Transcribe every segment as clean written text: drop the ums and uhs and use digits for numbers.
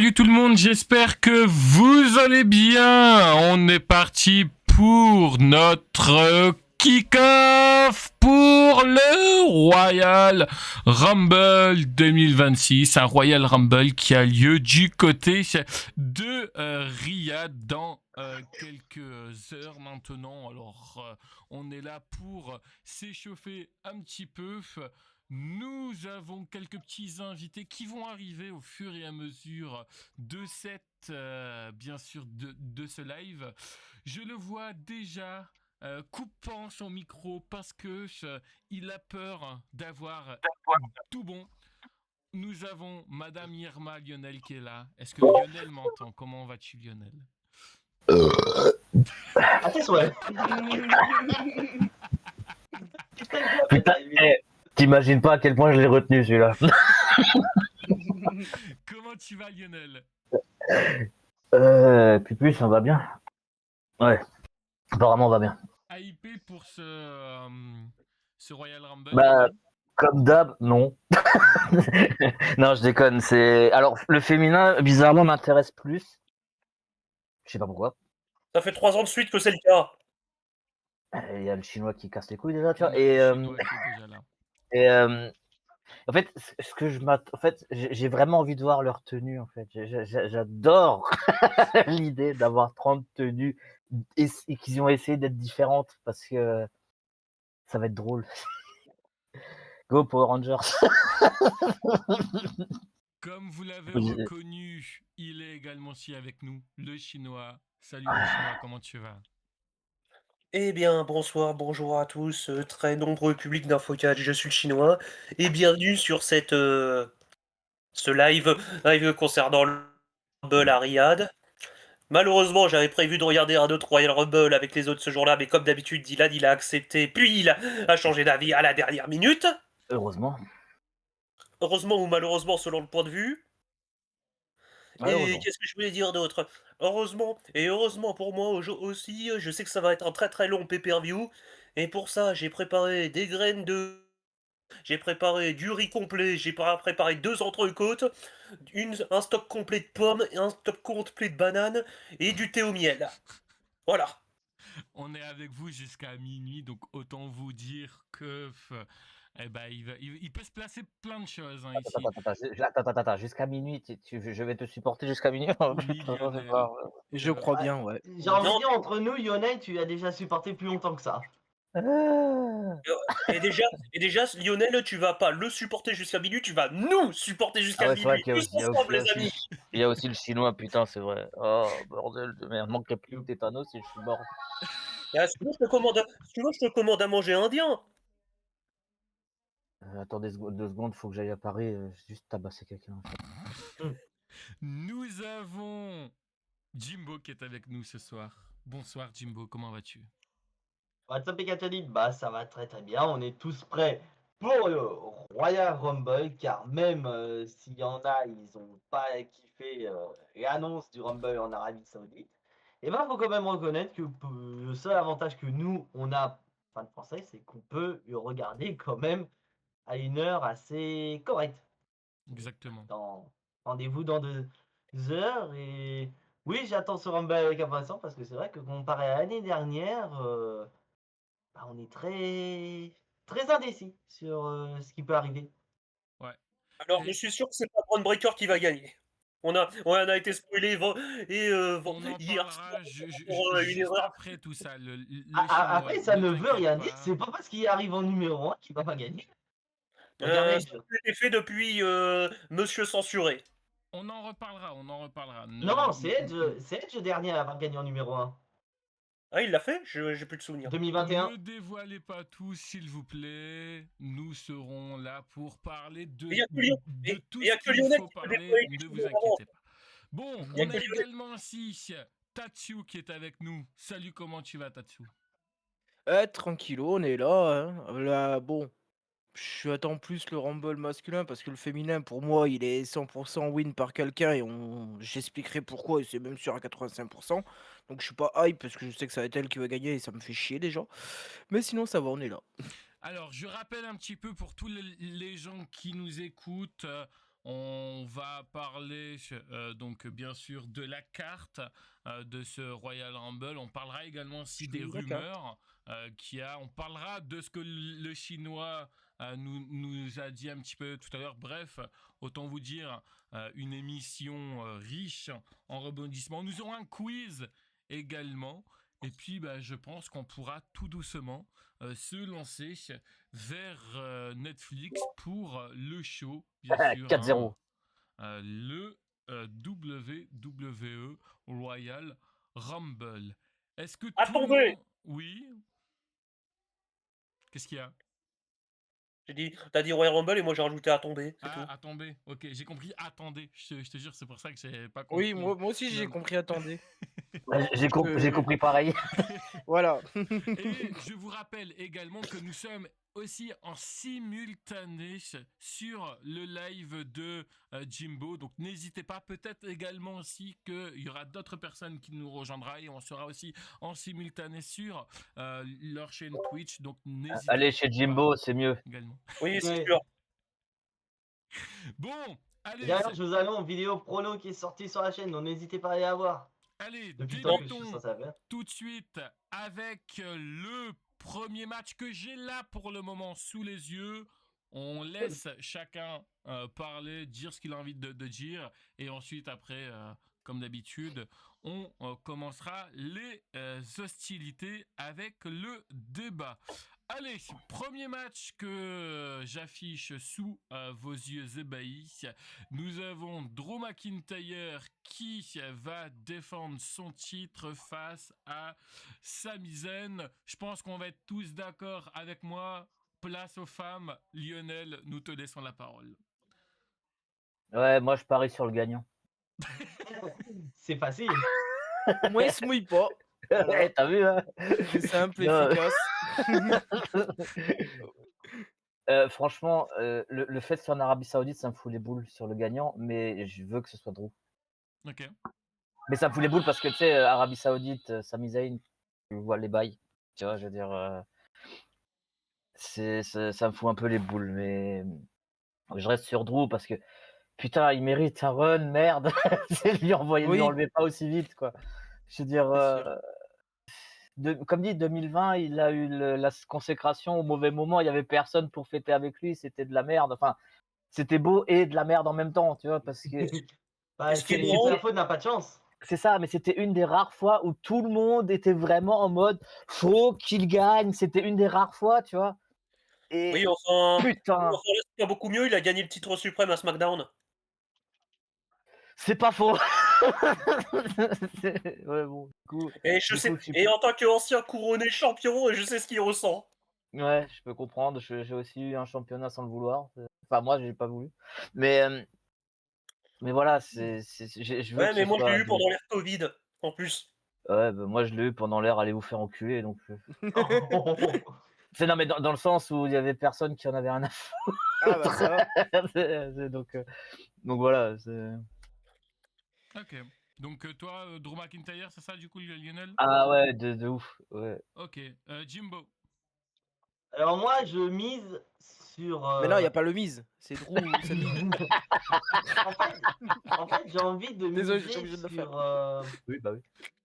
Salut tout le monde, j'espère que vous allez bien. On est parti pour notre kick-off pour le Royal Rumble 2026. Un Royal Rumble qui a lieu du côté de Riyad dans quelques heures maintenant. Alors, on est là pour s'échauffer un petit peu. Nous avons quelques petits invités qui vont arriver au fur et à mesure de bien sûr, de ce live. Je le vois déjà coupant son micro parce que il a peur d'avoir tout bon. Nous avons Madame Irma Lionel qui est là. Est-ce que Lionel m'entend? Comment vas-tu, Lionel? À tes souhaits. Putain, t'imagines pas à quel point je l'ai retenu celui-là. Comment tu vas, Lionel? Pupu, ça va bien. Ouais, apparemment on va bien. Hypé pour ce Royal Rumble? Bah, comme d'hab, non. Non, je déconne. Alors, le féminin, bizarrement, m'intéresse plus. Je sais pas pourquoi. Ça fait 3 ans de suite que c'est le cas. Il y a le chinois qui casse les couilles déjà, tu vois. Le chinois qui est déjà là. Et en fait, ce que en fait, j'ai vraiment envie de voir leur tenue. En fait, j'adore l'idée d'avoir 30 tenues et qu'ils ont essayé d'être différentes parce que ça va être drôle. Go Power Rangers. Comme vous l'avez reconnu, il est également ici avec nous, le chinois. Salut le chinois, comment tu vas? Eh bien, bonsoir, bonjour à tous, très nombreux public d'Infocad, je suis le chinois, et bienvenue sur ce live concernant le Rumble à Riyad. Malheureusement, j'avais prévu de regarder un autre Royal Rumble avec les autres ce jour-là, mais comme d'habitude, Dylan, il a accepté, puis il a changé d'avis à la dernière minute. Heureusement. Heureusement ou malheureusement, selon le point de vue. Et qu'est-ce que je voulais dire d'autre? Heureusement pour moi aussi, je sais que ça va être un très très long pay-per-view. Et pour ça, j'ai préparé des graines de... J'ai préparé du riz complet, j'ai préparé 2 entrecôtes, un stock complet de pommes, et un stock complet de bananes, et du thé au miel. Voilà. On est avec vous jusqu'à minuit, donc autant vous dire que il peut se placer plein de choses ici. Attends, jusqu'à minuit, je vais te supporter jusqu'à minuit. Oui, Lionel. Je crois bien, ouais. J'ai envie de dire, entre nous, Lionel, tu as déjà supporté plus longtemps que ça. Et déjà, Lionel, tu vas pas le supporter jusqu'à minuit, tu vas nous supporter jusqu'à minuit. Tous ensemble, les amis. Il y a aussi le chinois, putain, c'est vrai. Oh, bordel de merde, manquerait plus de tétanos et je suis mort. Si tu veux, je te commande à manger indien. Attendez 2 secondes, faut que j'aille à Paris, juste tabasser quelqu'un. Nous avons Jimbo qui est avec nous ce soir. Bonsoir Jimbo, comment vas-tu? What's up, les Bah, ça va très très bien. On est tous prêts pour le Royal Rumble, car même s'il y en a, ils n'ont pas kiffé l'annonce du Rumble en Arabie Saoudite, et ben, faut quand même reconnaître que le seul avantage que nous, on a, fan français, c'est qu'on peut le regarder quand même à une heure assez correcte. Exactement. Rendez-vous dans 2 heures et oui, j'attends ce Rumble avec impatience parce que c'est vrai que comparé à l'année dernière, on est très très indécis sur ce qui peut arriver. Ouais. Alors, je suis sûr que c'est pas Braun Breaker qui va gagner. On a été spoilé on en hier parlera une erreur. après tout ça. Après, ça ne veut rien dire. C'est pas parce qu'il arrive en numéro 1 qu'il va pas gagner. Ça a été fait depuis Monsieur Censuré. On en reparlera. Non, c'est Edge dernier à avoir gagné en numéro 1. Ah, il l'a fait? J'ai plus de souvenirs. 2021. Ne dévoilez pas tout, s'il vous plaît. Nous serons là pour parler de tout ce qu'il faut parler. Ne vous inquiétez pas. Bon, on a également ici Tatsu qui est avec nous. Salut, comment tu vas, Tatsu? Tranquillou, on est là, hein. Là, bon, j'attends plus le Rumble masculin parce que le féminin, pour moi, il est 100% win par quelqu'un et j'expliquerai pourquoi, et c'est même sûr à 85%. Donc je suis pas hype parce que je sais que ça va être elle qui va gagner et ça me fait chier déjà. Mais sinon, ça va, on est là. Alors, je rappelle un petit peu pour tous les gens qui nous écoutent, On va parler donc bien sûr de la carte de ce Royal Rumble. On parlera également aussi des rumeurs qu'il y a. On parlera de ce que le Chinois nous a dit un petit peu tout à l'heure. Bref, autant vous dire une émission riche en rebondissements. Nous aurons un quiz également. Et puis, je pense qu'on pourra tout doucement se lancer vers Netflix pour le show, bien sûr. 4-0. Le WWE Royal Rumble. Est-ce que Attendez. Oui. Qu'est-ce qu'il y a? T'as dit Royal Rumble et moi j'ai rajouté attendez, c'est tout. Attendez, ok, j'ai compris, attendez, je te jure, c'est pour ça que j'ai pas compris. Oui, moi aussi j'ai compris, attendez. J'ai compris pareil. Voilà. Et je vous rappelle également que nous sommes aussi en simultané sur le live de Jimbo, donc n'hésitez pas, peut-être également aussi qu'il y aura d'autres personnes qui nous rejoindront et on sera aussi en simultané sur leur chaîne Twitch, donc n'hésitez Allez chez Jimbo, c'est mieux. Également. Oui, c'est sûr. Bon, allez. D'ailleurs, je vous annonce une vidéo prono qui est sortie sur la chaîne, donc n'hésitez pas à aller la voir. Allez, Depuis le temps que je suis débutons sans savoir. tout de suite avec le premier match que j'ai là pour le moment sous les yeux. On laisse chacun parler, dire ce qu'il a envie de dire. Et ensuite, après, comme d'habitude, on commencera les hostilités avec le débat. Allez, premier match que j'affiche sous vos yeux ébahis. Nous avons Drew McIntyre qui va défendre son titre face à Sami Zayn. Je pense qu'on va être tous d'accord avec moi. Place aux femmes. Lionel, nous te laissons la parole. Ouais, moi je parie sur le gagnant. C'est facile. Moi, il se mouille pas. Voilà. T'as vu, hein? C'est simple, efficace. Franchement, le fait de faire en Arabie Saoudite, ça me fout les boules sur le gagnant, mais je veux que ce soit Drew. Ok. Mais ça me fout les boules parce que tu sais, Arabie Saoudite, Sami Zayn, tu vois les bails. Tu vois, je veux dire, ça me fout un peu les boules, mais je reste sur Drew parce que putain, il mérite un run, merde. lui enlevez pas aussi vite, quoi. Je veux dire, comme dit, 2020, il a eu la consécration au mauvais moment. Il y avait personne pour fêter avec lui. C'était de la merde. Enfin, c'était beau et de la merde en même temps, tu vois, parce que la faute n'a pas de chance. c'est ça, mais c'était une des rares fois où tout le monde était vraiment en mode faut qu'il gagne. C'était une des rares fois, tu vois. Et oui, enfin, putain, c'est pas beaucoup mieux. Il a gagné le titre suprême à SmackDown. c'est pas faux. Ouais, bon, du coup, et en tant qu'ancien couronné champion, je sais ce qu'il ressent. Ouais, je peux comprendre. J'ai aussi eu un championnat sans le vouloir. Enfin, moi, j'ai pas voulu. Mais voilà, je veux ouais, mais moi, je l'ai eu pendant l'ère Covid, en plus. Ouais, moi, je l'ai eu pendant l'ère allez vous faire enculer. Donc, non, mais dans le sens où il y avait personne qui en avait rien à foutre. Ah, bah ça. donc voilà. Ok. Donc toi, Drew McIntyre, c'est ça du coup, Lionel? Ah ouais, de ouf. Ouais. Ok. Jimbo. Alors moi, je mise sur... Mais non, il n'y a pas le mise. C'est Drew. en fait, j'ai envie de Désolé, miser obligé de le sur, oui, bah oui.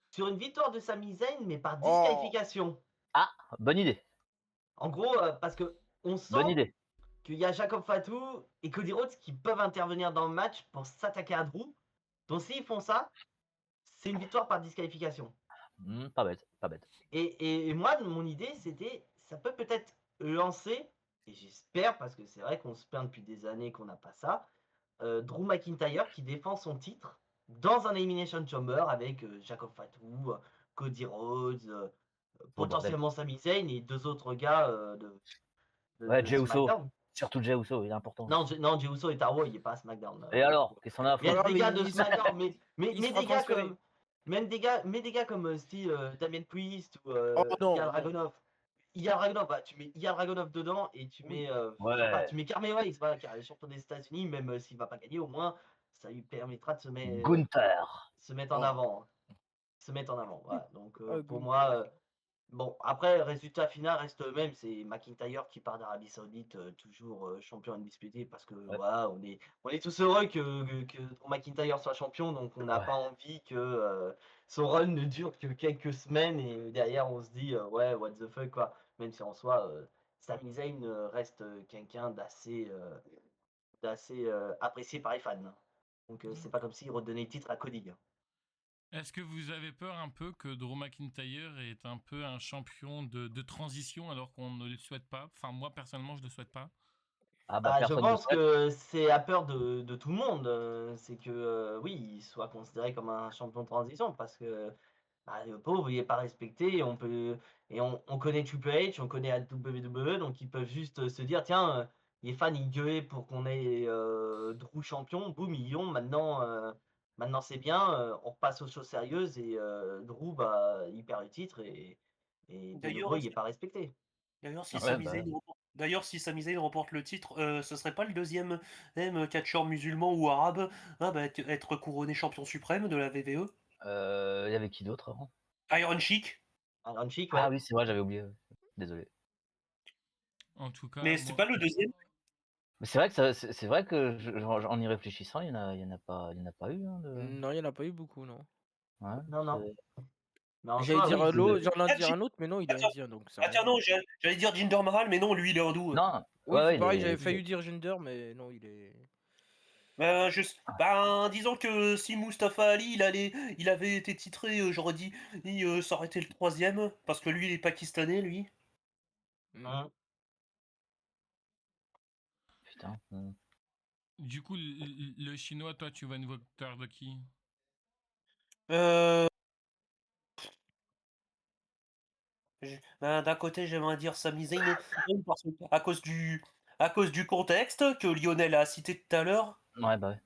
sur une victoire de Sami Zayn, mais par disqualification. Ah, bonne idée. En gros, parce que on sent bonne idée. qu'il y a Jacob Fatu et Cody Rhodes qui peuvent intervenir dans le match pour s'attaquer à Drew. Donc s'ils font ça, c'est une victoire par disqualification. Pas bête, pas bête. Et moi, mon idée, c'était, ça peut peut-être lancer, et j'espère, parce que c'est vrai qu'on se plaint depuis des années qu'on n'a pas ça, Drew McIntyre qui défend son titre dans un Elimination Chamber avec Jacob Fatu, Cody Rhodes, potentiellement Sami Zayn et deux autres gars ouais, Jey Uso. Surtout Jey Uso, il est important. Non, Jey Uso est à Raw, il n'est pas à SmackDown. Et alors, qu'est-ce qu'on a à Il y a des gars de SmackDown, mais des gars comme... Même des gars comme style Damien Priest ou Ilya Dragunov. Ilya Dragunov, bah, tu mets Ilya Dragunov dedans et tu mets, tu mets Carmelo Hayes, voilà, qui est champion des États-Unis, même s'il va pas gagner, au moins ça lui permettra de se mettre, Gunther. se mettre en avant. Se mettre en avant. Voilà. Donc pour Gunther. moi, Bon, après, le résultat final reste le même, c'est McIntyre qui part d'Arabie Saoudite, toujours champion indisputé, parce que Ouais. voilà, on est tous heureux que Drew McIntyre soit champion, donc on n'a Ouais. pas envie que son run ne dure que quelques semaines et derrière on se dit ouais, what the fuck, quoi. Même si en soi, Sami Zayn reste quelqu'un d'assez apprécié par les fans, hein. Donc c'est pas comme s'il redonnait le titre à Cody, hein. Est-ce que vous avez peur un peu que Drew McIntyre est un peu un champion de transition alors qu'on ne le souhaite pas? Enfin, moi, personnellement, je ne le souhaite pas. Ah bah Bah, je personne ne le pense souhaite. que c'est la peur de tout le monde, c'est que, oui, il soit considéré comme un champion de transition parce que, bah, le pauvre, il est pas respecté et on connaît Triple H, on connaît la WWE, donc ils peuvent juste, se dire: «Tiens, les fans, ils gueulaient pour qu'on ait, Drew champion, boum, ils l'ont, maintenant c'est bien, on repasse aux choses sérieuses» et Drew, bah, il perd le titre et de nouveau, D'ailleurs, il est pas respecté. d'ailleurs, si Ouais, Sami bah, Zayn remporte, d'ailleurs, si Sami Zayn remporte le titre, ce serait pas le deuxième même catcheur musulman ou arabe être couronné champion suprême de la WWE? il y avait qui d'autre avant? Iron Sheik, Iron Sheik, Ah ouais. oui, c'est vrai, j'avais oublié, désolé. En tout cas, mais c'est pas le deuxième. Mais c'est vrai que c'est vrai que en y réfléchissant, il y en a pas eu, hein, de Non, il y en a pas eu beaucoup, non. ouais, Non, non, c'est mais en J'allais soi, dire oui, l'autre, c'est j'en ai Ah, dire un autre, mais non, il est attends, indien, donc ça a rien à attends, non, voir. j'allais dire Jinder Mahal, mais non, lui, il est hindou. non, Oui, ouais, c'est ouais, pareil, j'avais failli dire Gender, mais non, il est. Disons que si Mustafa Ali, il avait été titré, j'aurais dit, ça aurait été le troisième, parce que lui, il est pakistanais, lui. Hmm. mmh. putain, du coup, le chinois, toi, tu vas une voteur de qui? Euh, d'un côté, j'aimerais dire Sami Zayn, parce que à cause du contexte que Lionel a cité tout à l'heure. ouais, bah, ouais.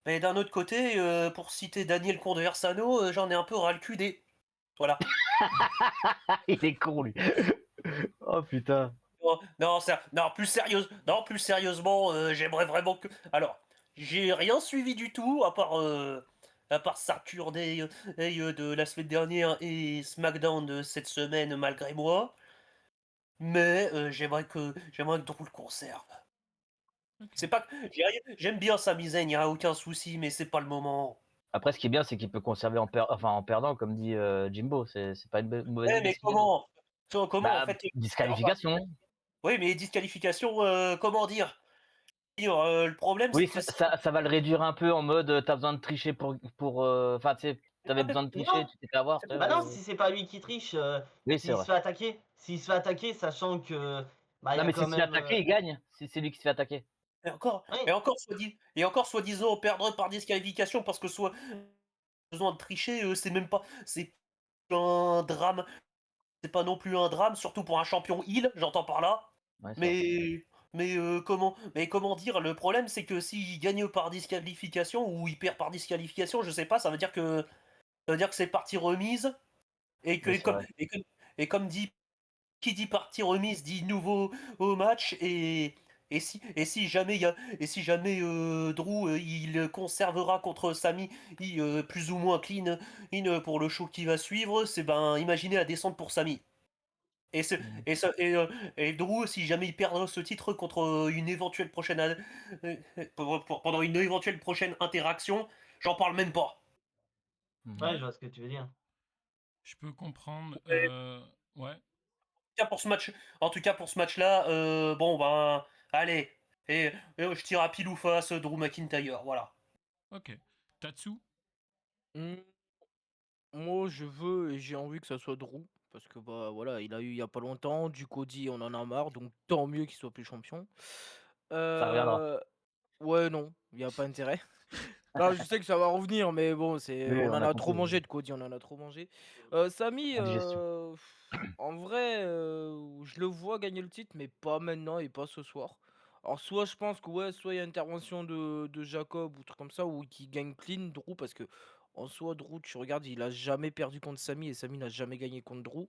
Mais d'un autre côté, pour citer Daniel Conversano, j'en ai un peu ras le cul des. Voilà. Il est con lui. Oh putain. Non, plus sérieusement, j'aimerais vraiment que. Alors, j'ai rien suivi du tout, à part Saturday de la semaine dernière et SmackDown de cette semaine, malgré moi. Mais j'aimerais que Drew le conserve. Ok. C'est pas, j'aime bien Sami Zayn, y a aucun souci, mais c'est pas le moment. Après, ce qui est bien, c'est qu'il peut conserver en perdant, comme dit Jimbo. C'est pas une mauvaise Eh, idée mais ce qu'il dit. comment en Bah, fait. Enfin, disqualification. oui, mais disqualification, comment dire? Le problème, Oui, c'est que si. ça va le réduire un peu en mode t'as besoin de tricher enfin, tu sais, t'avais besoin de tricher, Non! tu t'es fait avoir. Bah non, si c'est pas lui qui triche, Oui, c'est vrai. s'il se fait attaquer, sachant que, bah, il y Non, a mais quand s'il se fait même, attaquer, il gagne. Si c'est lui qui se fait attaquer. Et oui, encore, soi-disant, perdre par disqualification parce que soit besoin de tricher, c'est un drame. C'est pas non plus un drame, surtout pour un champion heel, j'entends par là. Ouais, c'est vrai. Mais comment dire, le problème c'est que s'il gagne par disqualification ou il perd par disqualification, je sais pas, ça veut dire que c'est partie remise et que, Oui, et c'est comme, vrai. et comme dit qui dit partie remise dit nouveau au match et si jamais Drew il conservera contre Sami plus ou moins clean pour le show qui va suivre, c'est ben imaginez la descente pour Sami. Et, ce, Mm. et, ce, et Drew, si jamais il perd ce titre contre une éventuelle prochaine pendant une éventuelle prochaine interaction, j'en parle même pas. Mhm. ouais, Ouais, je vois ce que tu veux dire. je peux comprendre. Ouais, En tout cas pour ce match-là, bon ben allez, je tire à pile ou face Drew McIntyre, voilà. ok. Tatsu? Hmm. Moi, je veux et j'ai envie que ça soit Drew. Parce que bah voilà, il a eu il y a pas longtemps, du Cody, on en a marre, donc tant mieux qu'il soit plus champion. Ça reviendra. Euh, Ouais, non, il n'y a pas intérêt. Non, je sais que ça va revenir, mais bon, Oui, on on en a a trop compris. mangé de Cody, on en a trop mangé. Samy, Indigestion. en vrai, je le vois gagner le titre, mais pas maintenant et pas ce soir. Alors, soit je pense que ouais, soit il y a intervention de Jacob ou truc comme ça, ou qui gagne clean Drew, parce que en soi, Drew, tu regardes, il a jamais perdu contre Samy et Samy n'a jamais gagné contre Drew.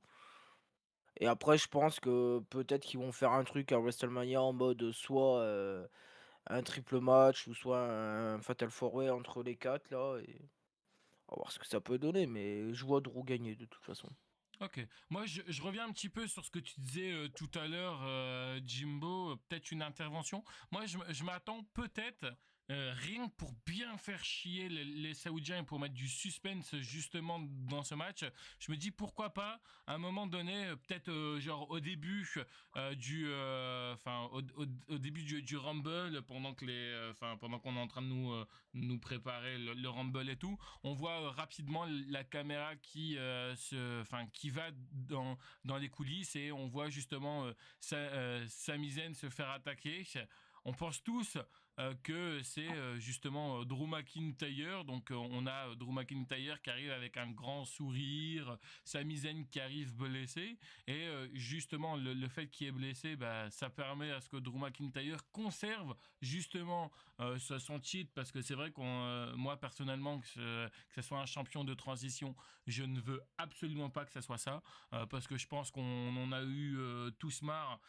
Et après, je pense que peut-être qu'ils vont faire un truc à WrestleMania en mode soit un triple match ou soit un Fatal 4-Way entre les quatre là. Et on va voir ce que ça peut donner, mais je vois Drew gagner de toute façon. Ok. Moi, je reviens un petit peu sur ce que tu disais tout à l'heure, Jimbo. Peut-être une intervention. Moi, je m'attends peut-être, rien que pour bien faire chier les Saoudiens et pour mettre du suspense justement dans ce match. Je me dis pourquoi pas, à un moment donné, peut-être genre au début au début du Rumble, pendant que pendant qu'on est en train de nous préparer le Rumble et tout, on voit rapidement la caméra qui va dans les coulisses et on voit justement Sami Zayn se faire attaquer. On pense tous que c'est justement Drew McIntyre. Donc on a Drew McIntyre qui arrive avec un grand sourire, Sami Zayn qui arrive blessé. Et justement le fait qu'il est blessé, ça permet à ce que Drew McIntyre conserve justement son titre. Parce que c'est vrai qu'on, moi personnellement, que ce soit un champion de transition, je ne veux absolument pas que ça soit ça. Parce que je pense qu'on en a eu tous marre.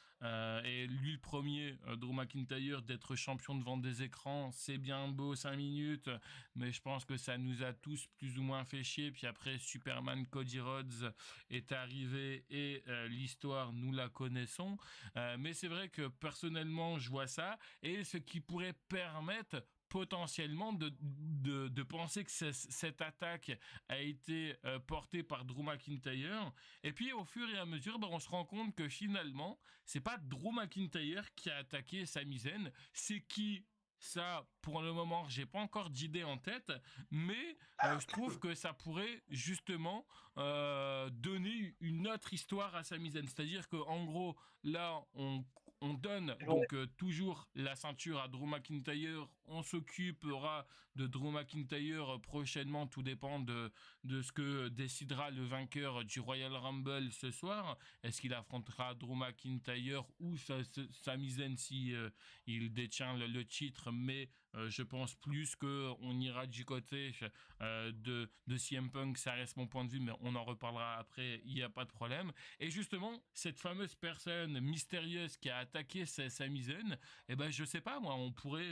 Et lui le premier, Drew McIntyre, d'être champion devant des écrans, c'est bien beau 5 minutes, mais je pense que ça nous a tous plus ou moins fait chier. Puis après, Superman Cody Rhodes est arrivé et l'histoire, nous la connaissons. Mais c'est vrai que personnellement, je vois ça, et ce qui pourrait permettre potentiellement de penser que cette attaque a été portée par Drew McIntyre. Et puis au fur et à mesure, on se rend compte que finalement, c'est pas Drew McIntyre qui a attaqué Sami Zayn, c'est qui? Ça, pour le moment, j'ai pas encore d'idée en tête, mais je trouve que ça pourrait justement donner une autre histoire à Sami Zayn. C'est-à-dire qu'en gros, là, on donne donc toujours la ceinture à Drew McIntyre. On s'occupera de Drew McIntyre prochainement. Tout dépend de ce que décidera le vainqueur du Royal Rumble ce soir. Est-ce qu'il affrontera Drew McIntyre ou Sami Zayn si il détient le titre? Mais je pense plus qu'on ira du côté de CM Punk. Ça reste mon point de vue, mais on en reparlera après, il n'y a pas de problème. Et justement, cette fameuse personne mystérieuse qui a attaqué Sami Zayn, je sais pas, moi, on pourrait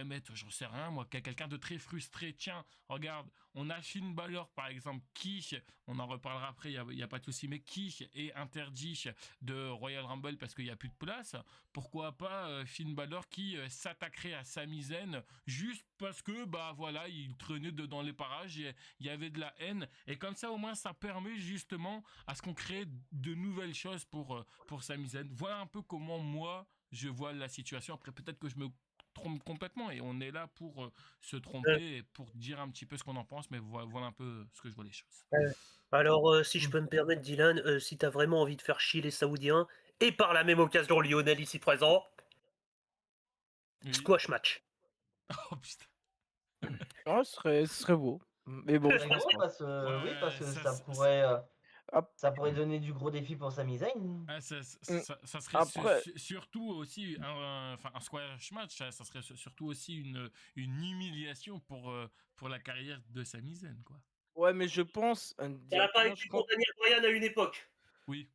mettre, j'en sais rien, moi, quelqu'un de très frustré. Tiens, regarde, on a Finn Balor, par exemple, qui, on en reparlera après, il y a pas de souci, mais qui est interdit de Royal Rumble parce qu'il y a plus de place. Pourquoi pas Finn Balor qui s'attaquerait à Sami Zayn juste parce que voilà, il traînait dans les parages, il y avait de la haine, et comme ça au moins ça permet justement à ce qu'on crée de nouvelles choses pour Sami Zayn. Voilà un peu comment moi je vois la situation. Après peut-être que je me trompe complètement, et on est là pour se tromper et pour dire un petit peu ce qu'on en pense, mais voilà un peu ce que je vois les choses. Alors, si je peux me permettre, Dylan, si t'as vraiment envie de faire chier les Saoudiens, et par la même occasion Lionel ici présent, Oui. squash match. Oh putain. Ah, ce serait beau. Mais bon, C'est gros parce que ça pourrait donner du gros défi pour Sami Zayn. Ça serait Après- surtout aussi un squash match. Ça serait surtout aussi une humiliation pour la carrière de Sami Zayn, quoi. Ouais, mais je pense Ça n'a pas indirectement, été pour Daniel Bryan à une époque. Oui.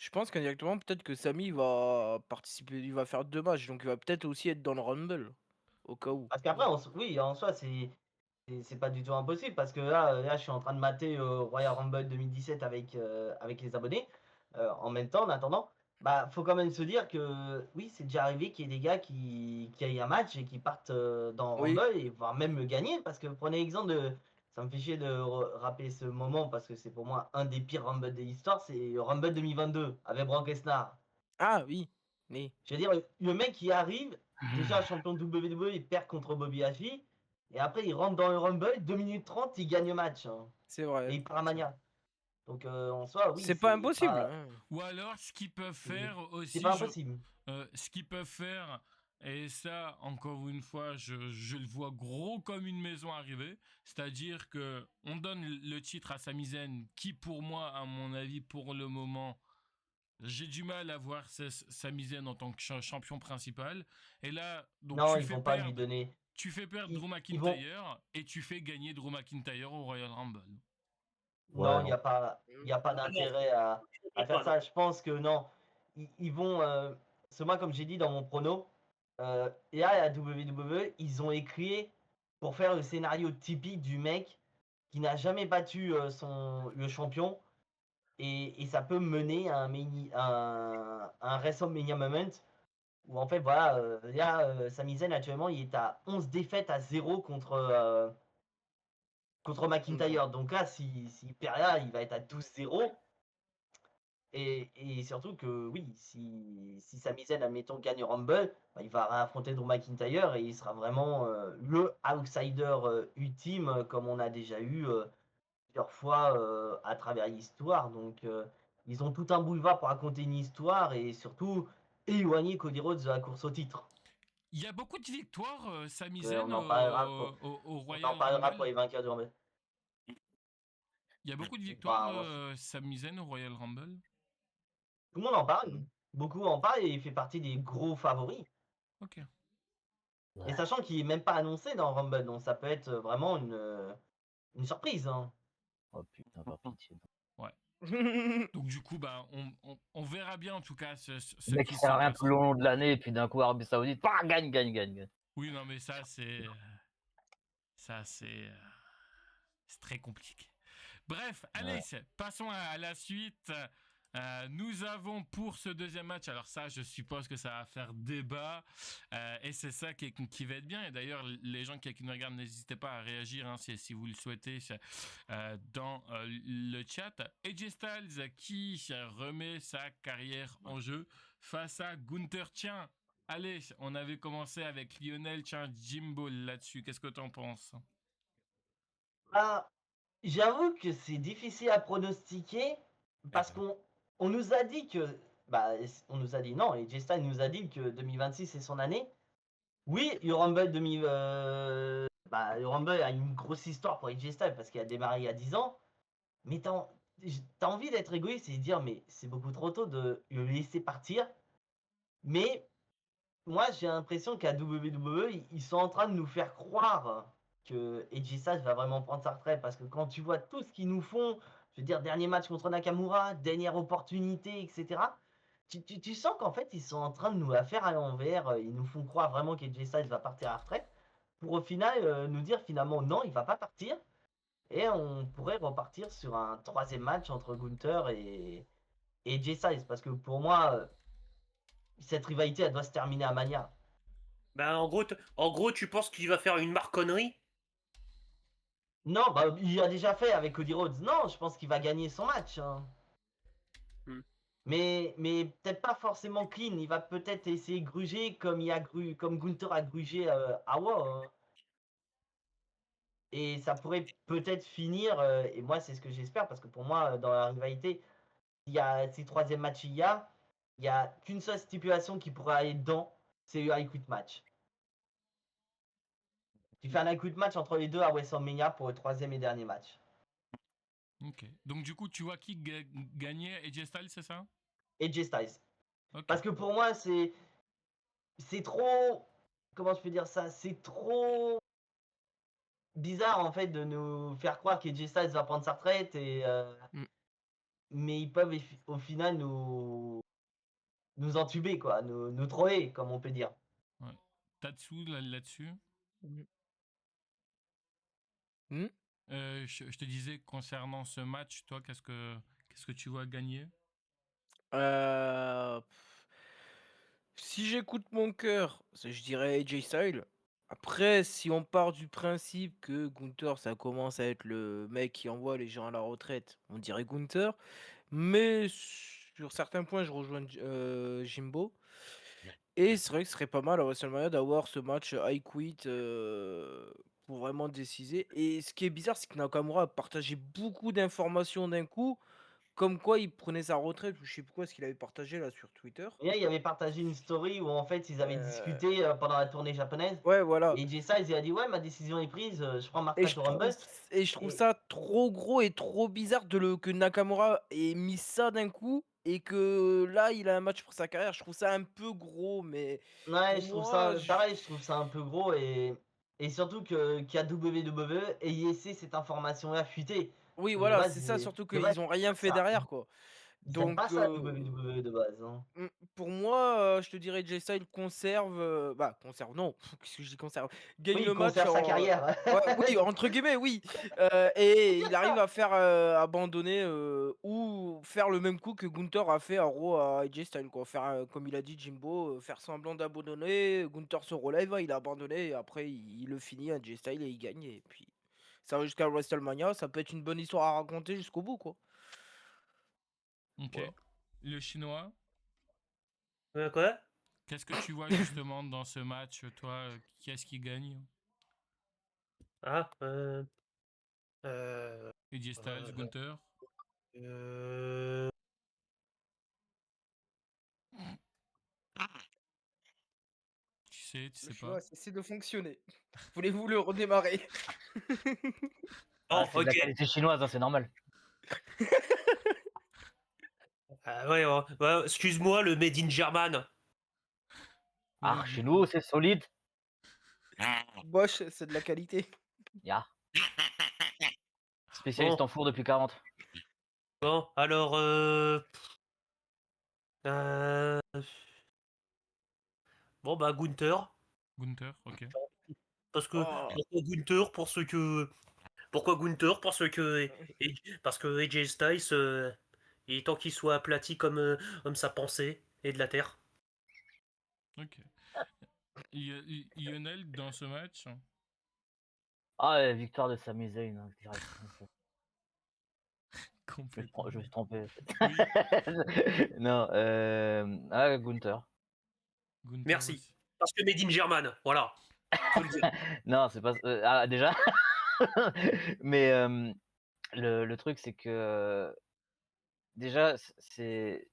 je pense qu'indirectement, peut-être que Sami va participer, il va faire 2 matchs, donc il va peut-être aussi être dans le Rumble, au cas où. Parce qu'après, oui, en soi, c'est pas du tout impossible parce que là, je suis en train de mater Royal Rumble 2017 avec les abonnés. En même temps, en attendant, faut quand même se dire que oui, c'est déjà arrivé qu'il y ait des gars qui aient un match et qui partent dans Oui. Rumble et voire même le gagner. Parce que prenez l'exemple ça me fait chier de rappeler ce moment parce que c'est pour moi un des pires Rumble de l'histoire, c'est Rumble 2022 avec Brock Lesnar. Ah oui. Oui. Je veux dire, le mec qui arrive, déjà champion de WWE, il perd contre Bobby Lashley. Et après, il rentre dans le Rumble, 2 minutes 30, il gagne le match. C'est vrai. Et il part à Mania. Donc en soi, oui. C'est pas impossible. Hein. Ou alors, ce qu'ils peuvent faire aussi. C'est pas impossible. Ce qu'ils peuvent faire, et ça, encore une fois, je le vois gros comme une maison arriver. C'est-à-dire que on donne le titre à Sami Zayn, qui pour moi, à mon avis, pour le moment, j'ai du mal à voir Sami Zayn en tant que champion principal. Et là, donc non, ils vont pas lui donner. Tu fais perdre Drew McIntyre et tu fais gagner Drew McIntyre au Royal Rumble. Non, il n'y a pas d'intérêt à faire ça. Je pense que non. Ils vont. Moi, comme j'ai dit dans mon prono, et à la WWE, ils ont écrit pour faire le scénario typique du mec qui n'a jamais battu le champion et ça peut mener à un WrestleMania moment où en fait, voilà, là, Sami Zayn actuellement, il est à 11 défaites à 0 contre McIntyre. Donc là, s'il perd là, il va être à 12-0. Et surtout que oui, si Sami Zayn, admettons, gagne Rumble, bah, il va affronter Drew McIntyre et il sera vraiment le outsider ultime, comme on a déjà eu plusieurs fois à travers l'histoire. Donc ils ont tout un boulevard pour raconter une histoire et surtout éloigner Cody Rhodes de la course au titre. Il y a beaucoup de victoires, Sami Ouais, Zayn on en parlera au on Royal en parlera Rumble. pour les vainqueurs du Rumble. Il y a beaucoup de Bah, victoires, Sami Zayn au Royal Rumble. tout le monde en parle. Beaucoup en parlent et il fait partie des gros favoris. Ok. Et sachant qu'il n'est même pas annoncé dans Rumble, donc ça peut être vraiment une surprise. Hein. Oh putain, par pitié. Donc du coup, bah, on verra bien en tout cas ce Le mec qui qui se sert à rien passe. tout le long de l'année, et puis d'un coup, Arabie Saoudite, bah, gagne. Oui, non, mais ça c'est très compliqué. Bref, allez, passons à la suite. Nous avons pour ce deuxième match, alors ça je suppose que ça va faire débat et c'est ça qui va être bien, et d'ailleurs les gens qui nous regardent, n'hésitez pas à réagir hein, si vous le souhaitez dans le chat. AJ Styles qui remet sa carrière en jeu face à Gunther. Tiens, allez, on avait commencé avec Lionel, tiens, Jimbo là-dessus, qu'est-ce que t'en penses? Ah, j'avoue que c'est difficile à pronostiquer parce qu'on nous a dit que. Bah, on nous a dit non, et J Styles nous a dit que 2026 c'est son année. Oui, le Rumble le Rumble a une grosse histoire pour AJ Styles parce qu'il a démarré il y a 10 ans. Mais t'as envie d'être égoïste et de dire mais c'est beaucoup trop tôt de le laisser partir. Mais moi j'ai l'impression qu'à WWE, ils sont en train de nous faire croire que AJ Styles va vraiment prendre sa retraite parce que quand tu vois tout ce qu'ils nous font, je veux dire, dernier match contre Nakamura, dernière opportunité, etc. Tu sens qu'en fait, ils sont en train de nous la faire à l'envers. Ils nous font croire vraiment qu'AJ Styles va partir à la retraite pour au final nous dire finalement non, il va pas partir. Et on pourrait repartir sur un troisième match entre Gunther et AJ Styles parce que pour moi, cette rivalité, elle doit se terminer à Mania. Ben, en gros, tu penses qu'il va faire une marconnerie? Non, bah, il a déjà fait avec Cody Rhodes. Non, je pense qu'il va gagner son match. Hein. Mais peut-être pas forcément clean. Il va peut-être essayer de gruger comme Gunther a grugé à Raw. Hein. Et ça pourrait peut-être finir, et moi c'est ce que j'espère, parce que pour moi, dans la rivalité, il y a ces troisième matchs, il y a qu'une seule stipulation qui pourrait aller dedans, c'est le I Quit match. Tu fais un I Quit match entre les deux à WrestleMania pour le troisième et dernier match. Ok. Donc du coup, tu vois qui gagnait, AJ Styles, c'est ça? AJ Styles. Okay. Parce que pour moi, c'est trop... Comment je peux dire ça? C'est trop bizarre en fait de nous faire croire qu'AJ Styles va prendre sa retraite et... Mais ils peuvent au final nous entuber, quoi, nous troller, comme on peut dire. Ouais. Tatsu là-dessus. Je te disais concernant ce match, toi, qu'est-ce que tu vois gagner? Si j'écoute mon cœur, je dirais AJ Styles. Après, si on part du principe que Gunther, ça commence à être le mec qui envoie les gens à la retraite, on dirait Gunther. Mais sur certains points, je rejoins Jimbo. Et c'est vrai que ce serait pas mal à WrestleMania d'avoir ce match I Quit pour vraiment décider. Et ce qui est bizarre, c'est que Nakamura a partagé beaucoup d'informations d'un coup, comme quoi il prenait sa retraite, ou je sais plus quoi, ce qu'il avait partagé là sur Twitter. Et là, il avait partagé une story où en fait ils avaient discuté pendant la tournée japonaise. Ouais, voilà. Et AJ Styles il a dit ouais, ma décision est prise, je prends ma retraite au Rumble. Et je trouve ça trop gros et trop bizarre que Nakamura ait mis ça d'un coup et que là il a un match pour sa carrière. Je trouve ça un peu gros, mais ouais, je trouve ça pareil, je trouve ça un peu gros et surtout qu'à WWE ayez laissé cette information là fuiter. oui, voilà, c'est ça, surtout qu'ils ont rien fait derrière, quoi. Ils aiment Donc, pas ça, WWE de base. Hein. pour moi, je te dirais Jay Styles conserve, conserve, non, qu'est-ce que je dis conserve? Gagne Oui, le il match conserve sa en, carrière. oui, entre guillemets, oui. Et il arrive à faire abandonner ou faire le même coup que Gunther a fait à Raw à AJ Styles, quoi. Faire, comme il a dit Jimbo, faire semblant d'abandonner. Gunther se relève, il a abandonné, et après il le finit à AJ Styles et il gagne. Et puis ça va jusqu'à WrestleMania, ça peut être une bonne histoire à raconter jusqu'au bout, quoi. Ok. Voilà. Le chinois, Quoi? qu'est-ce que tu vois justement dans ce match, toi? Qui est-ce qui gagne? Ah, euh, AJ Styles, Gunther? euh, Tu Le sais pas? chinois cessé de fonctionner. Voulez-vous le redémarrer? Ah, Oh, c'est de la ok. qualité chinoise, hein, c'est normal. Ah, ouais, ouais, excuse-moi, le Made in German. Ah, Ouais, chez nous, c'est solide. Bosch, c'est de la qualité. Ya. Spécialiste Bon, en four depuis 40. bon, alors, euh, bon, bah, Gunther. Gunther, ok. Parce que, Oh. pourquoi Gunther? Pourquoi Gunther? Parce que AJ Styles, il est temps qu'il soit aplati comme sa pensée et de la terre. Ok. Lionel, dans ce match? Ah, victoire de Sami Zayn, hein, direct. Complètement. Je me suis trompé. Oui, Non, Gunther. Gunther Merci. aussi. Parce que Made in German, voilà. Faut le dire. Non, c'est pas. Déjà. Mais le truc, c'est que déjà, c'est.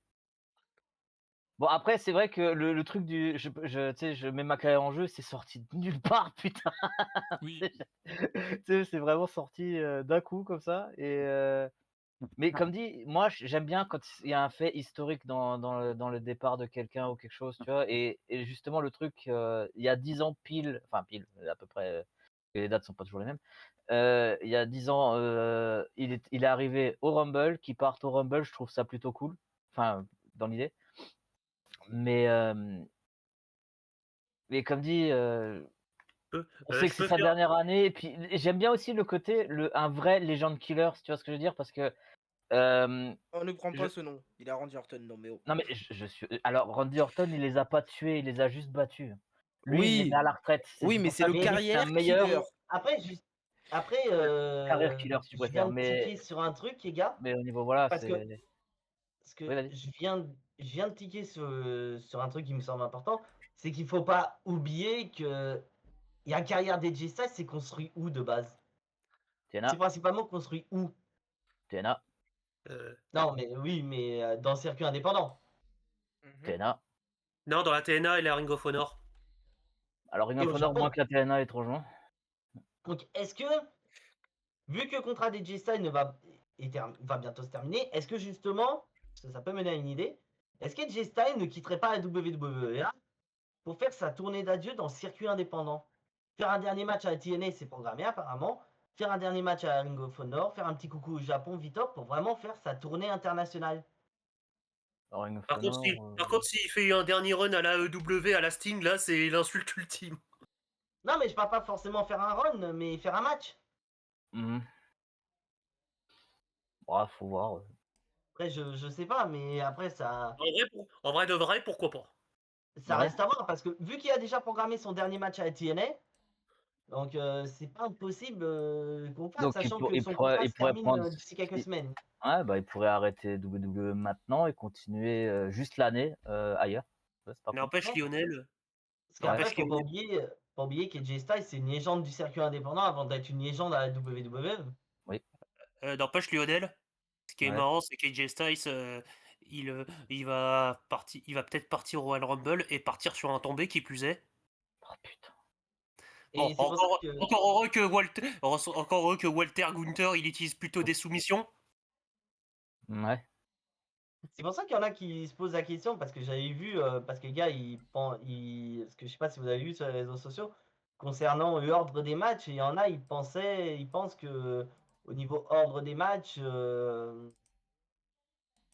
Bon, après, c'est vrai que le truc du. Tu sais, je mets ma carrière en jeu, c'est sorti de nulle part, putain. Oui, Tu sais, c'est vraiment sorti d'un coup, comme ça. Mais comme dit, moi, j'aime bien quand il y a un fait historique dans le départ de quelqu'un ou quelque chose, tu vois. Et justement, le truc, il y a 10 ans pile, enfin pile, à peu près, les dates sont pas toujours les mêmes. Il y a 10 ans, il est arrivé au Rumble, qu'il parte au Rumble, je trouve ça plutôt cool. Enfin, dans l'idée. Mais comme dit, on sait Je que c'est peux sa faire. dernière année. Et puis, j'aime bien aussi le côté, un vrai Legend Killer, si tu vois ce que je veux dire, parce que. On ne prend je- pas ce nom. Il a Randy Orton, non mais oh. Non, mais je suis. Alors, Randy Orton, il les a pas tués, il les a juste battus. Lui, il les met Oui, à la retraite. C'est oui, mais pour c'est ça le que je dis que c'est un carrière meilleur killer. Mais après, après carrière killer, si tu je viens préfères. de tiquer sur un truc, les gars, Mais au niveau, voilà, parce que, c'est. Oui, vas-y. je viens de tiquer sur un truc qui me semble important, c'est qu'il faut pas oublier que la carrière d'AJ Styles, c'est construit où de base? C'est TNA, principalement construit où? TNA, euh, Non, mais oui, mais dans le circuit indépendant. Mhm. TNA. Non, dans la TNA et la Ring of Honor. Alors, Ring Et of au Honor, moins Japon. que la TNA, étrangement. Donc, est-ce que, vu que le contrat d'AJ Styles va bientôt se terminer, est-ce que justement, ça peut mener à une idée, est-ce qu'AJ Styles ne quitterait pas la WWE pour faire sa tournée d'adieu dans le circuit indépendant? Faire un dernier match à la TNA, c'est programmé apparemment. Faire un dernier match à la Ring of Honor, faire un petit coucou au Japon, Vitor, pour vraiment faire sa tournée internationale. Alors, Ring of Par contre, Honor. s'il fait un dernier run à la EW, à la Sting, là, c'est l'insulte ultime. Non, mais je parle pas forcément faire un run, mais faire un match. Bref, faut voir. Après, je sais pas, mais après, ça. En vrai de vrai, pourquoi pas? Ça Ouais. reste à voir parce que vu qu'il a déjà programmé son dernier match à la TNA, donc c'est pas impossible qu'on fasse, Donc, sachant que son contrat se pourrait termine prendre. d'ici quelques semaines. Ouais, bah, il pourrait arrêter WWE maintenant et continuer juste l'année ailleurs. Ouais, c'est pas con. N'empêche, Lionel. Parce Ouais. qu'après, N'empêche, faut Lionel. pas oublier qu'AJ Styles, c'est une légende du circuit indépendant avant d'être une légende à la WWE. N'empêche, Lionel. Ce qui est Ouais. marrant, c'est qu'AJ Styles, il va peut-être partir au Royal Rumble et partir sur un tombé qui plus est. Oh putain. Et Bon, c'est pour ça que. encore heureux que Walter Gunther, il utilise plutôt des soumissions. Ouais. C'est pour ça qu'il y en a qui se posent la question, parce que j'avais vu, parce que les gars, parce que je sais pas si vous avez vu sur les réseaux sociaux, concernant l'ordre des matchs, et il y en a, ils pensent que au niveau ordre des matchs,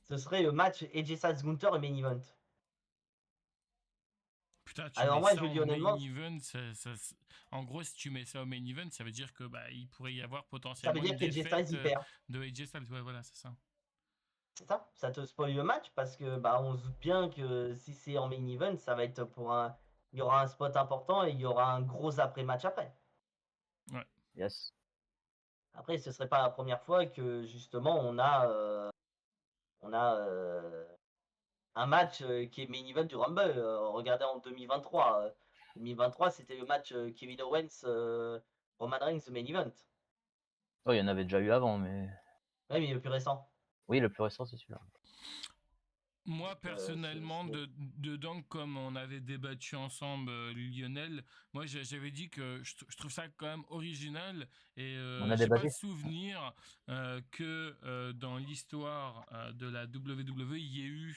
ce serait le match AJ Styles Gunther et main event. Putain, tu Alors mets moi, ça je le dis en main honnêtement, event, en gros, si tu mets ça au main event, ça veut dire que il pourrait y avoir ça veut potentiellement dire une qu'AJ Styles défaite il perd. de AJ Styles. Ouais, voilà, c'est ça. C'est ça te spoil le match parce que on se doute bien que si c'est en main event, ça va être il y aura un spot important et il y aura un gros après-match après. Ouais. Yes. Après, ce serait pas la première fois que justement on a un match qui est main event du Rumble. Regardez en 2023. 2023, c'était le match Kevin Owens, Roman Reigns, the main event. Oh, il y en avait déjà eu avant, mais. Oui, mais le plus récent. Oui, le plus récent, c'est celui-là. Moi, personnellement, c'est- dedans, comme on avait débattu ensemble, Lionel, moi, j'avais dit que je trouve ça quand même original et On a j'ai pas débattu. le souvenir que dans l'histoire de la WWE, il y ait eu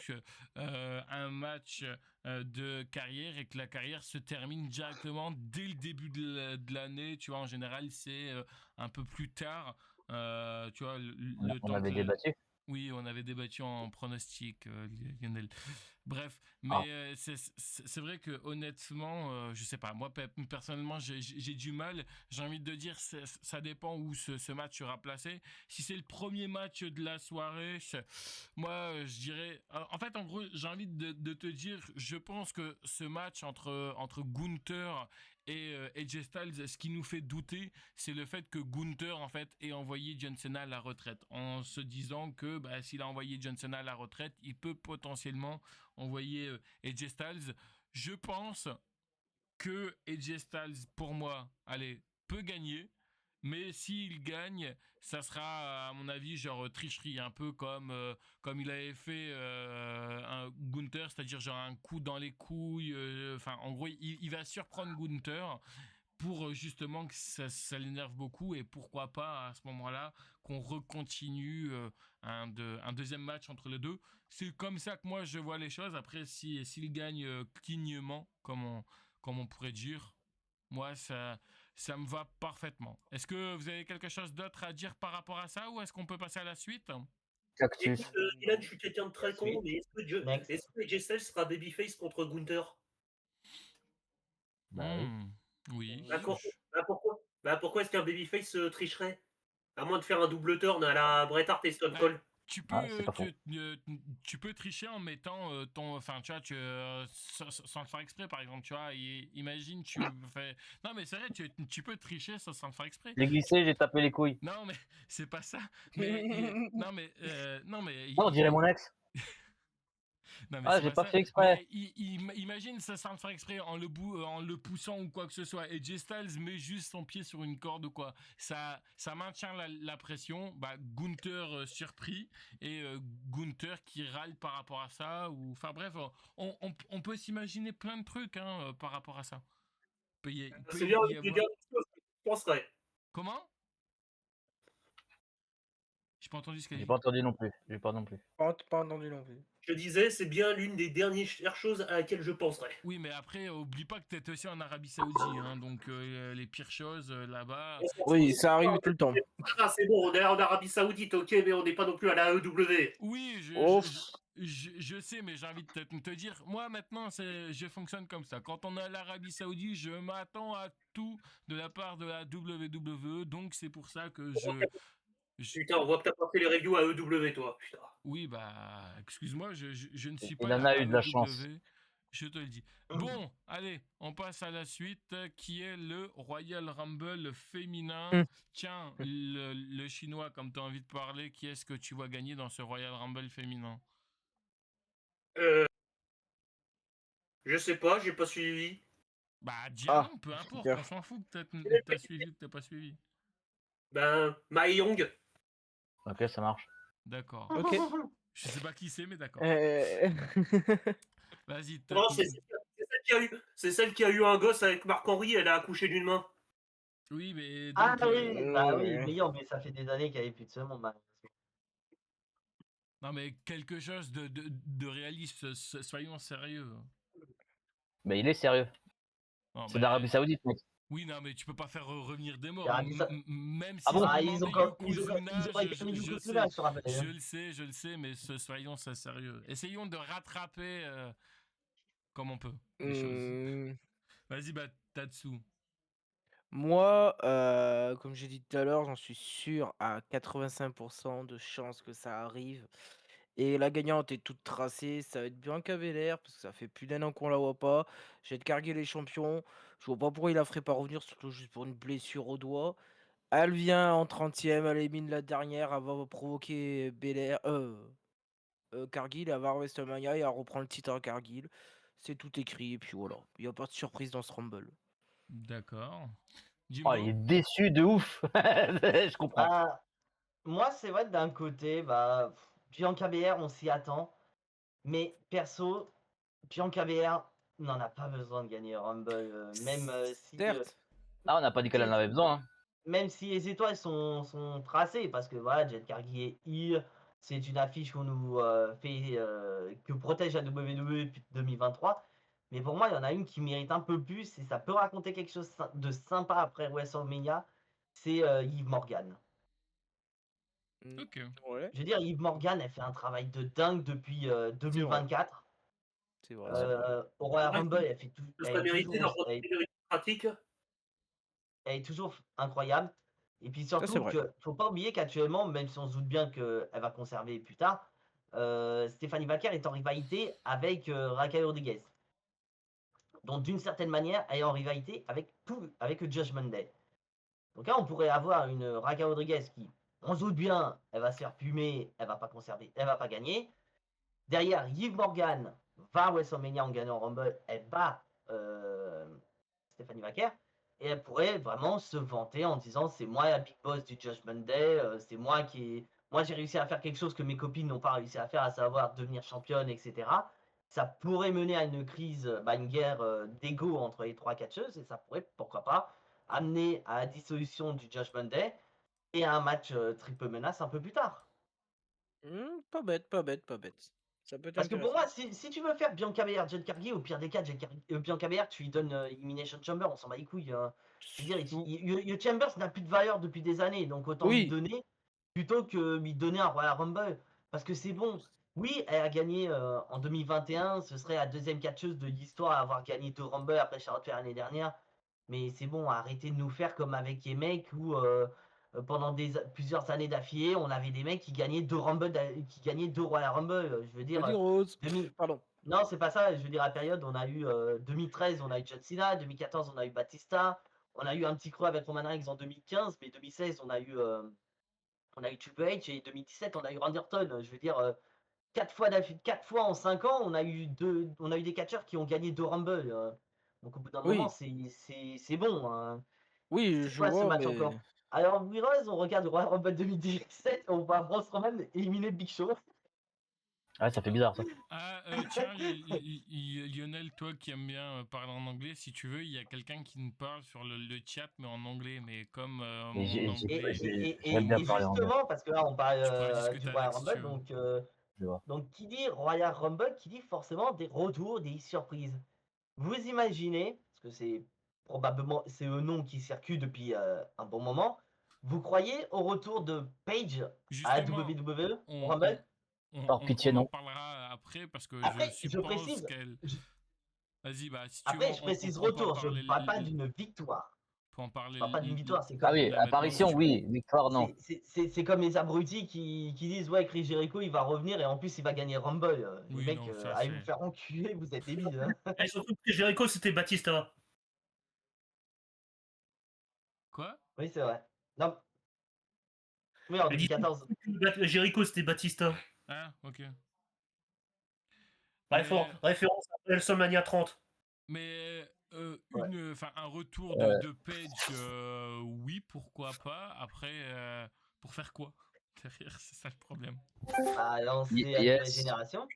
un match de carrière et que la carrière se termine directement dès le début de l'année. Tu vois, en général, c'est un peu plus tard. Tu vois, le On temps avait que débattu. oui, on avait débattu en pronostic, Lionel. Bref, Ah. mais c'est vrai que honnêtement, je sais pas, moi personnellement, j'ai du mal. J'ai envie de dire, ça dépend où ce match sera placé. Si c'est le premier match de la soirée, moi, je dirais. En fait, en gros, j'ai envie de te dire, je pense que ce match entre Gunther et AJ Styles, ce qui nous fait douter, c'est le fait que Gunther, en fait, ait envoyé John Cena à la retraite. En se disant que s'il a envoyé John Cena à la retraite, il peut potentiellement envoyer AJ Styles. Je pense que AJ Styles, pour moi, allez, peut gagner. Mais s'il gagne, ça sera, à mon avis, genre tricherie, un peu comme il avait fait un Gunther, c'est-à-dire genre un coup dans les couilles. Enfin, en gros, il va surprendre Gunther pour justement que ça l'énerve beaucoup et pourquoi pas à ce moment-là qu'on recontinue un deuxième match entre les deux. C'est comme ça que moi je vois les choses. Après, s'il gagne clignement, comme on pourrait dire, moi ça me va parfaitement. Est-ce que vous avez quelque chose d'autre à dire par rapport à ça ou est-ce qu'on peut passer à la suite? Cactus. Écoute, Dylan, je suis quelqu'un de très con, Suite. mais Next. est-ce que AJ Styles sera babyface contre Gunther? Bah oui. Oui. Pourquoi est-ce qu'un babyface tricherait? À moins de faire un double turn à la Bret Hart et Stone Cold. Tu Ah, c'est peux, pas faux. tu peux tricher en mettant enfin, tu vois, sans le faire exprès, par exemple, tu vois, imagine, tu fais, non, mais c'est vrai, tu peux tricher sans le faire exprès. J'ai glissé, j'ai tapé les couilles. Non, mais c'est pas ça. Mais, non, mais, On dirait mon ex. non, mais Ah, c'est j'ai pas pas ça. fait exprès. Mais imagine ça sans le faire exprès en le poussant ou quoi que ce soit. Et Jay Styles met juste son pied sur une corde ou quoi. Ça maintient la pression. Gunther surpris et Gunther qui râle par rapport à ça. Enfin bref, on peut s'imaginer plein de trucs par rapport à ça. Il peut C'est bien y le avoir... dernier chose que je penserais. Comment? J'ai pas entendu ce qu'elle J'ai dit. pas entendu non plus. J'ai pas non plus. Pas entendu non plus. Je disais, c'est bien l'une des dernières choses à laquelle je penserais. Oui, mais après, oublie pas que t'es aussi en Arabie Saoudite, hein, donc les pires choses là-bas. Oui, ça arrive tout le temps. Ah, c'est bon, on est en Arabie Saoudite, ok, mais on n'est pas non plus à la AEW. Oui, Ouf. je sais, mais j'ai envie de te dire, moi maintenant, je fonctionne comme ça. Quand on est à l'Arabie Saoudite, je m'attends à tout de la part de la WWE, donc c'est pour ça que Putain, on voit que t'as pas fait les reviews à AEW, toi. Putain. Oui, excuse-moi, je ne suis Il pas en la a eu de la AEW, chance. je te le dis. Bon, allez, on passe à la suite, qui est le Royal Rumble féminin. Tiens, le chinois, comme tu as envie de parler, qui est-ce que tu vois gagner dans ce Royal Rumble féminin? Je sais pas, j'ai pas suivi. Dis un nom, peu importe, on s'en fout que t'as suivi ou que t'as pas suivi. Mae Young. Ok, ça marche. D'accord. Ok. Je sais pas qui c'est, mais d'accord. Vas-y. Non, c'est celle qui a eu un gosse avec Marc-Henri, elle a accouché d'une main. Oui, mais Ah donc, oui, bah oui, meilleur, mais ça fait des années qu'il n'y avait plus de ce monde, malheureusement. non, mais quelque chose de réaliste, soyons sérieux. Mais il est sérieux. Non, C'est d'Arabie Saoudite, mec. Oui, non, mais tu peux pas faire revenir des morts. Il y a un ça- Même si Ah bon ont Ah, ils ont demandé quand ils ont Yokozuna, quand même mis je Yokozuna, sais, je te rappelle. je le sais, mais soyons ça sérieux. Essayons de rattraper comme on peut les choses. Mmh, Vas-y, bah, Tatsu. moi, comme j'ai dit tout à l'heure, j'en suis sûr à 85% de chances que ça arrive. Et la gagnante est toute tracée, ça va être Bianca Belair, parce que ça fait plus d'1 an qu'on la voit pas. J'ai cargué les champions. Je vois pas pourquoi il la ferait pas revenir, surtout juste pour une blessure au doigt. Elle vient en 30e, elle élimine la dernière, elle va provoquer Belair, Cargill, elle va à WrestleMania et elle reprend le titre à Cargill. C'est tout écrit, et puis voilà. Il n'y a pas de surprise dans ce Rumble. D'accord. Oh, il est Jimbo. déçu de ouf. Je comprends. Ah, moi, c'est vrai que d'un côté, bah, Bianca Belair, on s'y attend. Mais perso, Bianca Belair n'en a pas besoin de gagner Rumble. Même si Certes, Ah, on n'a pas dit qu'elle en avait besoin. Hein. même si les étoiles sont tracées, parce que voilà, Jet Cargill est heel, c'est une affiche qu'on nous fait, que protège la WWE depuis 2023. Mais pour moi, il y en a une qui mérite un peu plus, et ça peut raconter quelque chose de sympa après WrestleMania, c'est Yves Morgan. Ok. ouais, Je veux dire, Yves Morgan, elle fait un travail de dingue depuis 2024. c'est vrai, c'est vrai. Au Royal Ouais, Rumble, elle fait tout, Ce serait mérité d'un point de elle vue méritocratique. elle est toujours incroyable. Et puis Ça, c'est surtout, vrai. que faut pas oublier qu'actuellement, même si on se doute bien qu'elle va conserver plus tard, Stéphanie Vaquer est en rivalité avec Raquel Rodriguez. Donc d'une certaine manière, elle est en rivalité avec le Judgment Day. Donc là, on pourrait avoir une Raquel Rodriguez qui, on se doute bien, elle va se faire plumer, elle va pas conserver, elle va pas gagner. Derrière, Yves Morgan va à WrestleMania en gagnant Rumble, elle bat Stéphanie Vaquer. Et elle pourrait vraiment se vanter en disant c'est moi la big boss du Judgment Day, c'est moi qui moi j'ai réussi à faire quelque chose que mes copines n'ont pas réussi à faire, à savoir devenir championne, etc. Ça pourrait mener à une crise, une guerre d'ego entre les trois catcheuses et ça pourrait, pourquoi pas, amener à la dissolution du Judgment Day et à un match triple menace un peu plus tard. Pas bête, pas bête, pas bête. Ça peut être Parce que pour intéressant. moi, si tu veux faire Bianca Belair, Jet Cargill, au pire des cas, Bianca Belair, tu lui donnes Elimination Chamber, on s'en bat les couilles. Je veux dire, Chambers n'a plus de valeur depuis des années, donc autant lui Oui, donner plutôt que lui donner un Royal Rumble. Parce que c'est bon. Oui, elle a gagné en 2021, ce serait la deuxième catcheuse de l'histoire à avoir gagné 2 Rumble après Charlotte Flair l'année dernière. Mais c'est bon, arrêtez de nous faire comme avec les mecs où pendant plusieurs années d'affilée, on avait des mecs qui gagnaient 2 Rumble, qui gagnaient 2 Royal Rumble. Je veux dire, Cody Rhodes. 2000. Pardon. Non, c'est pas ça. Je veux dire, à la période, on a eu 2013, on a eu John Cena, 2014, on a eu Batista, on a eu un petit creux avec Roman Reigns en 2015, mais 2016, on a eu Triple H et 2017, on a eu Randy Orton. Je veux dire, 4 fois en 5 ans, on a eu des catcheurs qui ont gagné 2 Rumble. Donc au bout d'un moment, Oui, c'est bon. Hein. oui, C'est je quoi ce vois, match mais encore? Alors, Wiroz, on regarde le Royal Rumble 2017, on voit Braun Strowman éliminer Big Show. Ouais, ça fait bizarre ça. Ah, tiens, Lionel, toi qui aimes bien parler en anglais, si tu veux, il y a quelqu'un qui nous parle sur le chat, mais en anglais. Mais comme Mais mon anglais, j'aime bien Et parler anglais. justement, parce que là, on parle tu pourras du discuter Royal avec si tu Rumble, veux. Je vois. donc qui dit Royal Rumble, qui dit forcément des retours, des surprises. Vous imaginez, parce que c'est probablement c'est un nom qui circule depuis un bon moment, vous croyez au retour de Paige à la Justement, WWE au on, Rumble? Par pitié, on en non. parlera après parce que je Après, je suppose précise, qu'elle. Vas-y, bah si tu veux, après, je précise on peut en retour, je ne parler, parle pas d'une victoire. peut en Je parler parle pas d'une victoire, c'est Ah comme, oui, là maintenant si apparition, tu veux. oui. Victoire, non. c'est comme les abrutis qui disent ouais, Chris Jericho il va revenir et en plus il va gagner Rumble. Les Oui, mecs, non, ça allez vous c'est. faire enculer, vous êtes débiles. Hein. Et surtout que Jericho, c'était Batista. Quoi? Oui, c'est vrai. Non, oui, en Elle dit 2014. Jericho, c'était Batista. Ah, ok. Référence Mais, à WrestleMania 30. mais Ouais. un retour de Page, oui, pourquoi pas. Après, pour faire quoi derrière, c'est ça le problème. À lancer la nouvelle Yes. génération.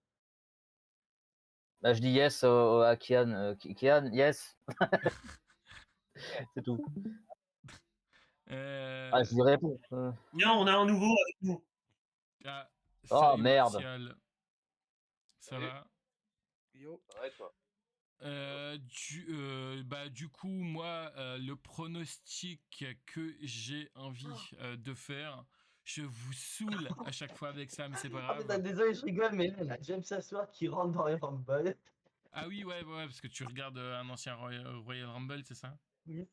Bah, je dis yes à Kian. Kian, yes. C'est tout. Ah, je dirais pour. Tiens, on a un nouveau avec nous. Ah, Oh salut merde. Martial. Ça Salut. va? yo. Ouais, toi. Du coup, moi, le pronostic que j'ai envie de faire, je vous saoule à chaque fois avec ça, mais c'est pas Ah, putain, grave. désolé, je rigole, mais là, on a James Assoir qui rentre dans les Rumble. Ah oui, ouais, parce que tu regardes un ancien Royal Rumble, c'est ça? Oui.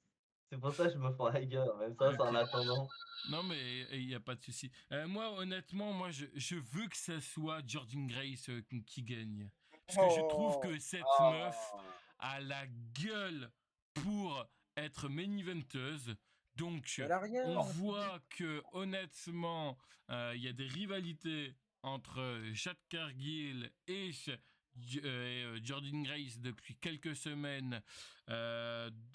C'est pour ça que je me prends la gueule. En même temps, c'est en Ok. attendant. Non, mais il n'y a pas de souci. Moi, honnêtement, je veux que ça soit Jordan Grace qui gagne. Parce que je trouve que cette meuf Oh. a la gueule pour être main eventeuse. Donc, Elle a rien. on voit que, honnêtement, il y a des rivalités entre Jade Cargill et Jordan Grace depuis quelques semaines.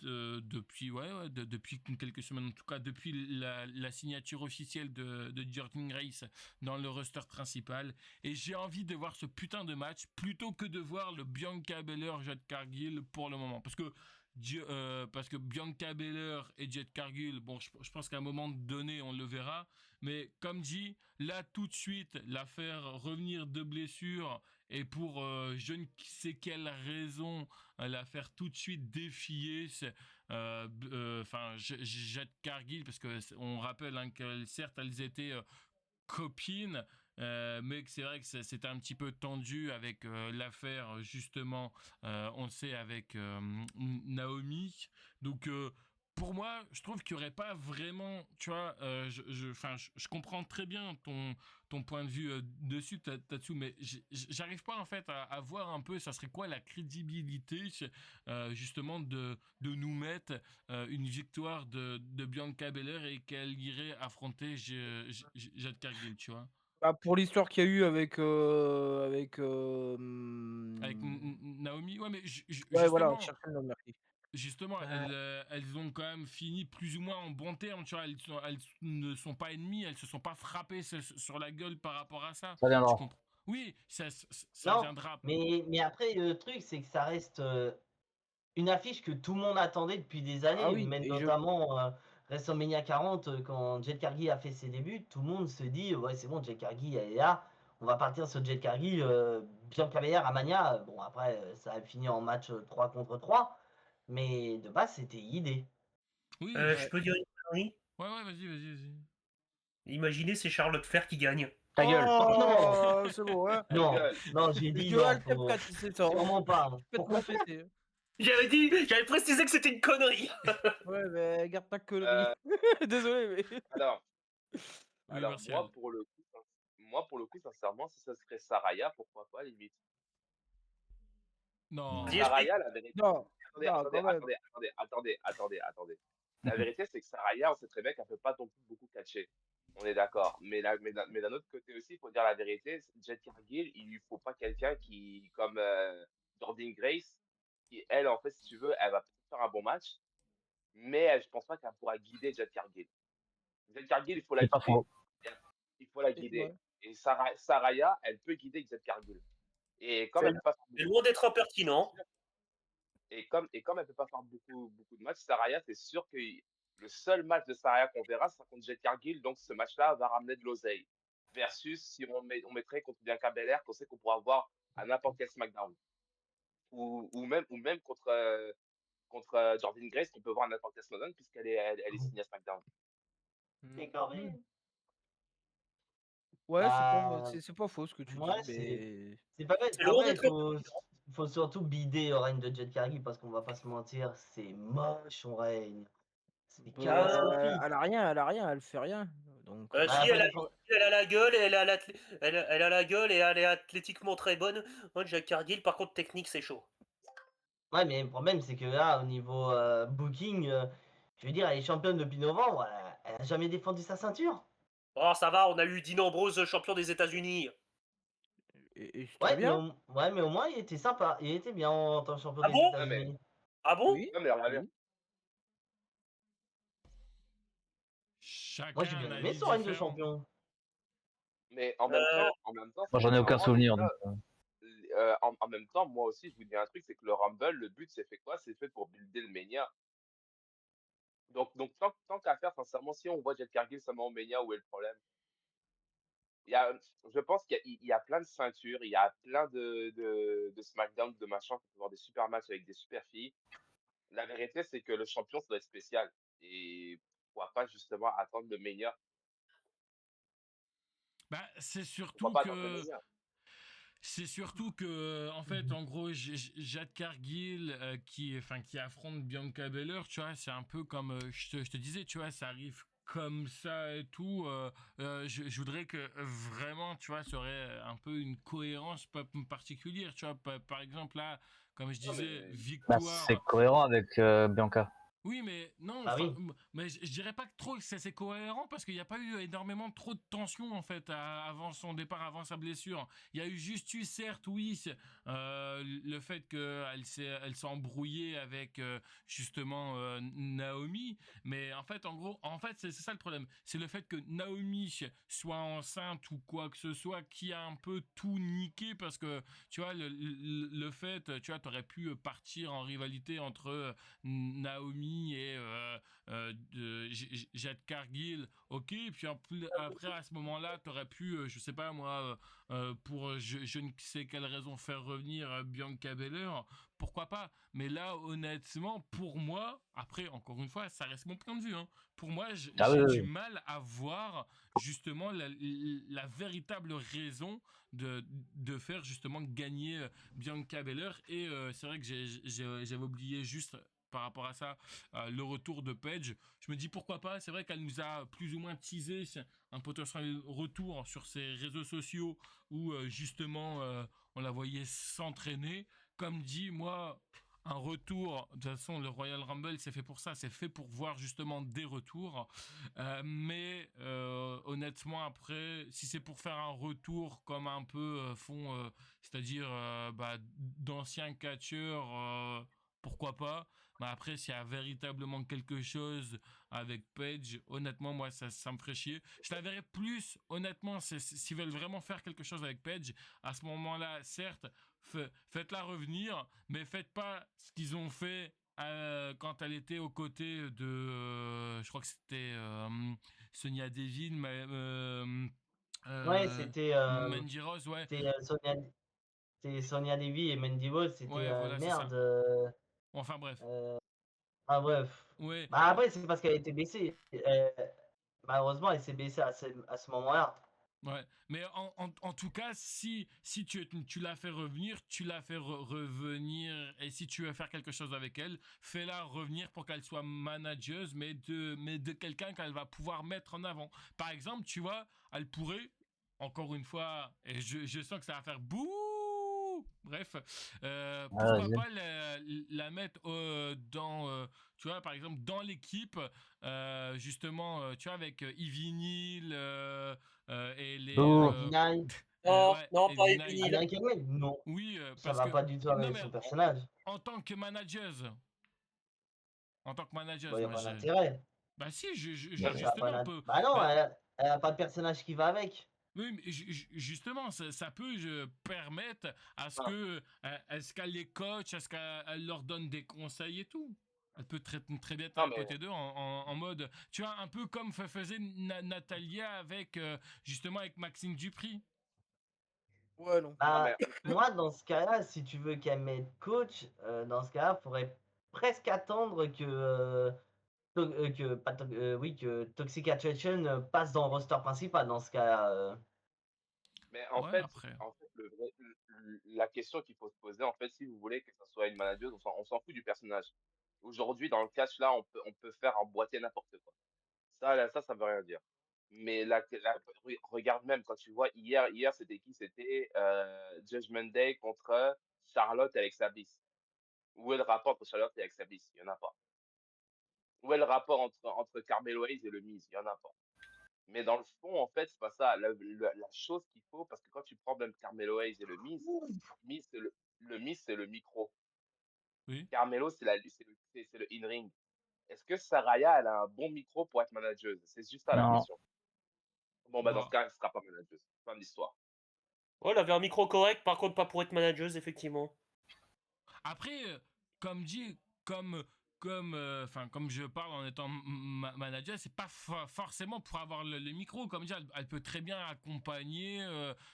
Depuis quelques semaines, en tout cas, depuis la signature officielle de Jordan Grace dans le roster principal. Et j'ai envie de voir ce putain de match plutôt que de voir le Bianca Belair Jade Cargill pour le moment. Parce que Bianca Belair et Jade Cargill, bon, je pense qu'à un moment donné, on le verra. Mais comme dit, là, tout de suite, la faire revenir de blessure et pour je ne sais quelle raison la faire tout de suite défier, Jade Cargill, parce que on rappelle que certes elles étaient copines, mais que c'est vrai que c'était un petit peu tendu avec l'affaire justement, on le sait avec Naomi. Donc pour moi, je trouve qu'il n'y aurait pas vraiment, tu vois, je comprends très bien ton point de vue dessus, Tatsu, mais j'arrive pas en fait à voir un peu, ça serait quoi la crédibilité justement de nous mettre une victoire de Bianca Belair et qu'elle irait affronter Jade Cargill, tu vois. Bah, pour l'histoire qu'il y a eu avec Avec Naomi, ouais, mais ouais, voilà, justement, chercher le nom, merci. elles ont quand même fini plus ou moins en bon terme, tu vois. Elles ne sont pas ennemies, elles se sont pas frappées sur la gueule par rapport à ça. Ça Tu viendra. comprends? Oui, ça Non, viendra. mais après, le truc, c'est que ça reste une affiche que tout le monde attendait depuis des Ah années, oui, même et notamment WrestleMania 40, quand Jade Cargill a fait ses débuts, tout le monde se dit, ouais, c'est bon, Jade Cargill, elle est là, on va partir sur Jade Cargill, Bianca Belair à Mania. Bon, après, ça a fini en match 3 contre 3, mais de base, c'était l'idée. Oui, Je peux dire une connerie? ouais, vas-y. Imaginez, c'est Charlotte Flair qui gagne. Ta gueule. Oh, c'est bon, hein. Ta Non, gueule. non, j'ai Parce dit que non, Altep 4, c'est ça. sûrement pas. Hein. Complètement pété. J'avais précisé que c'était une connerie. Ouais, mais garde ta connerie. Désolé, mais. Alors, oui, alors Martial. moi, pour le coup, sincèrement, si ça serait Saraya, pourquoi pas, limite. Non. Vas-y, explique. Saraya, la vérité. Non, non, quand même. Attendez. La vérité, c'est que Saraya, on sait très bien qu'elle peut pas non plus beaucoup catcher. On est d'accord. Mais d'un autre côté aussi, il faut dire la vérité, Jade Cargill, il lui faut pas quelqu'un qui, comme Jordan Grace, qui, elle, en fait, si tu veux, elle va peut-être faire un bon match, mais je pense pas qu'elle pourra guider Jade Cargill. Jade Cargill, il faut la C'est pas guider. faux. Il faut la Ouais. guider. Et Saraya, elle peut guider Jade Cargill. Et comme C'est elle peut pas faire C'est beaucoup loin d'être impertinent. comme elle peut pas faire beaucoup de matchs, Saraya, c'est sûr que le seul match de Saraya qu'on verra, c'est contre Jade Cargill. Donc, ce match-là va ramener de l'oseille. Versus si on mettrait contre Bianca Belair, qu'on sait qu'on pourra voir à n'importe quel SmackDown. Ou même contre Jordan Grace, qu'on peut voir à n'importe quel SmackDown, puisqu'elle est signée à SmackDown. C'est correct. Ouais, Bah, c'est pas faux ce que tu ouais, dis, mais. c'est pas bête. C'est loin Après, d'être impertinent. faut surtout bider le règne de Jade Cargill parce qu'on va pas se mentir, c'est moche son règne. C'est catastrophique. Elle a rien, elle fait rien. Donc, Bah, Si, pas défendre- elle a la gueule, elle a la gueule et elle est athlétiquement très bonne. Moi, Jade Cargill, par contre, technique, c'est chaud. Ouais, mais le problème, c'est que là, au niveau booking, je veux dire, elle est championne depuis novembre, elle a jamais défendu sa ceinture. Oh, ça va, on a eu Dean Ambrose, champion des États-Unis. et c'est très bien. Mais au moins, il était sympa. Il était bien en tant que champion Ah des bon? Non, mais, États-Unis. Ah bon? Oui. non, mais regarde bien. Oui. Chacun Moi, j'ai bien un aimé avis son règne de différent. champion. Mais Euh, en même temps, Moi, j'en ai aucun souvenir. ça, Donc, en même temps, moi aussi, je vous dis un truc, c'est que le Rumble, le but, c'est fait quoi? C'est fait pour builder le Mania. Donc tant qu'à faire, sincèrement, si on voit Jade Cargill seulement au Mania, où est le problème? Je pense qu'il y a plein de ceintures, il y a plein de SmackDown, de machins, pour avoir des super matchs avec des super filles. La vérité, c'est que le champion, ça doit être spécial. Et pourquoi pas justement attendre le meilleur. Bah, Pourquoi pas attendre le meilleur. c'est surtout que, en fait, en gros, Jade Cargill qui affronte Bianca Belair, tu vois, c'est un peu comme je te disais, tu vois, ça arrive comme ça et tout. Je voudrais que vraiment, tu vois, ça aurait un peu une cohérence particulière, tu vois. Par exemple, là, comme je Non, disais, mais Bah, victoire. c'est cohérent avec Bianca. Oui, mais non, Ah oui. mais je dirais pas que trop que c'est cohérent parce qu'il n'y a pas eu énormément trop de tension en fait avant son départ, avant sa blessure. Il y a eu juste eu, certes, oui, le fait qu'elle elle s'est embrouillée avec justement Naomi, mais en fait, en gros, en fait, c'est ça le problème, c'est le fait que Naomi soit enceinte ou quoi que ce soit qui a un peu tout niqué parce que tu vois le fait, tu vois, t'aurais pu partir en rivalité entre Naomi et Jade Cargill, ok, puis après à ce moment-là t'aurais pu je sais pas moi pour je ne sais quelle raison faire revenir Bianca Belair, pourquoi pas, mais là honnêtement pour moi, après encore une fois ça reste mon point de vue, hein, pour moi Ah oui, j'ai oui, du oui. mal à voir justement la véritable raison de faire justement gagner Bianca Belair, et c'est vrai que j'avais oublié juste par rapport à ça, le retour de Paige. Je me dis pourquoi pas, c'est vrai qu'elle nous a plus ou moins teasé un potentiel retour sur ses réseaux sociaux où justement on la voyait s'entraîner. Comme dit, moi, un retour, de toute façon le Royal Rumble c'est fait pour ça, c'est fait pour voir justement des retours. Mais honnêtement après, si c'est pour faire un retour comme un peu font, c'est-à-dire d'anciens catcheurs, pourquoi pas. Mais après, s'il y a véritablement quelque chose avec Paige, honnêtement, moi, ça me ferait chier. Je la verrais plus, honnêtement, s'ils veulent vraiment faire quelque chose avec Paige, à ce moment-là, certes, faites-la revenir, mais faites pas ce qu'ils ont fait quand elle était aux côtés de, je crois que c'était Sonia Deville, mais Ouais, c'était Mandy Rose, ouais. Sonia Deville et Mandy Rose, c'était Ouais, voilà, c'est ça. merde. Enfin bref. Euh, ah bref. Ouais. Bah après, c'est parce qu'elle était blessée. Malheureusement, elle s'est blessée à ce moment-là. Ouais, mais en tout cas, si tu la fais revenir, tu la fais revenir, et si tu veux faire quelque chose avec elle, fais-la revenir pour qu'elle soit manageuse, mais de quelqu'un qu'elle va pouvoir mettre en avant. Par exemple, tu vois, elle pourrait, encore une fois, et je sens que ça va faire bouh. Bref, Ah, pourquoi vas-y. pas la mettre dans, tu vois, par exemple, dans l'équipe, justement, tu vois, avec Ivy Neal, et les Bouh. Nine, Non, ouais, non, pas Heavy Evil Nile. Neal. American Way? Non, Oui, ça parce va que pas du tout non avec mais son personnage. en tant que manageuse, en tant que Bah, manageuse, y a moi pas j'ai d'intérêt. bah si Ça a pas justement on peut Bah non, bah, elle a pas de personnage qui va avec. oui, mais justement ça peut permettre à ce que est-ce qu'elle les coach, est-ce qu'elle leur donne des conseils et tout. Elle peut très bien être Non, à mais côté d'eux en mode, tu vois, un peu comme faisait Natalia avec justement avec Maxime Dupri. Ouais, non. non, mais Bah, moi, dans ce cas-là, si tu veux qu'elle mette coach, dans ce cas-là, faudrait presque attendre que Toxic Attraction passe dans le roster principal. Dans ce cas-là, Mais Ouais, après. la question qu'il faut se poser, en fait, si vous voulez que ça soit une manageuse, on s'en fout du personnage. Aujourd'hui, dans le catch, là, on peut faire emboîter n'importe quoi. Ça, là, ça veut rien dire. Mais regarde même, quand tu vois hier, c'était qui? C'était Judgment Day contre Charlotte et Alexa Bliss. Où est le rapport entre Charlotte et Alexa Bliss? Il y en a pas. Où est le rapport entre Carmelo Hayes et le Miz? Il y en a pas. Mais dans le fond, en fait, c'est pas ça. La chose qu'il faut, parce que quand tu prends même Carmelo Hayes et le Miz, le Miz, c'est le micro. Oui. Carmelo, c'est le in-ring. Est-ce que Saraya, elle a un bon micro pour être manageuse? C'est juste ça la Non. question. Bon, bah, dans ce Bah cas, elle sera pas manageuse. Fin de l'histoire. Ouais, elle avait un micro correct, par contre pas pour être manageuse, effectivement. après, comme dit, comme comme je parle en étant manager, c'est pas forcément pour avoir le micro. Comme dire, elle peut très bien accompagner,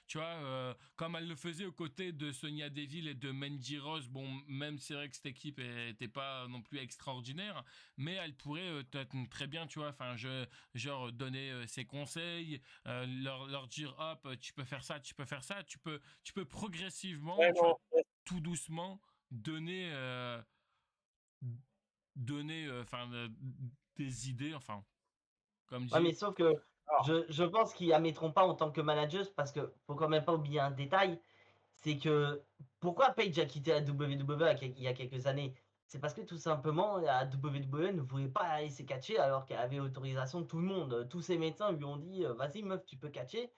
tu vois, comme elle le faisait aux côtés de Sonia Deville et de Mandy Rose. Bon, même c'est vrai que cette équipe était pas non plus extraordinaire, mais elle pourrait très bien, tu vois, genre donner ses conseils, leur dire hop, tu peux faire ça, tu peux faire ça, tu peux progressivement, tu vois, tout doucement donner des idées, comme Ouais, mais dit. sauf que je pense qu'ils la mettront pas en tant que manager parce que faut quand même pas oublier un détail, c'est que pourquoi Paige a quitté la WWE il y a quelques années? C'est parce que tout simplement la WWE ne voulait pas la laisser catcher alors qu'elle avait l'autorisation de tout le monde. Tous ses médecins lui ont dit vas-y meuf tu peux catcher.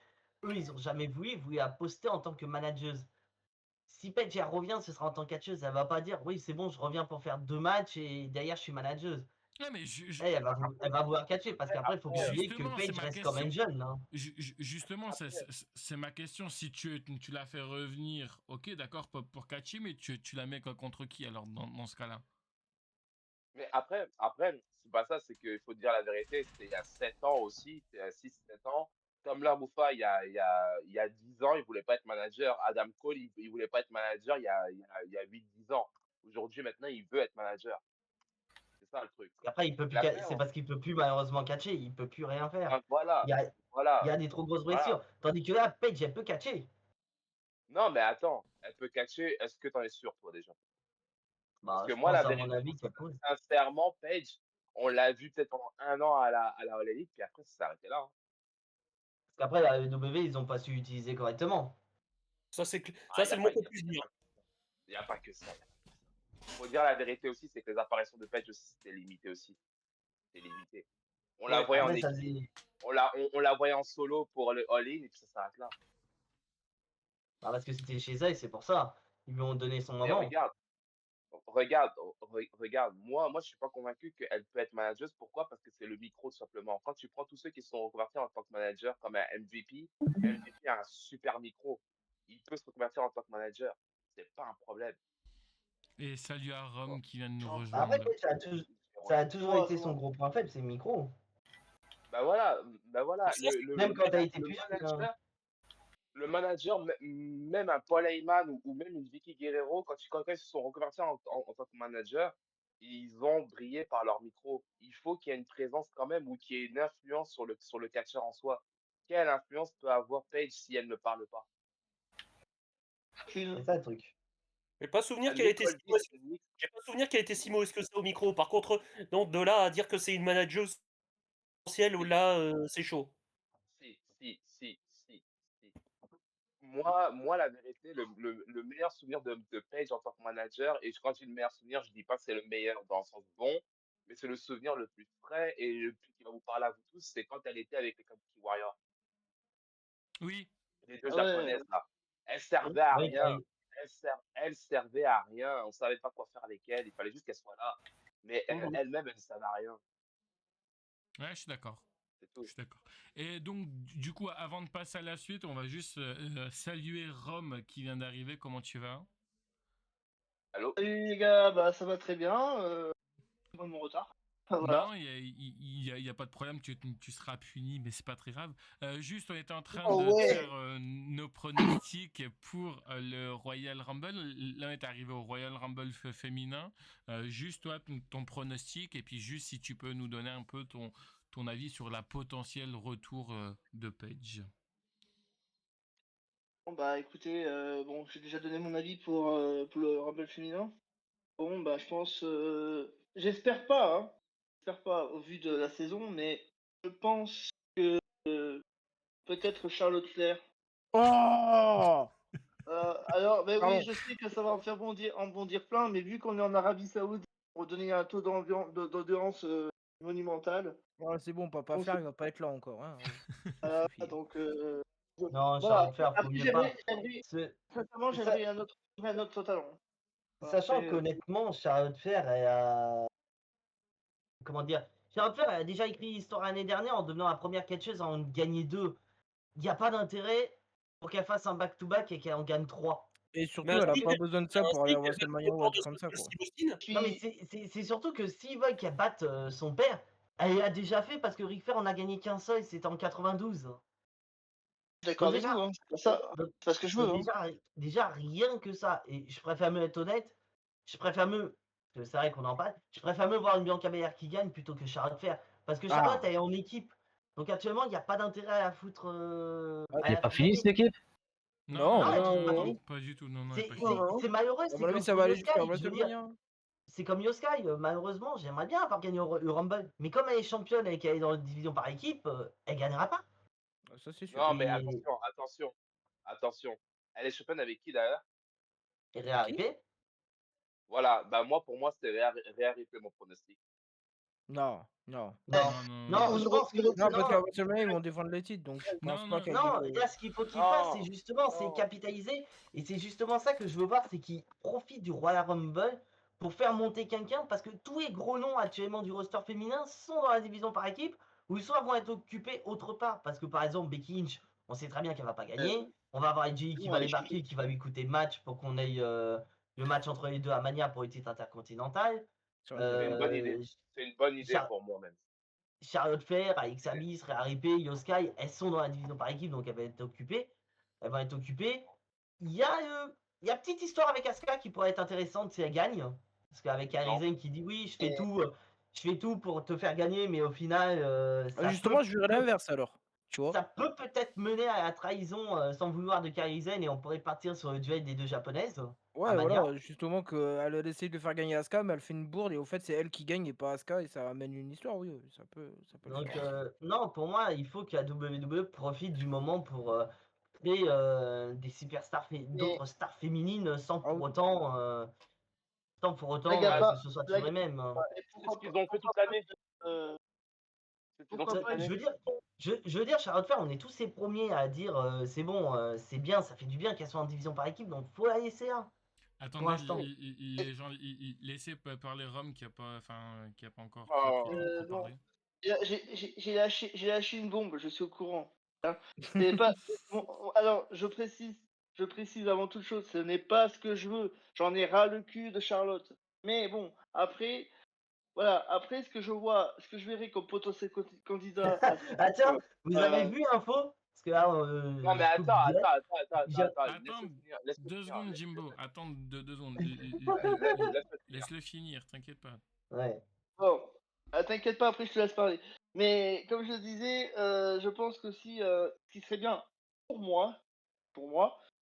Eux ils ont jamais voulu, ils voulaient la poster en tant que manageuse. Si Paige elle revient, ce sera en tant que catcheuse. Elle va pas dire oui c'est bon je reviens pour faire 2 matchs et derrière je suis manageuse. Ouais, mais Elle va vouloir catcher parce qu'après il faut pas oublier que justement, c'est Paige ma reste quand même question. jeune. Hein. Justement, c'est ma question. Si tu la fais revenir, ok, d'accord, pour catcher, mais tu la mets contre qui alors dans ce cas-là? Mais après, c'est pas ça, c'est qu'il faut dire la vérité, c'était il y a 7 ans aussi, c'était il y a 6-7 ans. Comme là, Moufa, il y a 10 ans, il voulait pas être manager. Adam Cole, il voulait pas être manager il y a 8-10 ans. Aujourd'hui, maintenant, il veut être manager. C'est ça le truc. Et après, il peut plus Après, c'est parce qu'il peut plus malheureusement catcher, il peut plus rien faire. voilà, Il y a, voilà, il y a des trop grosses voilà. blessures. Tandis que là, Paige, elle peut catcher. Non, mais attends, elle peut catcher. Est-ce que t'en es sûr, toi, déjà? Parce Bah, que je moi, la pense à mon vérité, avis qu'elle peut. sincèrement, Paige, on l'a vu peut-être pendant 1 an à la All Elite, puis après, ça s'est arrêté là. Hein. Parce qu'après, la WWE, ils ont pas su l'utiliser correctement. Ça, c'est Ah, le mot qu'on puisse dire. Il n'y a pas que ça. Faut dire la vérité aussi, c'est que les apparitions de Paige aussi, c'était limité aussi. C'était limité. On la voyait en Après, ça équipe, faisait- on la voyait en solo pour le All-In, et puis ça s'arrête là. bah, parce que c'était chez elle, c'est pour ça. Ils lui ont donné son Mais moment. regarde, moi, je suis pas convaincu qu'elle peut être manageuse. Pourquoi? Parce que c'est le micro, tout simplement. Quand tu prends tous ceux qui sont reconvertis en tant que manager, comme un MVP, MVP a un super micro. Il peut se reconvertir en tant que manager. C'est pas un problème. Et salut à Rome qui vient de nous Après, rejoindre. Paige, ça a toujours été son gros point faible, c'est le micro. Bah voilà. Même quand t'as été plus manager, le manager, même un Paul Heyman ou même une Vicky Guerrero, quand ils se sont reconvertis en tant que manager, ils ont brillé par leur micro. Il faut qu'il y ait une présence quand même ou qu'il y ait une influence sur le catcheur en soi. Quelle influence peut avoir Paige si elle ne parle pas? c'est ça le truc. J'ai pas souvenir qu'elle était si mauvaise que ça au micro. Par contre, donc de là à dire que c'est une manageuse potentielle, ou là, c'est chaud. Si. Moi, la vérité, le meilleur souvenir de Paige en tant que manager, et quand je dis le meilleur souvenir, je dis pas que c'est le meilleur dans le sens bon, mais c'est le souvenir le plus frais et le plus qui va vous parler à vous tous, c'est quand elle était avec les Kabuki Warriors. Oui. Les deux japonaises, là. Elles servaient à rien. Elles servaient à rien. On savait pas quoi faire avec elles. Il fallait juste qu'elles soient là. Mais elles-mêmes, elles ne servaient à rien. Ouais, je suis d'accord. C'est tout. Je suis d'accord. Et donc, du coup, avant de passer à la suite, on va juste saluer Rome qui vient d'arriver. Comment tu vas? Allô? Salut les gars, bah ça va très bien. Moi de mon retard. Voilà. Non, il y a pas de problème, tu seras puni, mais c'est pas très grave. Juste, on était en train Oh de ouais. faire nos pronostics pour le Royal Rumble. Là, on est arrivé au Royal Rumble féminin. Juste, toi, ton pronostic, et puis juste si tu peux nous donner un peu ton avis sur la potentielle retour de Paige. Bon bah écoutez, bon j'ai déjà donné mon avis pour le Rumble féminin. Bon bah je pense, j'espère pas, hein. J'espère pas au vu de la saison, mais je pense que peut-être Charlotte Flair. Oh Alors, ben Pardon. oui, je sais que ça va en faire bondir plein, mais vu qu'on est en Arabie Saoudite, pour donner un taux d'audience monumental. Ouais, c'est bon, Papa Donc, Flair, il va pas être là encore. Hein. donc, Non, voilà. Charlotte Flair, faut Après, mieux pas. sincèrement, j'aimerais un autre talent. Sachant Après, qu'honnêtement, Charlotte Flair, elle a... Comment dire? Charlotte Flair, elle a déjà écrit l'histoire l'année dernière en devenant la première catcheuse à en gagner 2. Il n'y a pas d'intérêt pour qu'elle fasse un back-to-back et qu'elle en gagne 3. Et surtout, Mais un elle a stick, pas besoin de ça pour aller à elle va WrestleMania ou pour un truc comme ça, de quoi. Steve Austin. Non, mais c'est surtout que s'ils veulent qu'elle batte son père, elle l'a déjà fait parce que Ric Flair en a gagné qu'un seul, c'était en 92. D'accord Donc avec déjà, vous, hein. C'est pas ça, donc- c'est pas ce que je donc veux, hein. déjà, rien que ça, et je préfère mieux être honnête, je préfère mieux, parce que c'est vrai qu'on en parle, je préfère mieux voir une Bianca Belair qui gagne plutôt que Charlotte Flair. Parce que Charlotte, Ah, elle est en équipe. Donc actuellement, il n'y a pas d'intérêt à la foutre. Elle À est la pas faire finie gagner. cette équipe? non, Non, elle bah, est pas non. finie. Pas du tout, non, elle est C'est pas c'est- finie. Non, c'est malheureux, à c'est mon avis, comme ça pour va aller Yoska, jusqu'à je veux dire. WrestleMania. C'est comme Yoska, malheureusement, j'aimerais bien avoir gagné le Rumble. Mais comme elle est championne et qu'elle est dans la division par équipe, elle gagnera pas. Ah, ça, c'est sûr. Non, mais Et, attention. Elle est championne avec qui d'ailleurs? et Rhea Qui? Ripley. Voilà, bah moi pour moi c'était Rhea Ripley mon pronostic. Non, non. Non, Non, non, je pense que. Non, parce qu'à Non, WrestleMania, ils vont défendre les titres, donc je pense non, pas non. qu'elle non, gagne. là, ce qu'il faut qu'il fasse, c'est Non, justement, c'est non. capitaliser. Et c'est justement ça que je veux voir, c'est qu'il profite du Royal Rumble pour faire monter quelqu'un, parce que tous les gros noms actuellement du roster féminin sont dans la division par équipe, ou soit vont être occupés autre part. Parce que par exemple, Becky Lynch, on sait très bien qu'elle va pas gagner. On va avoir AJ qui non, va elle est débarquer, qui va lui coûter le match pour qu'on ait le match entre les deux à Mania pour le titre intercontinental. Ça aurait été C'est une bonne bien. idée. C'est une bonne idée Char- pour moi même. Charlotte Flair, Alexa Bliss, Rhea Ripley, Io Sky, elles sont dans la division par équipe, donc elles vont être occupées. Elles vont être occupées. Il y a, il y a petite histoire avec Asuka qui pourrait être intéressante si elle gagne. Parce qu'avec Non. Kairi Sane qui dit oui, je fais tout pour te faire gagner, mais au final, Ah, justement, je dirais l'inverse alors. Tu vois? ça peut peut-être mener à la trahison sans vouloir de Kairi Sane et on pourrait partir sur le duel des deux japonaises à Ouais, Mania. voilà, justement qu'elle essaye de faire gagner Asuka, mais elle fait une bourde et au fait, c'est elle qui gagne et pas Asuka et ça amène une histoire, oui, ça peut le Donc, faire. non, pour moi, il faut que la WWE profite du moment pour créer des superstars, d'autres stars féminines sans Ah pour oui. autant, Blague à Bah, part, que ce soit blague toujours les mêmes. à part, et c'est ce qu'ils ont fait toute l'année. C'est ce qu'ils ont fait pourquoi toute pas l'année. Je veux dire, Charlotte Flair, on est tous les premiers à dire c'est bon, c'est bien, ça fait du bien qu'elle soit en division par équipe, donc faut la laisser là. Attendez, l'instant. les gens, laissez parler Rome qui a pas encore Oh. trop bon, parlé. j'ai lâché une bombe, je suis au courant. Hein. C'est pas, bon, alors, je précise avant toute chose, ce n'est pas ce que je veux. J'en ai ras le cul de Charlotte. Mais bon, après, voilà, après ce que je verrai comme potentiel candidat. Ah tiens, vous avez Euh, vu l'info? Parce que là, Non mais je coupe attends, direct. attends. Attends, Laisse-le 2 finir, secondes, laisse-le Jimbo. finir. Attends 2 secondes. Laisse-le finir. Laisse-le finir, t'inquiète pas. Ouais. Bon, t'inquiète pas, après je te laisse parler. Mais comme je le disais, je pense que si, ce qui serait bien pour moi,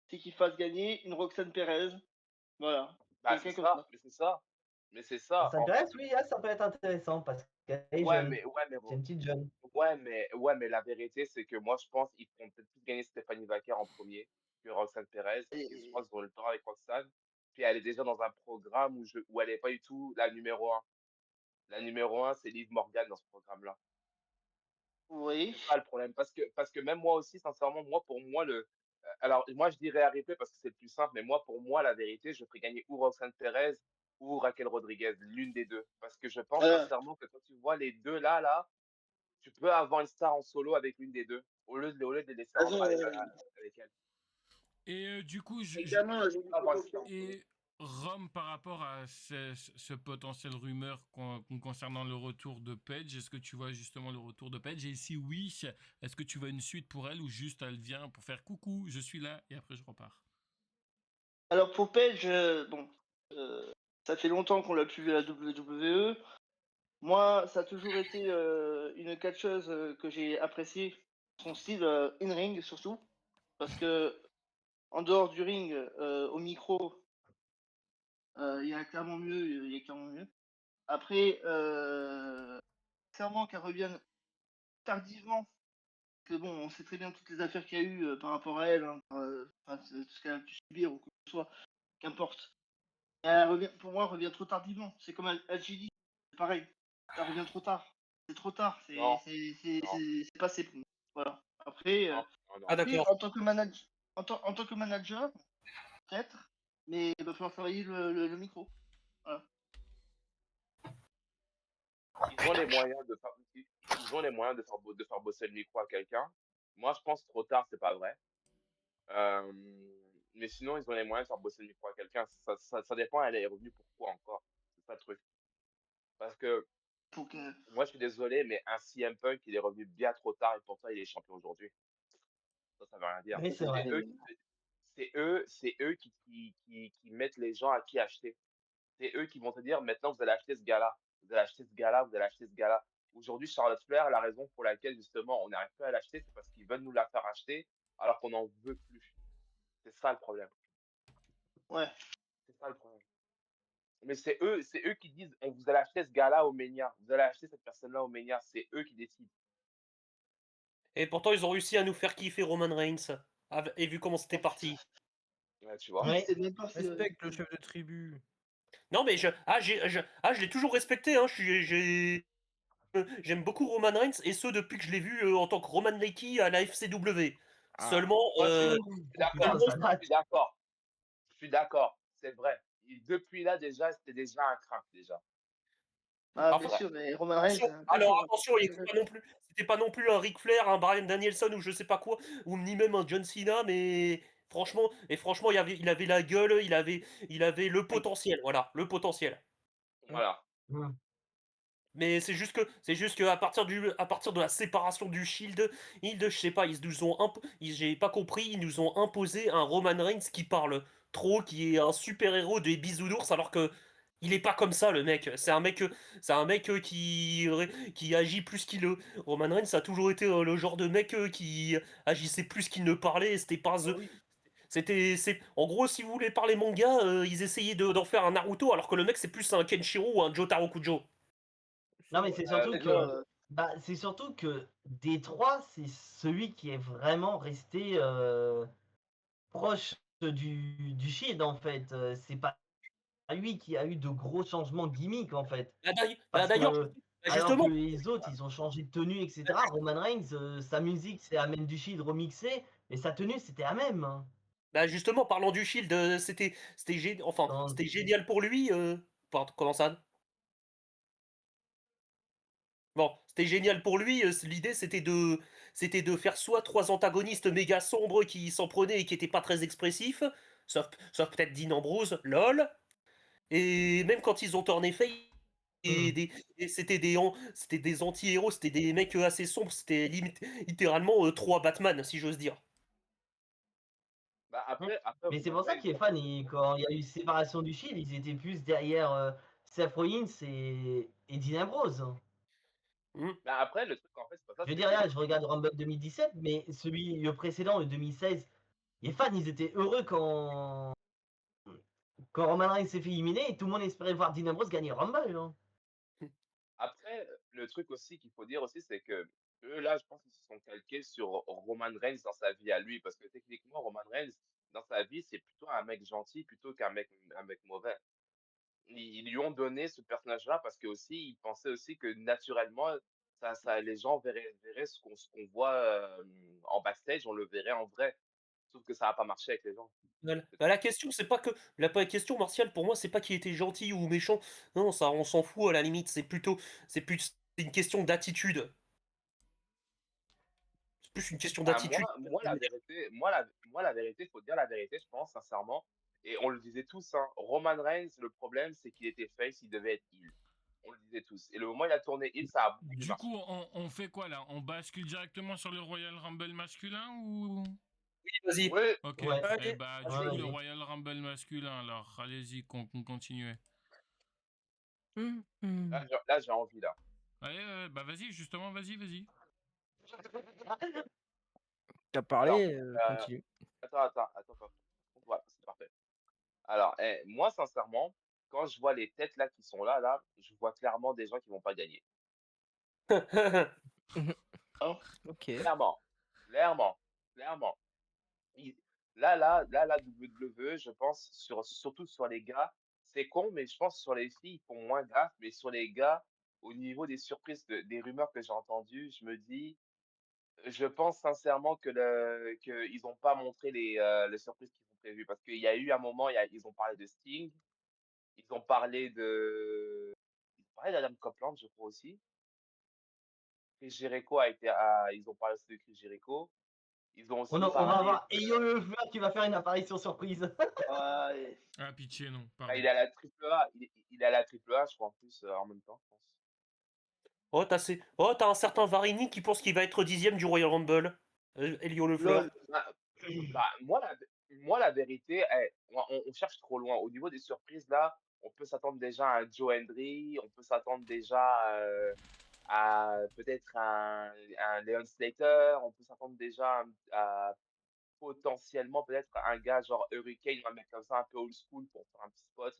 c'est qu'il fasse gagner une Roxane Perez. Voilà, Bah c'est quelqu'un comme ça, ça. mais c'est ça. Ça intéresse, oui, là, ça peut être intéressant parce qu'elle est jeune. C'est Bon. une petite jeune. Ouais, mais la vérité, c'est que moi, je pense qu'ils feront peut-être plus gagner Stéphanie Vaquer en premier que Roxane Perez. Parce que je pense qu'ils ont le temps avec Roxane. Puis elle est déjà dans un programme où elle n'est pas du tout la numéro 1. La numéro 1, c'est Liv Morgan dans ce programme-là. Oui. C'est ça le problème. Parce que même moi aussi, sincèrement, pour moi, alors, moi, je dirais à replay parce que c'est le plus simple, mais moi, pour moi, la vérité, je ferais gagner ou Roxane Perez ou Raquel Rodriguez, l'une des deux. Parce que je pense sincèrement que quand tu vois les deux là, tu peux avoir une star en solo avec l'une des deux, au lieu de les laisser rentrer avec elle. Et du coup, et Rome, par rapport à ce potentiel rumeur concernant le retour de Paige, est-ce que tu vois justement le retour de Paige? Et si oui, est-ce que tu vois une suite pour elle ou juste elle vient pour faire coucou, je suis là et après je repars? Alors pour Paige, bon, ça fait longtemps qu'on l'a plus vu à la WWE. Moi, ça a toujours été une catcheuse que j'ai appréciée, son style in-ring surtout, parce que en dehors du ring, au micro, il y a clairement mieux. Après, clairement qu'elle revienne tardivement, que bon, on sait très bien toutes les affaires qu'il y a eu par rapport à elle, hein, tout ce qu'elle a pu subir ou quoi que ce soit, qu'importe. Pour moi, elle revient trop tardivement. C'est comme Algidi, c'est pareil. Elle revient trop tard. C'est trop tard. Non. C'est passé pour moi. Voilà. Après, Non. Ah oui, d'accord. en tant que manager, peut-être, mais il va falloir travailler le micro. Voilà. Ils ont les moyens de faire bosser le micro à quelqu'un. Moi, je pense trop tard, c'est pas vrai. Mais sinon, ils ont les moyens de faire bosser le micro à quelqu'un. Ça dépend, elle est revenue pourquoi encore. C'est ça le truc. Parce que Pour que... moi, je suis désolé, mais un CM Punk, il est revenu bien trop tard et pourtant, il est champion aujourd'hui. Ça veut rien dire. Oui, c'est vrai. C'est eux qui mettent les gens à qui acheter. C'est eux qui vont te dire maintenant vous allez acheter ce gars-là, vous allez acheter ce gars-là, vous allez acheter ce gars-là. Aujourd'hui, Charlotte Flair, la raison pour laquelle justement on n'arrive pas à l'acheter, c'est parce qu'ils veulent nous la faire acheter alors qu'on n'en veut plus. C'est ça le problème. Ouais. C'est ça le problème. Mais c'est eux qui disent vous allez acheter ce gars-là au Mania, vous allez acheter cette personne-là au Mania, c'est eux qui décident. Et pourtant, ils ont réussi à nous faire kiffer Roman Reigns. Et vu comment c'était parti. Ouais, tu vois. Ouais. C'est même pas Respecte le chef de tribu. Non, mais je l'ai toujours respecté. Hein. J'aime beaucoup Roman Reigns, et ce depuis que je l'ai vu en tant que Roman Reiki à la FCW. Ah. Seulement, Moi, je suis d'accord, ça date. je suis d'accord. Je suis d'accord, c'est vrai. Et depuis là, déjà, c'était déjà un crack, déjà. Ah, Enfin, bien sûr, mais Roman Reigns, c'est un peu alors fort. attention, c'était pas non plus un Ric Flair, un Bryan Danielson ou je sais pas quoi, ou ni même un John Cena, mais franchement, il avait la gueule, il avait le potentiel, voilà, le potentiel. Voilà. Mais c'est juste que à partir de la séparation du Shield, je sais pas, j'ai pas compris, ils nous ont imposé un Roman Reigns qui parle trop, qui est un super-héros des bisounours, alors que il est pas comme ça, le mec. C'est un mec qui agit plus qu'il le. Roman Reigns a toujours été le genre de mec qui agissait plus qu'il ne parlait. C'était pas Ah oui. en gros, si vous voulez parler manga, ils essayaient d'en faire un Naruto, alors que le mec c'est plus un Kenshiro ou un Jotaro Kujo. Non, mais c'est surtout Déjà, que, c'est surtout que des trois, c'est celui qui est vraiment resté proche du Shield en fait. C'est pas lui qui a eu de gros changements gimmick en fait. Parce D'ailleurs, que alors que justement, les autres, ils ont changé de tenue, etc. Roman Reigns, sa musique, c'est Amen du Shield remixé, et sa tenue, c'était la même. Hein. justement, parlant du Shield, Dans- c'était génial pour lui. Pardon, comment ça? Bon, c'était génial pour lui. L'idée, c'était de faire soit trois antagonistes méga sombres qui s'en prenaient et qui étaient pas très expressifs, sauf peut-être Dean Ambrose, lol. Et même quand ils ont tourné face, c'était des anti-héros, c'était des mecs assez sombres, c'était littéralement trois Batman, si j'ose dire. Bah après Mais c'est Roman pour ça Reigns, que les fans, quand il y a eu séparation du Shield, ils étaient plus derrière Seth Rollins et Dean Ambrose. bah après, le truc, en fait, c'est pas ça, Je veux c'est dire, que là, je regarde Rumble 2017, mais le précédent, le 2016, les fans, ils étaient heureux quand Roman Reigns s'est fait éliminer et tout le monde espérait voir Dean Ambrose gagner Rumble. Hein. après, le truc aussi qu'il faut dire aussi, c'est que eux, là, je pense qu'ils se sont calqués sur Roman Reigns dans sa vie à lui, parce que techniquement, Roman Reigns, dans sa vie, c'est plutôt un mec gentil plutôt qu'un mec mauvais. Ils lui ont donné ce personnage-là parce que aussi, ils pensaient aussi que naturellement, les gens verraient ce qu'on voit en backstage, on le verrait en vrai. Sauf que ça n'a pas marché avec les gens. La question, c'est pas que la question martiale pour moi, c'est pas qu'il était gentil ou méchant. Non, ça, on s'en fout à la limite. C'est une question d'attitude. C'est plus une question Bah, d'attitude. la vérité, faut dire la vérité, je pense, sincèrement. Et on le disait tous, hein, Roman Reigns, le problème, c'est qu'il était face, il devait être heel. On le disait tous. Et le moment où il a tourné heel, ça a beaucoup mieux Du marché. coup, on fait quoi là? On bascule directement sur le Royal Rumble masculin ou... Vas-y. Oui, Ok, Ouais. eh bah, du Ouais, coup, le vas-y. Royal Rumble masculin, alors, allez-y, continuez. là, j'ai envie, là. Allez, bah vas-y, justement, vas-y. T'as Alors, parlé, continue. attends. Voilà, c'est parfait. Alors, moi, sincèrement, quand je vois les têtes là qui sont là, je vois clairement des gens qui vont pas gagner. Ok. Clairement, clairement. Il- la WWE, je pense, surtout sur les gars, c'est con, mais je pense sur les filles, ils font moins gaffe, mais sur les gars, au niveau des surprises, des rumeurs que j'ai entendues, je pense sincèrement qu'ils n'ont pas montré les surprises qu'ils ont prévues. Parce qu'il y a eu un moment, ils ont parlé de Sting, ils ont parlé d'Adam Copeland, je crois aussi. Chris Jericho ils ont parlé aussi de Chris Jericho. Ils ont aussi On va parlé. avoir Ayo le Fleur qui va faire une apparition surprise. Ouais. Ah, pitié, non, Ah, pardon. il est à la triple A. Il est à la triple A, je crois, en plus, en même temps, je pense. T'as un certain Varini qui pense qu'il va être 10e du Royal Rumble. Elio Lefleur. LOL. Moi, la vérité, on cherche trop loin. Au niveau des surprises, là, on peut s'attendre déjà à un Joe Hendry, on peut s'attendre déjà à peut-être un Leon Slater, on peut s'attendre déjà à potentiellement peut-être un gars genre Hurricane, un mec comme ça, un peu old school pour faire un petit spot.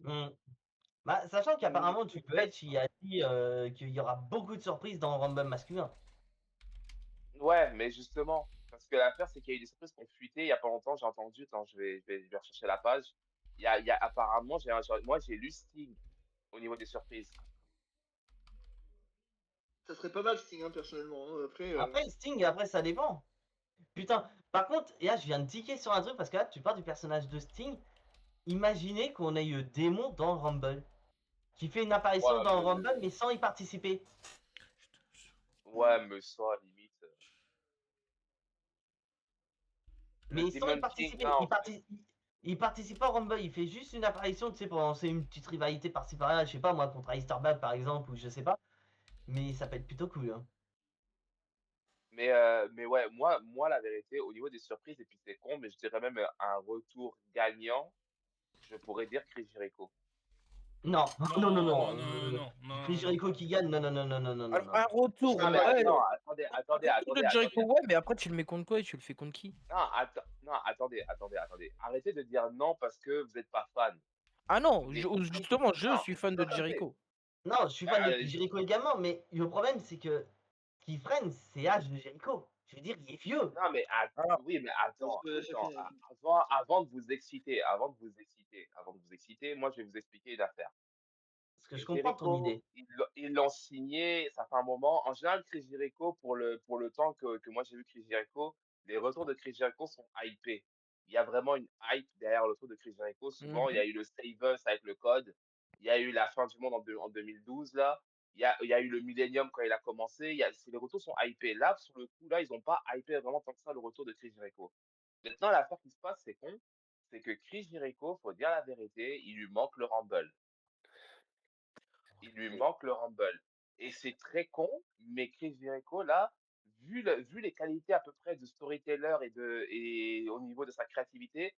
Bah, sachant qu'apparemment, Triple H il a dit qu'il y aura beaucoup de surprises dans le Rumble masculin. Ouais, mais justement, parce que l'affaire, c'est qu'il y a eu des surprises qui ont fuité il y a pas longtemps, j'ai entendu, attends, je vais rechercher la page. Il y a apparemment, moi j'ai lu Sting au niveau des surprises. Ça serait pas mal Sting, hein, personnellement. Hein. Après, Sting, après, ça dépend. Putain, par contre, là, je viens de tiquer sur un truc parce que là, tu parles du personnage de Sting. Imaginez qu'on ait eu Démon dans le Rumble. Qui fait une apparition Ouais, dans le Rumble, mais sans y participer. Ouais, mais ça, limite. Mais sans y participer. Il participe pas au Rumble, il fait juste une apparition, tu sais, pour lancer une petite rivalité par-ci par-là, je sais pas, moi, contre Easterbug par exemple, ou je sais pas. Mais ça peut être plutôt cool. Hein. Mais ouais, moi, la vérité, au niveau des surprises, et puis c'est con, mais je dirais même un retour gagnant, je pourrais dire Chris Jericho. Non, non, non, non. Chris Jericho qui gagne, non. Un retour, Non, mais ouais. non, attendez. De Jericho, ouais, mais après tu le mets contre quoi et tu le fais contre qui? Non, attendez. Arrêtez de dire non parce que vous n'êtes pas fan. Ah non, justement, je suis fan de attendez. Jericho. Non, je suis fan de Jericho également, mais le problème c'est que qui freine, c'est l'âge de Jericho. Je veux dire, il est vieux. Non, mais oui, mais attends. Avant de vous exciter, moi je vais vous expliquer une affaire. Parce que je comprends ton idée. Ils l'ont signé, ça fait un moment. En général, Chris Jericho, pour le temps que moi j'ai vu Chris Jericho, les retours de Chris Jericho sont hypés. Il y a vraiment une hype derrière le retour de Chris Jericho. Souvent, il y a eu le Save Us avec le code. Il y a eu la fin du monde en 2012, là. Il y a eu le Millennium quand il a commencé. Les retours sont hypés. Là, sur le coup, là, ils n'ont pas hypé vraiment tant que ça le retour de Chris Jericho. Maintenant, l'affaire qui se passe, c'est con. C'est que Chris Jericho, faut dire la vérité, il lui manque le Rumble. Il lui manque le Rumble. Et c'est très con, mais Chris Jericho, là, vu les qualités à peu près de storyteller et au niveau de sa créativité,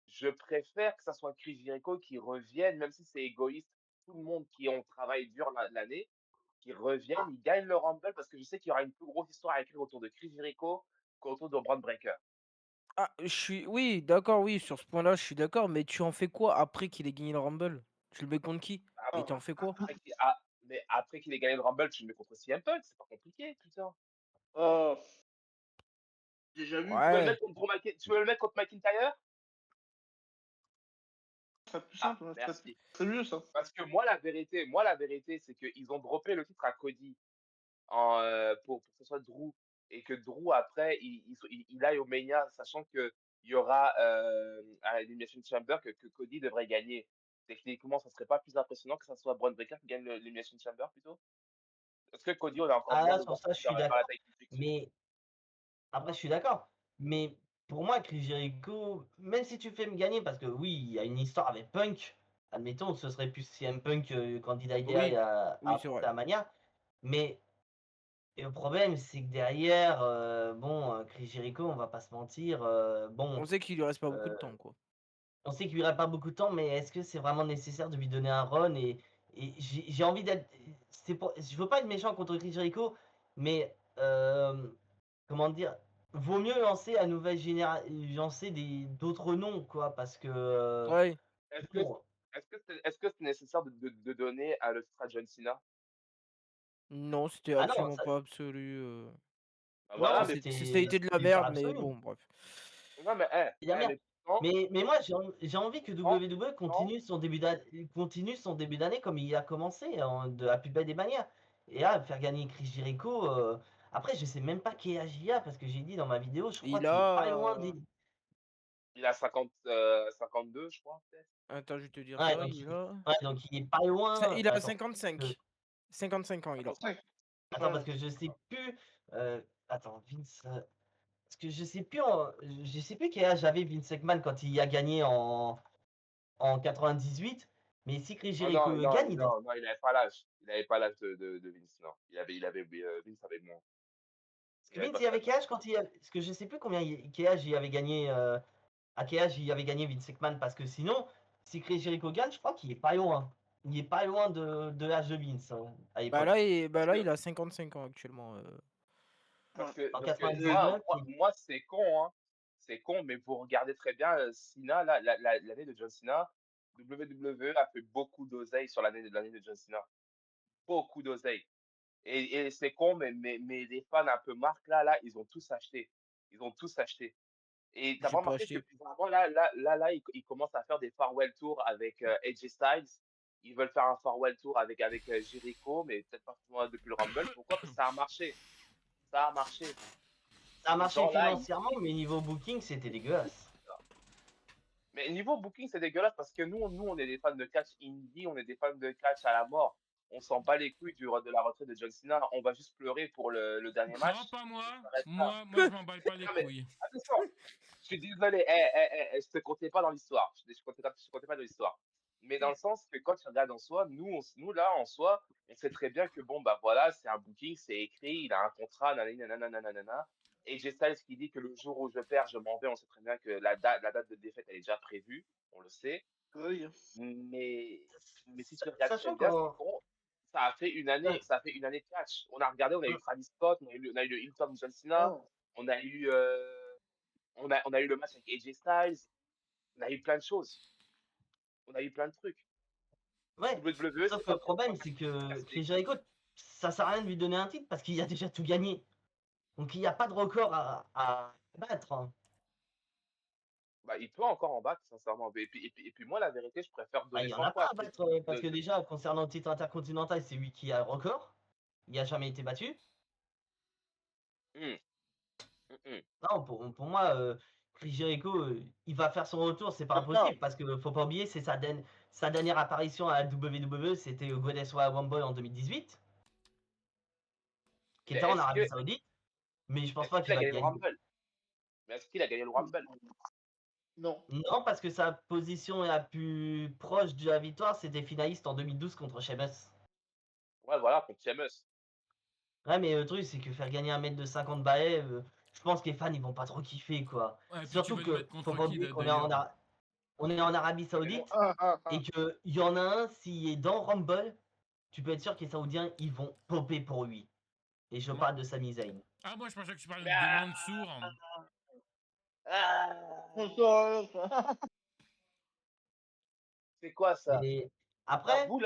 je préfère que ça soit Chris Jericho qui revienne, même si c'est égoïste, tout le monde qui ont travaillé dur l'année, qui revienne, il gagne le Rumble parce que je sais qu'il y aura une plus grosse histoire à écrire autour de Chris Jericho qu'autour de Braun Breaker. Ah, oui, d'accord, oui, sur ce point-là, je suis d'accord, mais tu en fais quoi après qu'il ait gagné le Rumble? Tu le mets contre qui? Et t'en fais quoi? Mais après qu'il ait gagné le Rumble, tu le mets contre CM Punk, c'est pas compliqué, putain. Déjà vu. Ouais. Tu veux le mettre contre McIntyre? C'est plus simple, merci. c'est mieux ça. Parce que moi, la vérité, c'est qu'ils ont droppé le titre à Cody pour que ce soit Drew. Et que Drew, après, il aille au Mania, sachant qu'il y aura à l'Elimination Chamber que Cody devrait gagner. Techniquement, ça serait pas plus impressionnant que ça soit Braun Breaker qui gagne l'Elimination Chamber plutôt? Est-ce que Cody, on a encore là, sur ça, je suis d'accord. Mais après, je suis d'accord. Mais pour moi, Chris Jericho, même si tu fais me gagner, parce que oui, il y a une histoire avec Punk, admettons, ce serait plus CM Punk candidat idéal à Mania. Mais le problème, c'est que derrière, Chris Jericho, on va pas se mentir, on sait qu'il lui reste pas beaucoup de temps, quoi. On sait qu'il lui reste pas beaucoup de temps, mais est-ce que c'est vraiment nécessaire de lui donner un run et j'ai envie d'être. Je veux pas être méchant contre Chris Jericho, mais comment dire, vaut mieux lancer à nouvelle génération, lancer d'autres noms, quoi, parce que. Ouais. Est-ce que c'est nécessaire de donner le titre à John Cena? Non, c'était absolument pas absolu. Voilà, mais c'était de la merde, mais bon, bref. Non, mais, mais moi, j'ai envie que WWE continue son début d'année comme il a commencé, de la plus belle des manières. Et là, faire gagner Chris Jericho. Après, je sais même pas qui est AJA parce que j'ai dit dans ma vidéo, je crois qu'il est pas loin des. Il a 52, je crois, peut-être. Attends, je vais te dire ça. Donc il est pas loin. Il a 55. 55 ans, il a. Attends, parce que je sais plus. Attends, Vince. Parce que je sais plus quel âge avait Vince McMahon quand il a gagné en 98. Mais si Chris Oh, Jericho non, gagne, non, non, il n'avait pas l'âge. Il n'avait pas l'âge de Vince, non. Vince avait moins. Parce Il que avait Vince, pas il avait cet quel âge. âge quand il a... Parce que je sais plus quel âge il avait gagné. À quel âge il avait gagné Vince McMahon. Parce que sinon, si Chris Jericho gagne, je crois qu'il est pas loin. Il est pas loin de l'âge de Vince à Bah l'époque. là, il a 55 ans actuellement. Parce En que 99, moi c'est con, hein. C'est con, mais vous regardez très bien Cena, l'année de John Cena, WWE a fait beaucoup d'oseille sur l'année de John Cena. Beaucoup d'oseille. Et c'est con, mais les fans un peu marques là, ils ont tous acheté. Ils ont tous acheté. Et t'as J'ai pas pas remarqué que acheté. bizarrement, ils commencent à faire des farewell tours avec AJ Styles. Ils veulent faire un farewell tour avec Jericho, mais peut-être pas forcément depuis le Rumble. Pourquoi? Parce que ça a marché. Ça a marché. ça a Ces marché gens-là, financièrement, mais niveau booking, c'était dégueulasse. mais niveau booking, c'est dégueulasse parce que nous, on est des fans de catch indie, on est des fans de catch à la mort. On s'en bat les couilles de la retraite de John Cena. On va juste pleurer pour le dernier match. Non, pas moi. Ça reste là. Moi, je m'en bats pas les Non, mais couilles. attention, je suis désolé, je te comptais pas dans l'histoire. Je te comptais pas dans l'histoire. Mais dans le sens que quand tu regardes en soi, nous là, en soi, on sait très bien que bon, bah voilà, c'est un booking, c'est écrit, il a un contrat, nanana. Et j'ai Styles qui dit que le jour où je perds, je m'en vais. On sait très bien que la date de défaite, elle est déjà prévue. On le sait. Oui. Mais si tu regardes très Sachant bien, c'est qu'en. con. Ça a fait une année, ça a fait une année de catch. On a regardé, on a eu Travis Scott, on a eu le Hilton John Cena, Oh. on a eu, on a eu le match avec AJ Styles, on a eu plein de choses. On a eu plein de trucs. Ouais, WWE, sauf c'est que le pas pour problème, c'est que casser les Chris couilles. Jericho, ça sert à rien de lui donner un titre parce qu'il a déjà tout gagné. Donc il n'y a pas de record à battre, hein. Bah, il peut encore en battre, sincèrement. Et puis moi, la vérité, je préfère Bah, il donner n'y en 100 a fois pas à à Chris. battre parce que déjà, concernant le titre intercontinental, c'est lui qui a le record. Il n'a jamais été battu. Hum, hum. Non, pour moi, Chris Jericho, il va faire son retour, c'est pas Non. impossible parce que faut pas oublier, c'est sa dernière apparition à la WWE, c'était au Goddess Royal Rumble en 2018, qui Mais était en Arabie Saoudite, mais je pense pas est-ce qu'il qu'il a va gagné le gagner. Rumble? Mais est-ce qu'il a gagné le Rumble? Non. Non, parce que sa position la plus proche de la victoire, c'était finaliste en 2012 contre Sheamus. Ouais, voilà, contre Sheamus. Ouais, mais le truc, c'est que faire gagner un mec de 50 balais, je pense que les fans, ils vont pas trop kiffer, quoi. Ouais, puis tu Surtout veux le que, mettre faut contre pas qui oublier qu'on est d'ailleurs? on est en Arabie Saoudite, et qu'il y en a un, s'il est dans Rumble, tu peux être sûr que les Saoudiens, ils vont popper pour lui. Et je parle de Sami Zayn. Ah, moi je pensais que tu parlais Mais, de Mansour. c'est quoi ça? Mais Ah, après, vous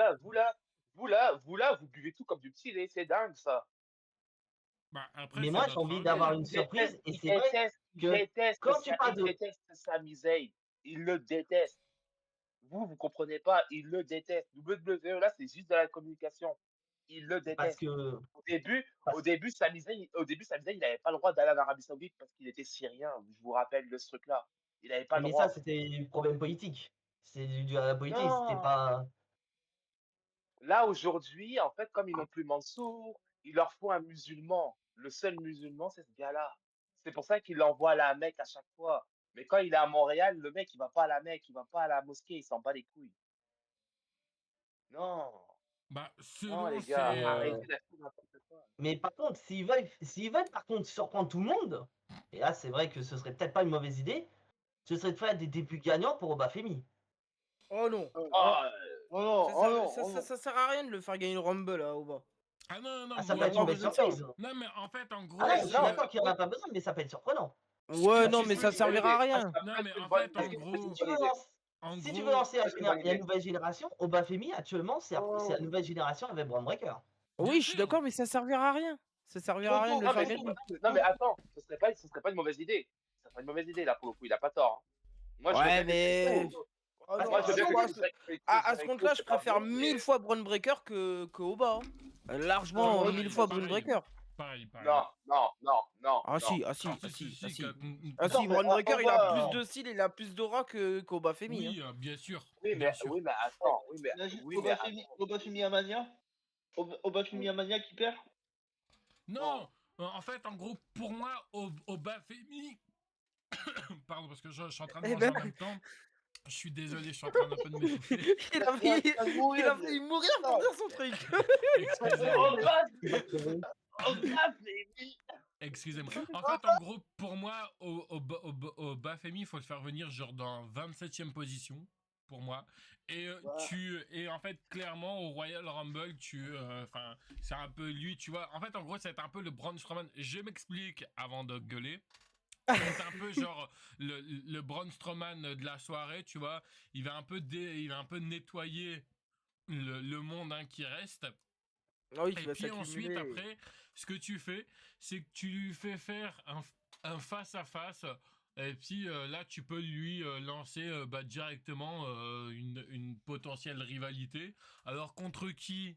buvez tout comme du petit lait, c'est dingue ça. Bah, après, mais c'est moi, j'ai notre envie avis. d'avoir une surprise, et c'est vrai que quand tu parles Il de... déteste Sami Zayn. Il le déteste. Vous comprenez pas, il le déteste. WWE, là, c'est juste de la communication. Il le Parce déteste. que... Au début, Sami Zayn, il n'avait pas le droit d'aller en Arabie Saoudite parce qu'il était syrien. Je vous rappelle de ce truc-là. Il n'avait pas le Mais ça, droit. c'était du problème politique. C'est dû à la politique, c'était Non. pas... Là, aujourd'hui, en fait, comme ils n'ont plus Mansour, il leur faut un musulman. Le seul musulman, c'est ce gars-là. C'est pour ça qu'il l'envoie à la Mecque à chaque fois. Mais quand il est à Montréal, le mec, il va pas à la Mecque, il va pas à la mosquée, il s'en bat les couilles. Non, Bah, non, selon les c'est. gars, arrêtez d'acheter n'importe quoi. Mais par contre, s'ils veulent par contre surprendre tout le monde, et là, c'est vrai que ce serait peut-être pas une mauvaise idée, ce serait de faire des débuts gagnants pour Obafemi. Oh non. Oh, Ça sert à rien de le faire gagner le Rumble à Oba. Ah non, non, Ah, ça moi, peut être une belle besoin de ça. surprise. Non, mais en fait, en gros. Ah là, je suis non, d'accord qu'il n'y en a pas besoin, mais ça peut être surprenant. Ouais, non, Si mais tu ça veux- servira à rien. Non, mais en fait, en gros. Si tu veux En si tu veux gros. lancer c'est une bonne la idée. nouvelle génération, Obafemi, actuellement, c'est la nouvelle génération avec Braun Breaker. Bien Oui, je suis sûr. d'accord, mais ça servira à rien. Ça servira à rien de le Non, faire mais, gagner. non, mais attends, ce serait pas une mauvaise idée. Ce serait pas une mauvaise idée, là, pour le coup, il a pas tort. Hein. Moi, je veux Ouais, bien que mais. Jericho- Oh non, Moi, je veux bien moi, que à ce Jericho, compte-là, je c'est pas préfère bon, mais- 1000 fois Braun Breaker que Oba. Largement, pareil, 1000 fois pareil. Braun Breaker. Pareil. Non. Ah non. si. Si, si, Ah Non, si, mais Braun Breaker, il a Oba- plus de style, il a plus d'aura qu'Oba Femi. Oui, bien sûr. Oui, bien mais, sûr. oui, mais attends. Imagine Oui, mais Obafemi Amania. Obafemi Amania qui perd. Non, En fait, en gros, pour moi, au Bafemi... Pardon, parce que je suis en train de Eh manger en ben- même temps. Je suis désolé, je suis en train d'un peu de m'étouffer. Il a failli mourir pour dire son truc. Excusez-moi. Excusez-moi. En fait, en gros, pour moi, au Bafemi, il faut le faire venir genre dans 27e position, pour moi. Et en fait, clairement, au Royal Rumble, enfin, c'est un peu lui, tu vois. En fait, en gros, c'est un peu le Braun Strowman. Je m'explique avant de gueuler. C'est un peu genre le Braun Strowman de la soirée, tu vois. Il va un peu nettoyer le monde qui reste. Ah oui, qui Et va puis ensuite, s'accumuler. après, ce que tu fais, c'est que tu lui fais faire un face-à-face. Et puis là, tu peux lui lancer directement une potentielle rivalité. Alors, contre qui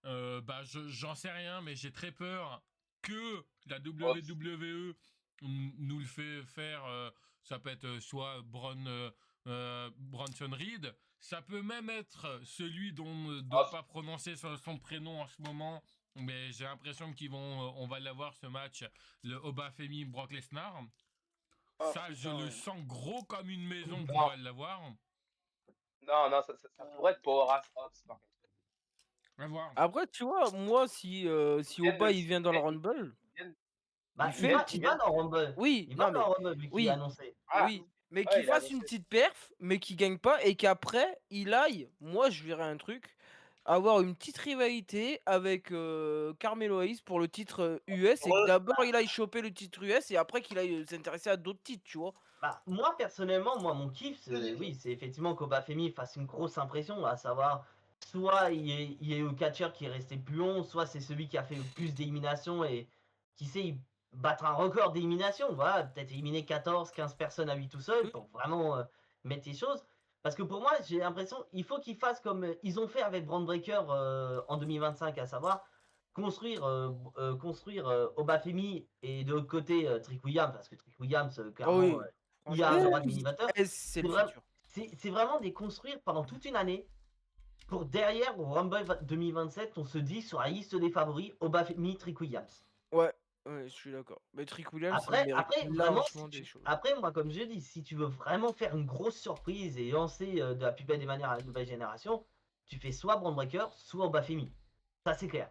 j'en sais rien, mais j'ai très peur que la WWE nous le fait faire. Ça peut être soit Bronson Reed. Ça peut même être celui dont on ne doit pas prononcer son prénom en ce moment, mais j'ai l'impression on va l'avoir ce match, le Obafemi Brock Lesnar. Ça, je le sens gros comme une maison qu'on va l'avoir. Non, ça pourrait être Powerhouse Hobbs, par contre. À voir. Après, tu vois, moi, si Oba il vient dans le Rumble, Bah, il fait une il petite. va dans Rumble. Oui, Il va non, mais. dans Rumble vu qu'il Oui, est annoncé. oui, mais Ouais, qu'il il a fasse une annoncé. petite perf, mais qu'il gagne pas, et qu'après, il aille, moi, je verrais un truc, avoir une petite rivalité avec Carmelo Hayes pour le titre US, et que d'abord, il aille choper le titre US, et après qu'il aille s'intéresser à d'autres titres, tu vois. Bah, moi, personnellement, mon kiff, c'est effectivement qu'Obafemi fasse une grosse impression, à savoir, soit il y a eu le catcheur qui est resté plus long, soit c'est celui qui a fait le plus d'éliminations et qui sait battre un record d'élimination. Voilà, peut-être éliminer 14, 15 personnes à lui tout seul pour vraiment mettre les choses. Parce que pour moi, j'ai l'impression il faut qu'ils fassent comme ils ont fait avec Brand Breaker en 2025, à savoir construire Obafemi et de l'autre côté Trick Williams, parce que Trick Williams, clairement, il y a un aura de mini-batteur. C'est le futur. C'est vraiment des construire pendant toute une année pour derrière au Rumble 2027, on se dit sur la liste des favoris Obafemi, Trick Williams. Ouais, je suis d'accord. Mais Trick Williams, Après, vraiment, après, moi, comme je dis, si tu veux vraiment faire une grosse surprise et lancer de la plus belle des manières à la nouvelle génération, tu fais soit Brand Breaker, soit Obafemi. Ça, c'est clair.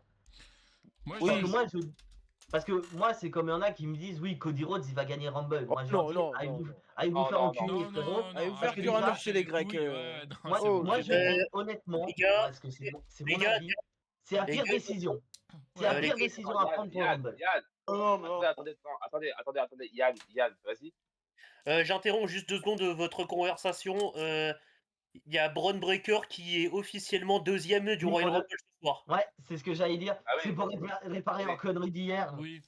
Parce que moi, c'est comme il y en a qui me disent, oui, Cody Rhodes, il va gagner Rumble. Moi, je leur dis, allez vous faire enculer, frérot. Allez vous faire cuire un œuf chez les Grecs. Moi, je dis honnêtement, parce que c'est mon avis, c'est la pire décision. C'est la pire décision à prendre pour Rumble. Attendez, Yann, vas-y. J'interromps juste 2 secondes de votre conversation. Il y a Braun Breaker qui est officiellement 2e du Royal Rumble ce soir. Ouais, c'est ce que j'allais dire. C'est pour réparer leur connerie d'hier. Oui.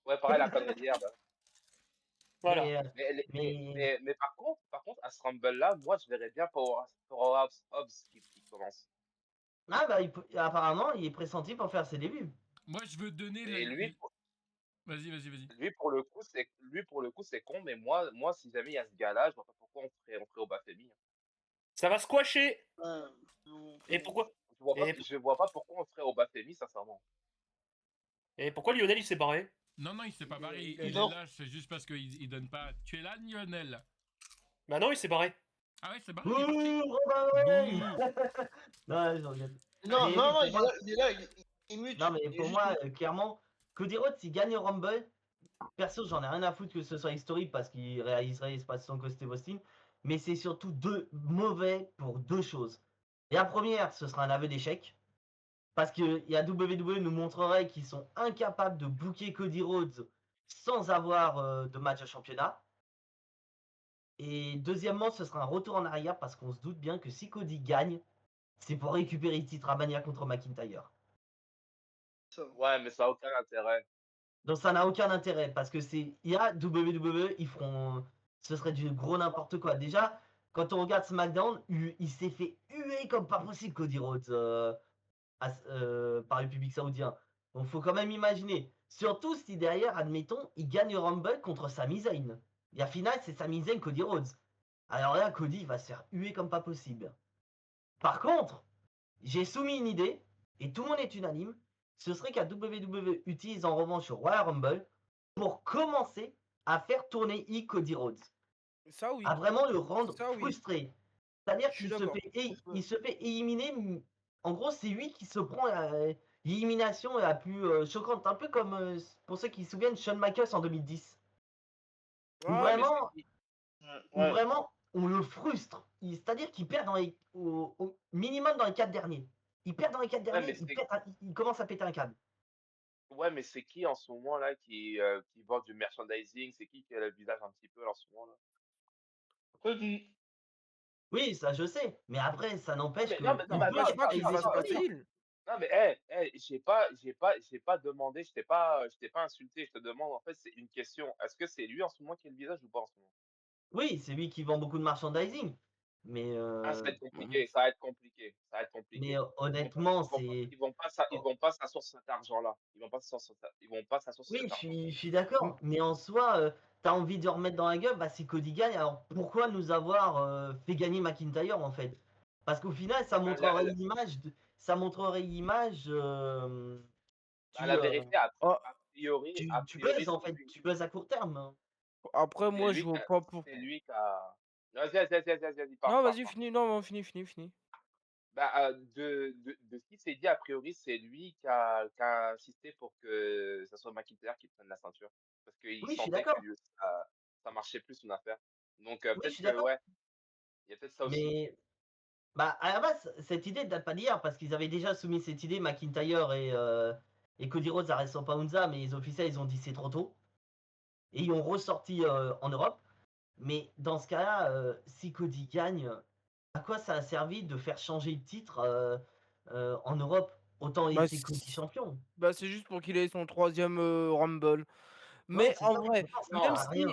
Ouais, pareil, la connerie d'hier. Voilà. Mais par contre, à ce Rumble-là, moi, je verrais bien Powerhouse Hobbs qui commence. Ah bah, apparemment, il est pressenti pour faire ses débuts. Moi, je veux donner Vas-y. Lui, pour le coup, c'est con, mais moi, si jamais il y a ce gars-là, je vois pas pourquoi on ferait Obafemi. Ça va squasher. Et pourquoi Je vois pas pourquoi on ferait Obafemi, sincèrement. Et pourquoi Lionel, il s'est barré? Non, il s'est pas barré. Il est là, c'est juste parce qu'il donne pas. Tu es là, Lionel? Bah non, il s'est barré. Ah ouais, c'est barré. Non, je regrette. Non, il est là, il mute. Non, mais pour moi, clairement, Cody Rhodes, s'il gagne Rumble, perso, j'en ai rien à foutre que ce soit historique parce qu'il réaliserait l'expansion que Steve Austin. Mais c'est surtout mauvais pour 2 choses. Et la première, ce sera un aveu d'échec. Parce que la WWE nous montrerait qu'ils sont incapables de booker Cody Rhodes sans avoir de match à championnat. Et deuxièmement, ce sera un retour en arrière parce qu'on se doute bien que si Cody gagne, c'est pour récupérer le titre à Mania contre McIntyre. Ouais, mais ça n'a aucun intérêt. Donc ça n'a aucun intérêt parce que WWE, ce serait du gros n'importe quoi. Déjà, quand on regarde SmackDown, il s'est fait huer comme pas possible Cody Rhodes par le public saoudien. Donc faut quand même imaginer. Surtout si derrière, admettons, il gagne Rumble contre Sami Zayn. Et à finale, c'est Sami Zayn, Cody Rhodes. Alors là, Cody va se faire huer comme pas possible. Par contre, j'ai soumis une idée, et tout le monde est unanime, ce serait qu'à WWE utilise en revanche le Royal Rumble pour commencer à faire tourner Cody Rhodes, Ça oui, à vraiment le rendre ça oui, frustré. C'est-à-dire je suis qu'il se d'accord. il se fait éliminer. En gros, c'est lui qui se prend l'élimination la plus choquante, un peu comme pour ceux qui se souviennent Shawn Michaels en 2010, où Ah, mais c'est vraiment, qui Ouais. on le frustre. C'est-à-dire qu'il perd au minimum dans les 4 derniers. Il perd dans les 4 Ouais, mais derniers, il commence à péter un câble. c'est qui en ce moment là qui vend du merchandising? C'est qui a le visage un petit peu là, en ce moment là? Cody. Oui, ça je sais, mais après, ça Non n'empêche mais non qu'il mais non ça mais peut attends, n'empêche pas attends, qu'il utiliser fasse attends, son passer attends. titre. il. Non mais j'ai pas demandé, je t'ai pas insulté, je te demande en fait, c'est une question. Est-ce que c'est lui en ce moment qui a le visage ou pas en ce moment? Oui, c'est lui qui vend beaucoup de merchandising, mais Ah, ça va être Mmh. compliqué, ça va être compliqué, ça va être mais compliqué. honnêtement, c'est Ils vont pas s'asseoir sur cet argent-là. Ils vont pas s'asseoir sur oui, cet argent. je suis Mmh. d'accord, mais en soi, tu envie de remettre dans la gueule, bah, c'est Cody gagne, alors pourquoi nous avoir fait gagner McIntyre en fait? Parce qu'au final, Bah, la, la- ça montrerait l'image, bah, tu, la euh, vérité, Ah, a tu priori, buzz en fait, tu buzz à court terme, hein. après moi je vois pas pour c'est lui qui a. Vas-y, non, parle. vas-y, finis, non, finis. Bah, de ce qui s'est dit, a priori, c'est lui qui a insisté pour que ça soit McIntyre qui prenne la ceinture. Parce qu'il Oui, je suis sentait que d'accord, lui, ça marchait plus son affaire. Donc, oui, je peut-être suis que, d'accord, ouais, il y a peut-être ça aussi. mais bah, à la base, cette idée date pas d'hier parce qu'ils avaient déjà soumis cette idée, McIntyre et Cody Rhodes à WrestleMania, mais les officiels ils ont dit c'est trop tôt et ils ont ressorti en Europe. Mais dans ce cas-là, si Cody gagne, à quoi ça a servi de faire changer le titre en Europe? Autant Bah, laisser Cody champion. c'est juste pour qu'il ait son 3e Rumble. Ouais, Mais c'est en ça. vrai, Non, ça Non, sert à rien.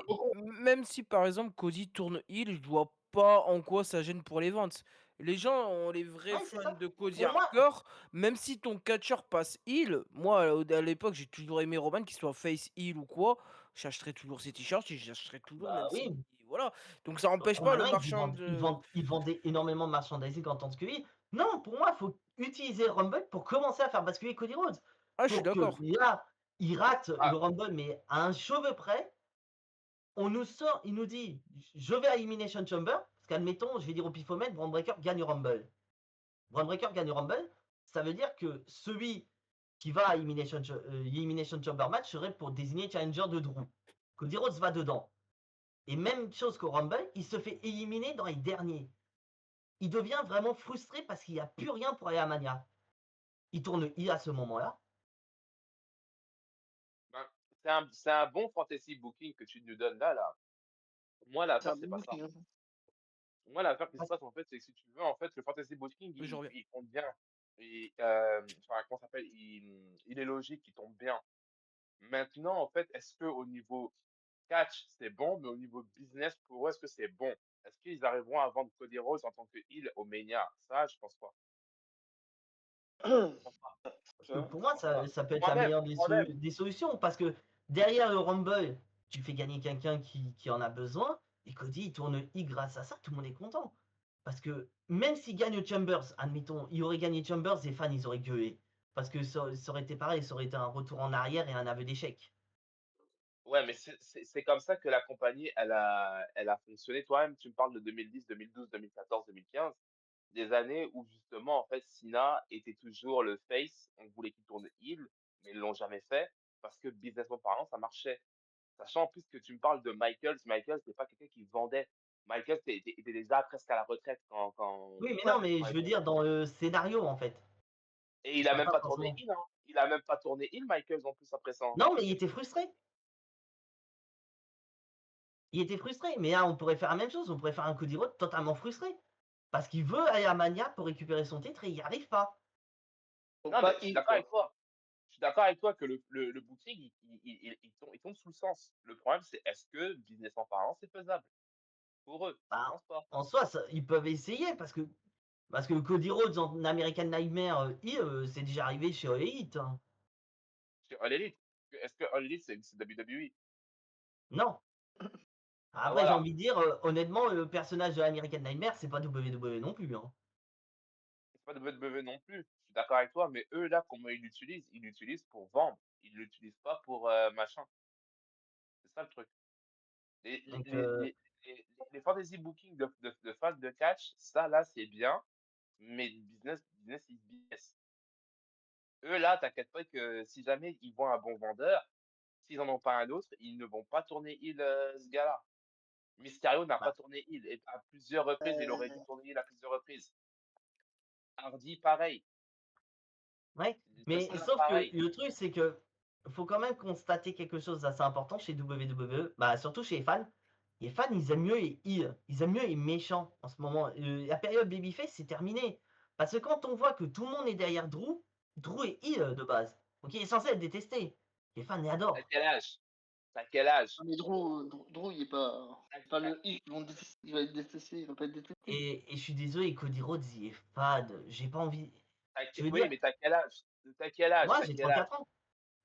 même si par exemple Cody tourne heel, je vois pas en quoi ça gêne pour les ventes. Les gens ont les vrais Ouais, c'est fans ça. de Cody Pour moi, hardcore, même si ton catcheur passe heel, moi à l'époque j'ai toujours aimé Roman, qu'il soit face heel ou quoi, j'achèterai toujours ses t-shirts et j'achèterai toujours bah même si oui. voilà. Donc ça empêche pas le Roman Reigns, marchand de il vendait énormément de merchandising en tant que lui. Non, pour moi, il faut utiliser Rumble pour commencer à faire basculer Cody Rhodes. ah, je suis Pour que d'accord. là, il rate le ah, Rumble, mais à un cheveu près, on nous sort, il nous dit, je vais à Elimination Chamber, parce qu'admettons, je vais dire au pifomètre, Braun Breaker gagne le Rumble. Braun Breaker gagne le Rumble, ça veut dire que celui qui va à Elimination Chamber match serait pour désigner challenger de Drew. Cody Rhodes va dedans. Et même chose qu'au Rumble, il se fait éliminer dans les derniers. Il devient vraiment frustré parce qu'il n'y a plus rien pour aller à Mania. Il tourne I à ce moment-là. ben, c'est un bon fantasy booking que tu nous donnes là. Moi, C'est un l'affaire, c'est bon pas ça. booking, hein. Moi, l'affaire qui se Parce- passe, en fait, c'est que si tu veux, en fait, le fantasy booking, Oui, je reviens. il compte bien. Et, enfin, comment ça s'appelle? Il est logique, il tombe bien. Maintenant, en fait, est-ce que au niveau catch, c'est bon, mais au niveau business, pour eux, est-ce que c'est bon? Est-ce qu'ils arriveront à vendre Cody Rhodes en tant que heel au Mania? Ça, je pense pas. Je pense pas. Parce Tu que vois. pour Je moi, pense pas. ça peut être la meilleure Moi-même, des solutions. Parce que derrière le Rumble, tu fais gagner quelqu'un qui en a besoin. Et Cody, il tourne I grâce à ça, tout le monde est content. Parce que même s'il gagne Chambers, admettons, il aurait gagné Chambers, les fans, ils auraient gueulé. Parce que ça aurait été pareil, ça aurait été un retour en arrière et un aveu d'échec. ouais, mais c'est comme ça que la compagnie, elle a fonctionné. Toi-même, tu me parles de 2010, 2012, 2014, 2015, des années où justement, en fait, Cena était toujours le face. On voulait qu'il tourne heel, mais ils l'ont jamais fait parce que businessment parlant, ça marchait. Sachant en plus que tu me parles de Michaels. Michaels, c'était pas quelqu'un qui vendait. Michaels était déjà presque à la retraite Oui, mais non, Ouais. mais quand je il veux dire dans le scénario, en fait. Et il Je a parle même pas pas tourné forcément. heel, hein. Il a même pas tourné heel, Michaels, en plus, après ça, hein. Non, mais il était frustré. Il était frustré. Mais là, on pourrait faire la même chose. On pourrait faire un Cody Rhodes totalement frustré. Parce qu'il veut aller à Mania pour récupérer son titre et il n'y arrive pas. Donc Non, mais pas je suis il, d'accord quoi. avec toi. Je suis d'accord avec toi que le booking, il tombe sous le sens. Le problème, c'est est-ce que, businessment parlant, c'est faisable pour eux? Je Bah, pense pas. en soi, ils peuvent essayer parce que Cody Rhodes en American Nightmare, c'est déjà arrivé chez All Elite, hein. Chez All Elite. Est-ce que All Elite, c'est WWE? Non. Ben Après, j'ai voilà. envie de dire, honnêtement, le personnage de American Nightmare, c'est pas WWE non plus, hein. C'est pas WWE non plus. d'accord avec toi, mais eux, là, comment ils l'utilisent pour vendre. Ils l'utilisent pas pour machin. C'est ça le truc. Les, les, Donc, les, les, les fantasy booking de fans de catch, ça, là, c'est bien, mais business is business. Eux, là, t'inquiète pas que si jamais ils voient un bon vendeur, s'ils en ont pas un autre, ils ne vont pas tourner heel ce gars-là. Mysterio n'a bah, pas tourné heel et à plusieurs reprises, il aurait dû tourner heel à plusieurs reprises. Hardy, pareil. ouais. Mais Cena, sauf que pareil. le truc, c'est que faut quand même constater quelque chose d'assez important chez WWE, bah, surtout chez les fans. Les fans, ils aiment mieux les heels, ils aiment mieux les méchants en ce moment. La période babyface, c'est terminé. Parce que quand on voit que tout le monde est derrière Drew, Drew est heel de base. Donc il est censé être détesté. Les fans l'adorent. T'as quel âge? T'as quel âge? Mais Drew, il est pas le hic, il va être détesté, il va pas être détesté. Et je suis désolé, Cody Rhodes, il est fade. J'ai pas envie. Je veux Oui, dire, mais t'as quel âge? T'as quel âge? moi T'as j'ai quel âge? 34 ans.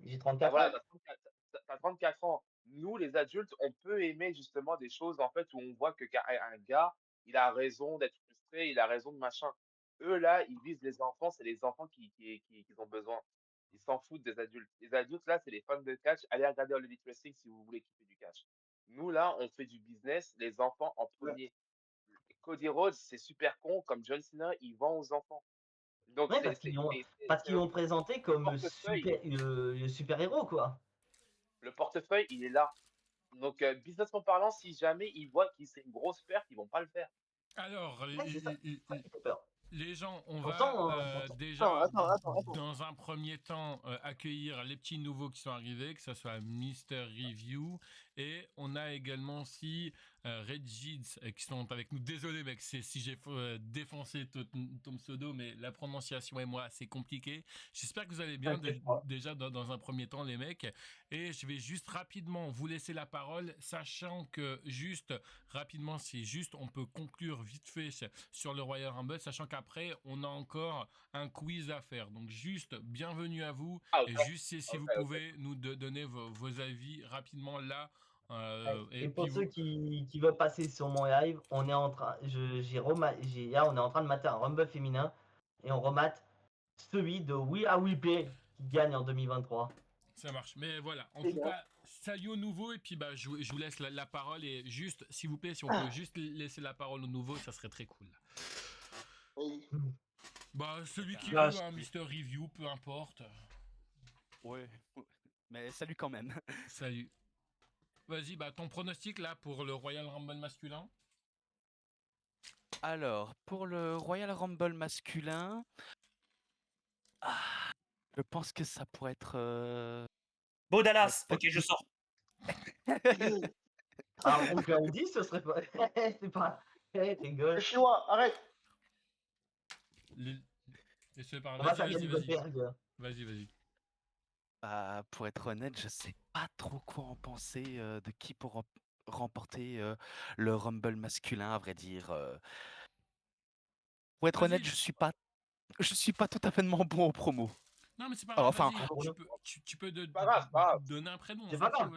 J'ai Bah 34 voilà, ans. t'as 34 ans. Nous, les adultes, on peut aimer justement des choses en fait où on voit que un gars, il a raison d'être frustré, il a raison de machin. Eux là, ils visent les enfants, c'est les enfants qui ont besoin. Ils s'en foutent des adultes. Les adultes là, c'est les fans de catch. Allez regarder All Elite Wrestling si vous voulez kiffer du catch. Nous là, on fait du business, les enfants en premier. Cody Rhodes, c'est super con, comme John Cena, il vend aux enfants. Donc Ouais, parce qu'ils l'ont présenté comme portefeuille. le super-héros, quoi. Le portefeuille, il est là. Donc, businessment parlant, si jamais ils voient que c'est une grosse perte, ils vont pas le faire. Alors, Ouais, c'est ça. Ouais, il fait peur. les gens, on Pourtant, va pourtant. déjà, Attends. dans un premier temps, accueillir les petits nouveaux qui sont arrivés, que ce soit Mister Review, et on a également aussi Regids qui sont avec nous. Désolé mec, si j'ai défoncé ton pseudo, mais la prononciation et moi, c'est compliqué. J'espère que vous allez bien déjà dans un premier temps les mecs, et je vais juste rapidement vous laisser la parole, sachant que juste rapidement, si juste on peut conclure vite fait sur le Royal Rumble, sachant qu'après on a encore un quiz à faire. Donc juste bienvenue à vous, et juste si vous pouvez nous donner vos avis rapidement là. Et pour ceux qui veulent passer sur mon live, on est en train, là, on est en train de mater un Rumble féminin et on remate celui de We Are We Play qui gagne en 2023. Ça marche. Mais voilà, en tout cas, salut aux nouveaux, et puis bah, je vous laisse la parole, et juste, s'il vous plaît, si on peut juste laisser la parole aux nouveaux, ça serait très cool. Oui. Bah, celui qui veut, un Mister Review, peu importe. Ouais, mais salut quand même. Salut. Vas-y, bah, ton pronostic là pour le Royal Rumble masculin. Alors, pour le Royal Rumble masculin, je pense que ça pourrait être... Beau Dallas, ok, je sors. Alors, on dit, ce serait pas. C'est pas. Rigole. Le chinois, arrête. Laissez parler. On va faire du Goldberg. Vas-y. Pour être honnête, je sais pas trop quoi en penser de qui pour remporter le Rumble masculin, à vrai dire. Pour être honnête, je suis pas tout à fait bon au promo. Non, mais c'est pas grave. Enfin, tu peux donner un prénom. C'est pas grave.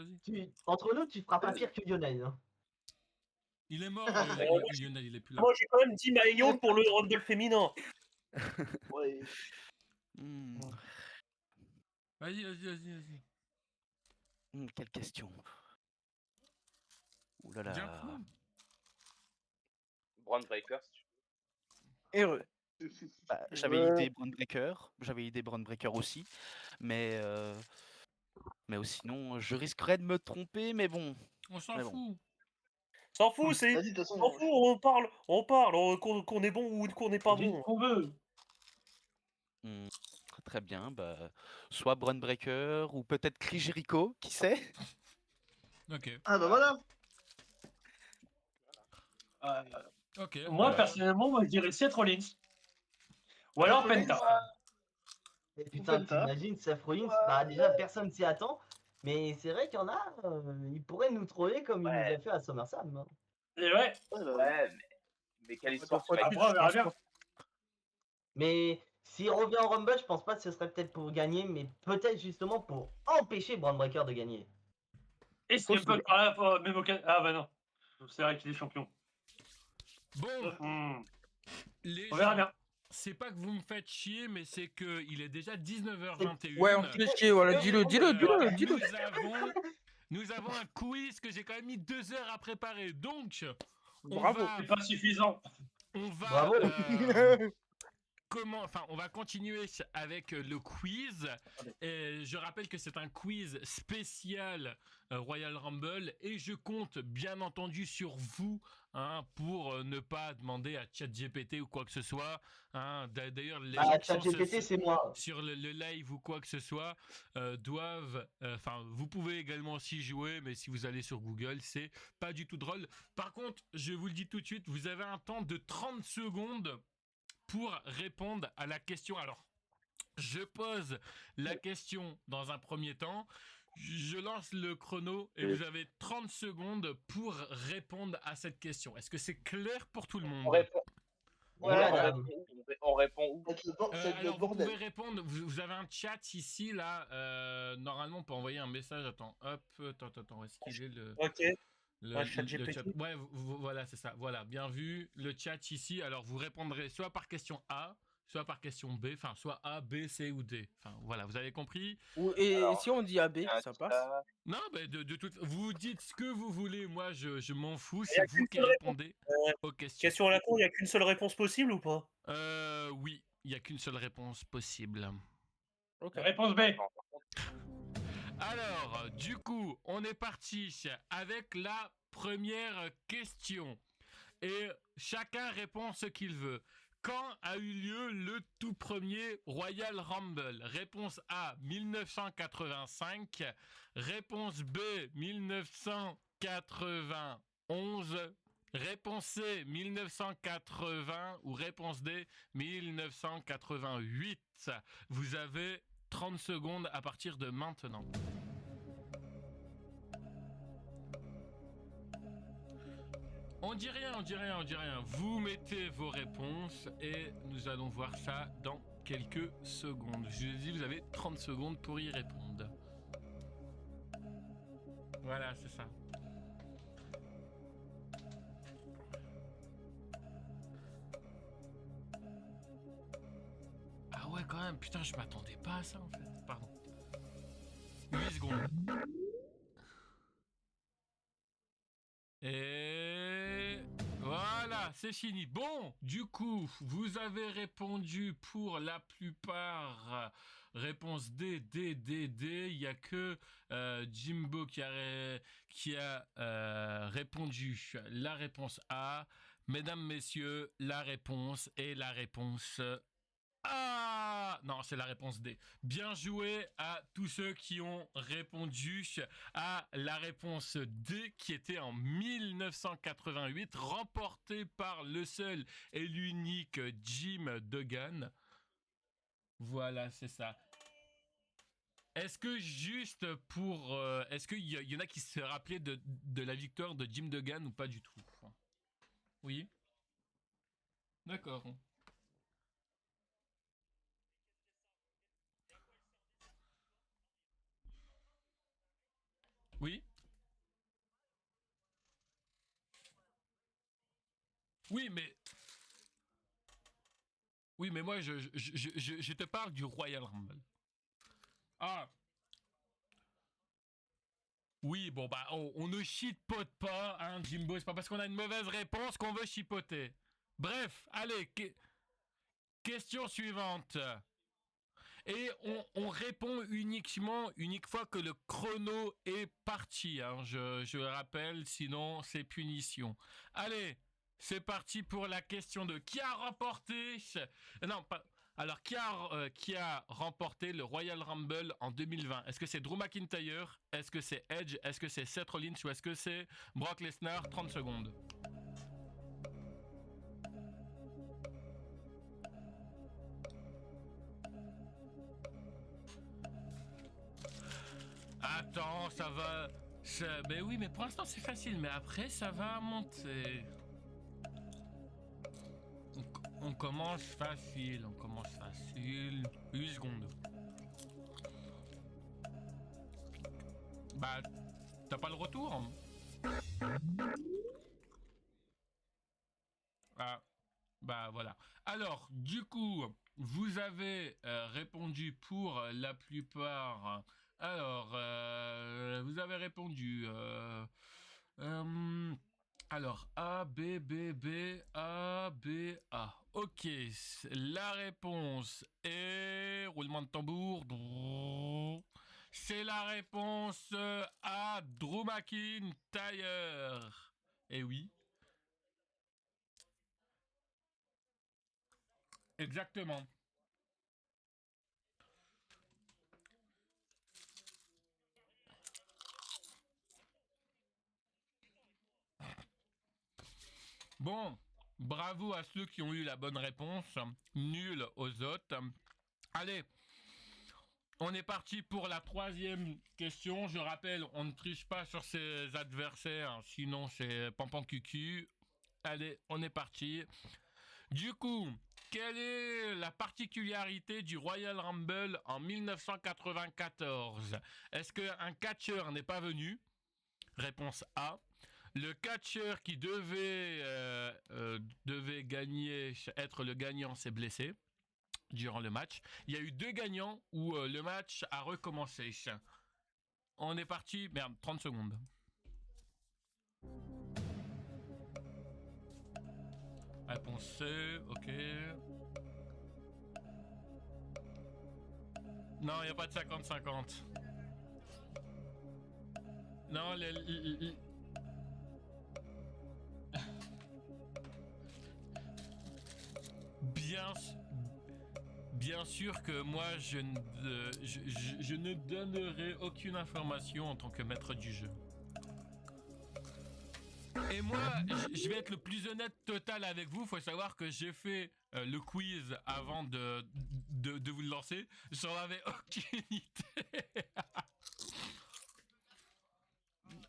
Entre nous, tu feras pas pire que Lionel. Hein. Il est mort, Lionel, il est plus là. Moi, j'ai quand même dit Maillot pour le Rumble féminin. Ouais. Vas-y. Quelle question. Ouh là là. Braun Breaker, si tu veux. Heureux. J'avais idée Braun Breaker aussi, mais sinon je risquerais de me tromper, mais bon. On s'en fout. S'en fout, on parle qu'on est bon ou qu'on n'est pas bon. Qu'on veut. Très bien, soit Braun Breaker ou peut-être Chris Jericho, qui sait. Ok. Ah bah voilà. Ok. Moi, personnellement, je dirais Seth Rollins. Ou alors Penta. Et putain, t'imagines, Seth Rollins, déjà personne s'y attend, mais c'est vrai qu'il y en a, il pourrait nous troller comme il nous a fait à SummerSlam. Hein. Et ouais. Mais quelle histoire. Mais s'il revient en Rumble, je pense pas que ce serait peut-être pour gagner, mais peut-être justement pour empêcher Braun Breaker de gagner. Et c'est un peu par là, même au Ah bah non. C'est vrai qu'il est champion. Bon. On verra bien. c'est pas que vous me faites chier, mais c'est que il est déjà 19h21. Ouais, on te fait chier, voilà, dis-le. Nous avons un quiz que j'ai quand même mis 2 heures à préparer. Donc, Bravo. C'est pas suffisant. on va Bravo. on va continuer avec le quiz. Et je rappelle que c'est un quiz spécial Royal Rumble et je compte bien entendu sur vous pour ne pas demander à ChatGPT ou quoi que ce soit. D'ailleurs, les gens qui sont ChatGPT, c'est moi. sur le live ou quoi que ce soit doivent. Vous pouvez également aussi jouer, mais si vous allez sur Google, c'est pas du tout drôle. Par contre, je vous le dis tout de suite, vous avez un temps de 30 secondes pour répondre à la question. Alors, je pose la question dans un premier temps. Je lance le chrono et vous avez 30 secondes pour répondre à cette question. Est-ce que c'est clair pour tout le monde? On répond. Ouais, Ouais, madame. on répond où? C'est le Alors, vous bordel. pouvez répondre. Vous avez un chat ici, là. Normalement, on peut envoyer un message. Attends, où est-ce qu'il est le... Ok. Le chat chat. GPT. Ouais, voilà, c'est ça. Voilà, bien vu. Le chat ici. Alors, vous répondrez soit par question A, soit par question B. Enfin, soit A, B, C ou D. Enfin, voilà, vous avez compris. Et Alors, si on dit AB, ça passe? Non, mais de toute... Vous dites ce que vous voulez. Moi, je m'en fous. Il y C'est a vous qu'une qui seule répondez aux questions. Question à la con, il n'y a qu'une seule réponse possible ou pas? Oui, il n'y a qu'une seule réponse possible. Ok. Réponse B. Alors, du coup, on est parti avec la première question. Et chacun répond ce qu'il veut. Quand a eu lieu le tout premier Royal Rumble? Réponse A, 1985. Réponse B, 1991. Réponse C, 1980. Ou réponse D, 1988. Vous avez 30 secondes à partir de maintenant. On dit rien. Vous mettez vos réponses et nous allons voir ça dans quelques secondes. Je vous dis, vous avez 30 secondes pour y répondre. Voilà, c'est ça. Ah ouais, quand même, putain, je m'attendais pas à ça en fait. Pardon. 8 secondes. Et voilà, c'est fini. Bon, du coup, vous avez répondu pour la plupart. Réponse D, D, D, D. Il n'y a que Jimbo qui a répondu la réponse A. Mesdames, messieurs, la réponse est la réponse A. Non, c'est la réponse D. Bien joué à tous ceux qui ont répondu à la réponse D, qui était en 1988, remportée par le seul et l'unique Jim Duggan. Voilà, c'est ça. Est-ce que juste pour... est-ce qu'il y en a qui se rappelaient de la victoire de Jim Duggan ou pas du tout? Oui. D'accord. Oui. Oui, mais moi, je te parle du Royal Rumble. Ah. Oui, bon, bah, on ne chipote pas, hein, Jimbo. C'est pas parce qu'on a une mauvaise réponse qu'on veut chipoter. Bref, allez, question suivante. Et on répond unique fois que le chrono est parti. Hein, je le rappelle, sinon c'est punition. Allez, c'est parti pour la question de qui a remporté... Non, pas... Alors, qui a remporté le Royal Rumble en 2020? Est-ce que c'est Drew McIntyre? Est-ce que c'est Edge? Est-ce que c'est Seth Rollins? Ou est-ce que c'est Brock Lesnar? 30 secondes. Attends, ça va... Mais oui, mais pour l'instant c'est facile, mais après ça va monter. On commence facile, 8 secondes. Bah, t'as pas le retour hein? Ah, Bah voilà. Alors, du coup, vous avez répondu pour la plupart. Alors, vous avez répondu. Alors, A, B, B, B, A, B, A. Ok, la réponse est... Roulement de tambour. C'est la réponse A, Drew McIntyre. Eh oui. Exactement. Bon, bravo à ceux qui ont eu la bonne réponse. Nul aux autres. Allez, on est parti pour la 3e question. Je rappelle, on ne triche pas sur ses adversaires, sinon c'est pampan cucu. Allez, on est parti. Du coup, quelle est la particularité du Royal Rumble en 1994? Est-ce qu'un catcheur n'est pas venu? Réponse A. Le catcheur qui devait gagner, être le gagnant, s'est blessé durant le match. Il y a eu 2 gagnants où le match a recommencé. On est parti. Merde, 30 secondes. Réponse C, ok. Non, il n'y a pas de 50-50. Non, Bien sûr que moi, je ne donnerai aucune information en tant que maître du jeu. Et moi, je vais être le plus honnête total avec vous. Il faut savoir que j'ai fait le quiz avant de vous le lancer. J'en avais aucune idée.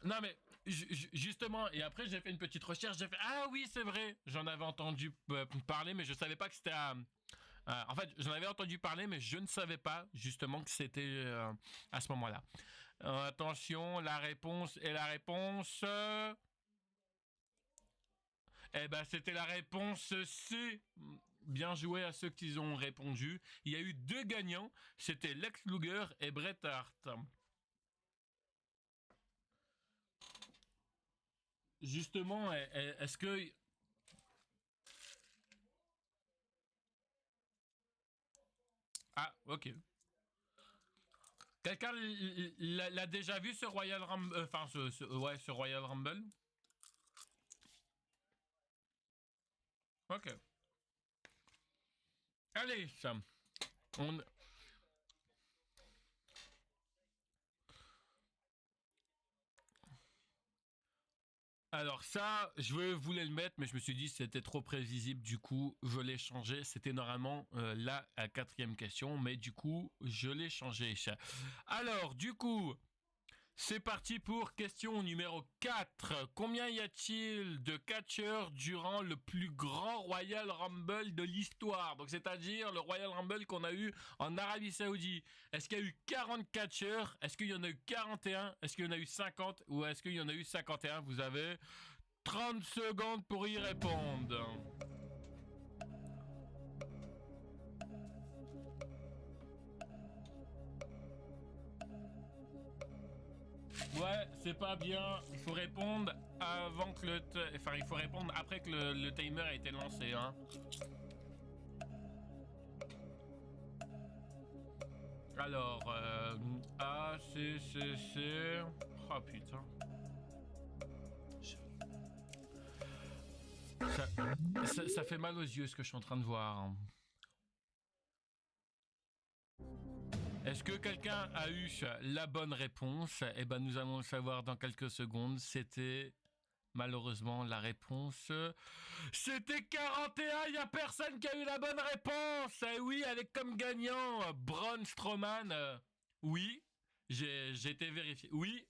Non mais, justement, et après j'ai fait une petite recherche. J'ai fait, ah oui, c'est vrai. J'en avais entendu parler, mais je savais pas que c'était en fait, j'en avais entendu parler, mais je ne savais pas justement que c'était à ce moment-là. Attention, la réponse est la réponse... Eh ben, c'était la réponse C. Bien joué à ceux qui ont répondu. Il y a eu 2 gagnants. C'était Lex Luger et Bret Hart. Justement, est-ce que... Ah, ok. Quelqu'un l'a déjà vu, ce Royal Rumble? Enfin, ce Royal Rumble? Ok. Allez, Sam. Alors ça, je voulais le mettre, mais je me suis dit que c'était trop prévisible. Du coup, je l'ai changé. C'était normalement la 4e question, mais du coup, je l'ai changé. Alors, du coup... C'est parti pour question numéro 4. Combien y a-t-il de catcheurs durant le plus grand Royal Rumble de l'histoire? Donc, c'est-à-dire le Royal Rumble qu'on a eu en Arabie Saoudite. Est-ce qu'il y a eu 40 catcheurs? Est-ce qu'il y en a eu 41? Est-ce qu'il y en a eu 50? Ou est-ce qu'il y en a eu 51? Vous avez 30 secondes pour y répondre. Ouais, c'est pas bien. Il faut répondre avant que il faut répondre après que le timer a été lancé, hein. Alors, A, C, C, C... Oh putain. Ça fait mal aux yeux ce que je suis en train de voir. Est-ce que quelqu'un a eu la bonne réponse? Eh ben, nous allons le savoir dans quelques secondes. C'était malheureusement la réponse. C'était 41. Il n'y a personne qui a eu la bonne réponse. Eh oui, avec comme gagnant Braun Strowman. Oui, j'ai été vérifié. Oui,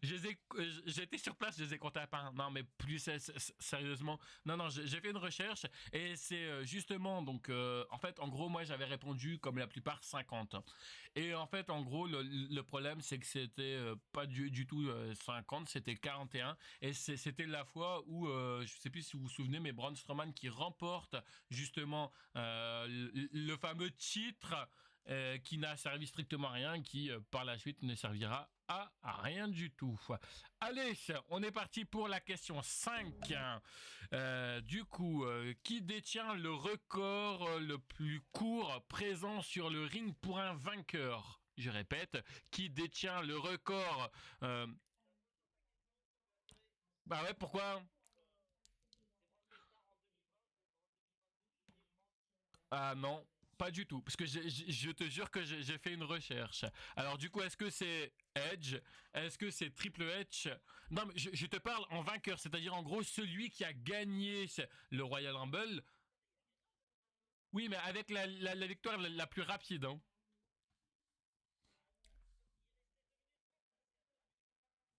J'étais sur place, je les ai comptés à part. Non, mais plus sérieusement. Non, j'ai fait une recherche et c'est justement, donc, en fait, en gros, moi, j'avais répondu comme la plupart 50. Et en fait, en gros, le problème, c'est que c'était pas du tout 50, c'était 41. Et c'était la fois où, je sais plus si vous vous souvenez, mais Braun Strowman qui remporte justement le fameux titre qui n'a servi strictement à rien, qui par la suite ne servira à rien du tout. Allez, on est parti pour la question 5. Du coup, qui détient le record le plus court présent sur le ring pour un vainqueur? Je répète, qui détient le record Bah ouais, pourquoi? Ah non, pas du tout. Parce que je te jure que j'ai fait une recherche. Alors du coup, est-ce que c'est Edge? Est-ce que c'est Triple H? Non, mais je te parle en vainqueur, c'est-à-dire en gros celui qui a gagné le Royal Rumble. Oui, mais avec la victoire la plus rapide. Hein.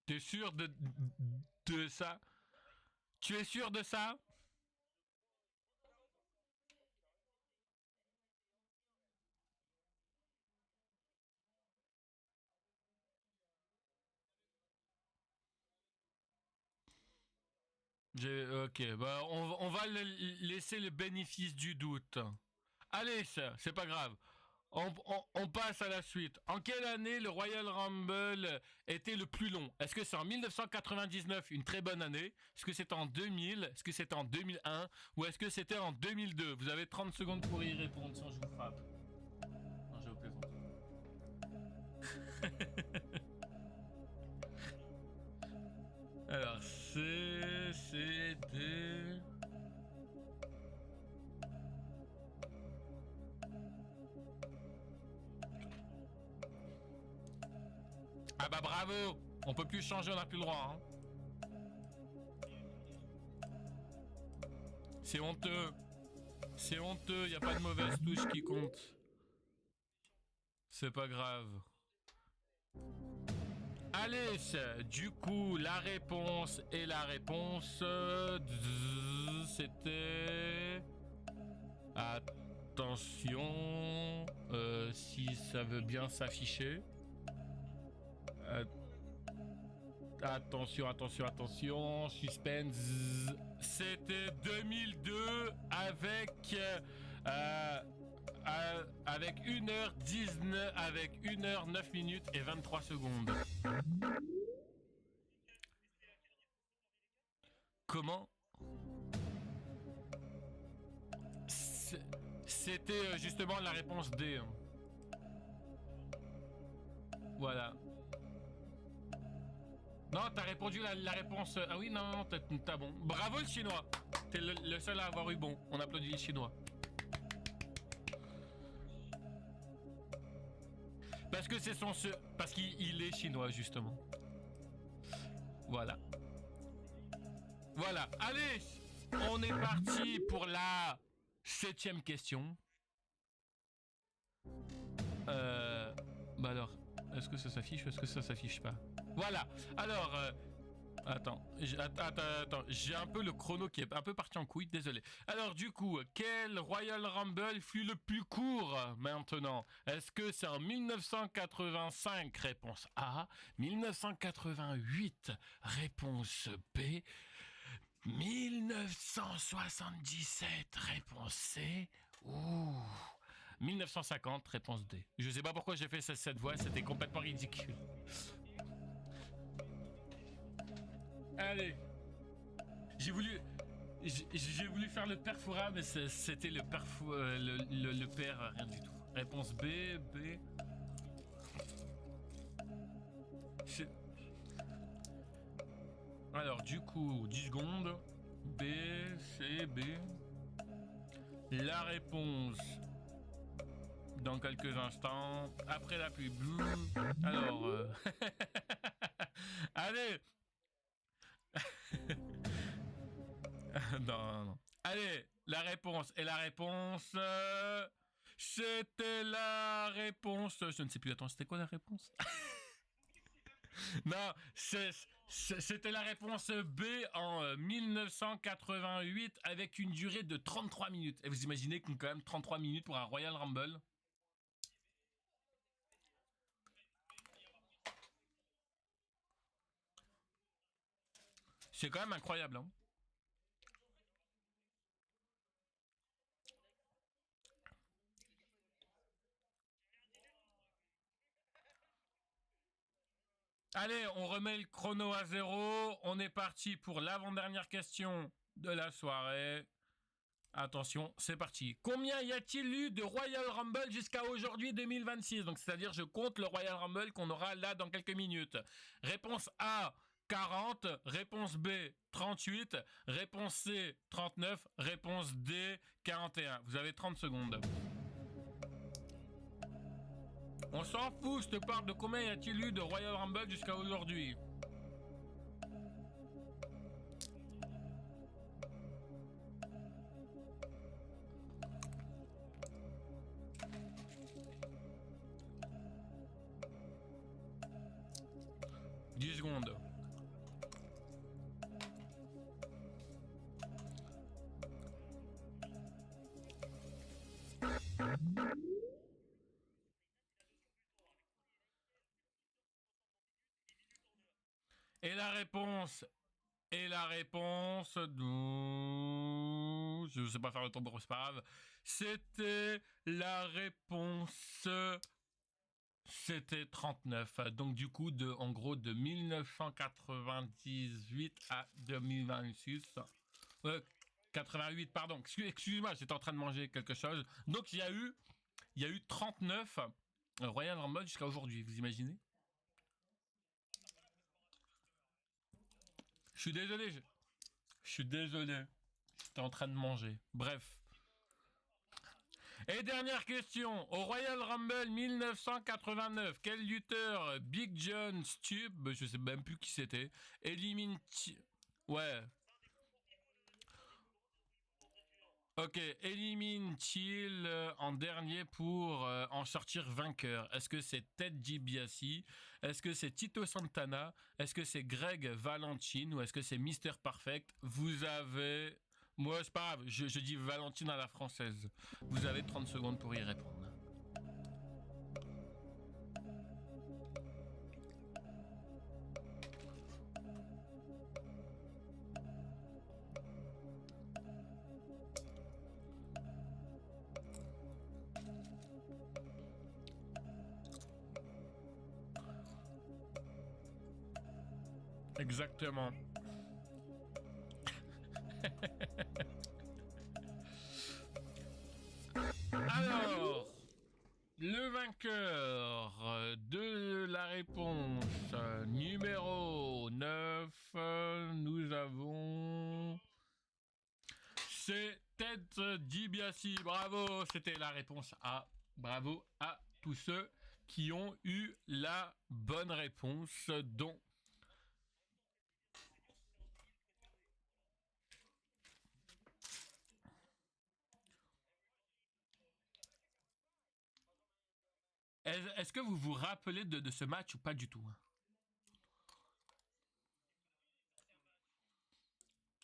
T'es sûr de ça? Tu es sûr de ça? Ok, bah on va laisser le bénéfice du doute. Allez, c'est pas grave. On passe à la suite. En quelle année le Royal Rumble était le plus long? Est-ce que c'est en 1999, une très bonne année? Est-ce que c'est en 2000? Est-ce que c'est en 2001? Ou est-ce que c'était en 2002? Vous avez 30 secondes pour y répondre, sinon je vous frappe. Non, je vous plaisante. Alors, c'était... Ah bah bravo! On peut plus changer, on n'a plus le droit. Hein. C'est honteux. C'est honteux, y a pas de mauvaise touche qui compte. C'est pas grave. Allez, du coup, la réponse et la réponse, c'était... Attention, si ça veut bien s'afficher. Attention, suspense. C'était 2002 avec... avec 1h19, avec 1h9 minutes et 23 secondes. Comment? C'était justement la réponse D. Voilà. Non, t'as répondu la réponse... Ah oui, non, t'as bon. Bravo le chinois. T'es le seul à avoir eu bon. On applaudit le chinois. Parce que c'est son... Parce qu'il est chinois, justement. Voilà. Voilà. Allez, on est parti pour la 7e question. Bah alors, est-ce que ça s'affiche ou est-ce que ça s'affiche pas? Voilà. Alors, attends, j'ai un peu le chrono qui est un peu parti en couille, désolé. Alors du coup, quel Royal Rumble fut le plus court maintenant? Est-ce que c'est en 1985, réponse A, 1988, réponse B, 1977, réponse C, ou 1950, réponse D. Je sais pas pourquoi j'ai fait cette voix, c'était complètement ridicule. Allez, j'ai voulu faire le père Foura, mais c'était le père le père rien du tout. Réponse B. Alors du coup, 10 secondes. B, C, B. La réponse dans quelques instants, après la pub. Alors, allez. Non. Allez, la réponse. Et la réponse... c'était la réponse... Je ne sais plus, attends, c'était quoi la réponse? Non, c'était la réponse B en 1988 avec une durée de 33 minutes. Et vous imaginez qu'on quand même 33 minutes pour un Royal Rumble? C'est quand même incroyable, hein. Allez, on remet le chrono à 0. On est parti pour l'avant-dernière question de la soirée. Attention, c'est parti. Combien y a-t-il eu de Royal Rumble jusqu'à aujourd'hui 2026? Donc, c'est-à-dire, je compte le Royal Rumble qu'on aura là dans quelques minutes. Réponse A, 40. Réponse B, 38. Réponse C, 39. Réponse D, 41. Vous avez 30 secondes. On s'en fout, je te parle de combien y a-t-il eu de Royal Rumble jusqu'à aujourd'hui. « 10 secondes. Et la réponse, je ne sais pas faire le tambour, c'est pas grave. C'était la réponse, c'était 39. Donc du coup, en gros, de 1998 à 2026. 88, pardon. Excuse-moi, j'étais en train de manger quelque chose. Donc il y a eu 39 Royal Rumble jusqu'à aujourd'hui. Vous imaginez? Je suis désolé. J'étais en train de manger. Bref. Et dernière question. Au Royal Rumble 1989, quel lutteur Big John Stubb, je sais même plus qui c'était, élimine-t-il... Ouais. Ok, élimine-t-il en dernier pour en sortir vainqueur? Est-ce que c'est Ted DiBiase? Est-ce que c'est Tito Santana? Est-ce que c'est Greg Valentine? Ou est-ce que c'est Mister Perfect? Vous avez... Moi, c'est pas grave, je dis Valentine à la française. Vous avez 30 secondes pour y répondre. Exactement. Alors, le vainqueur de la réponse numéro 9, nous avons... C'est Ted DiBiase. Bravo, c'était la réponse A. Bravo à tous ceux qui ont eu la bonne réponse, dont... Est-ce que vous vous rappelez de ce match ou pas du tout?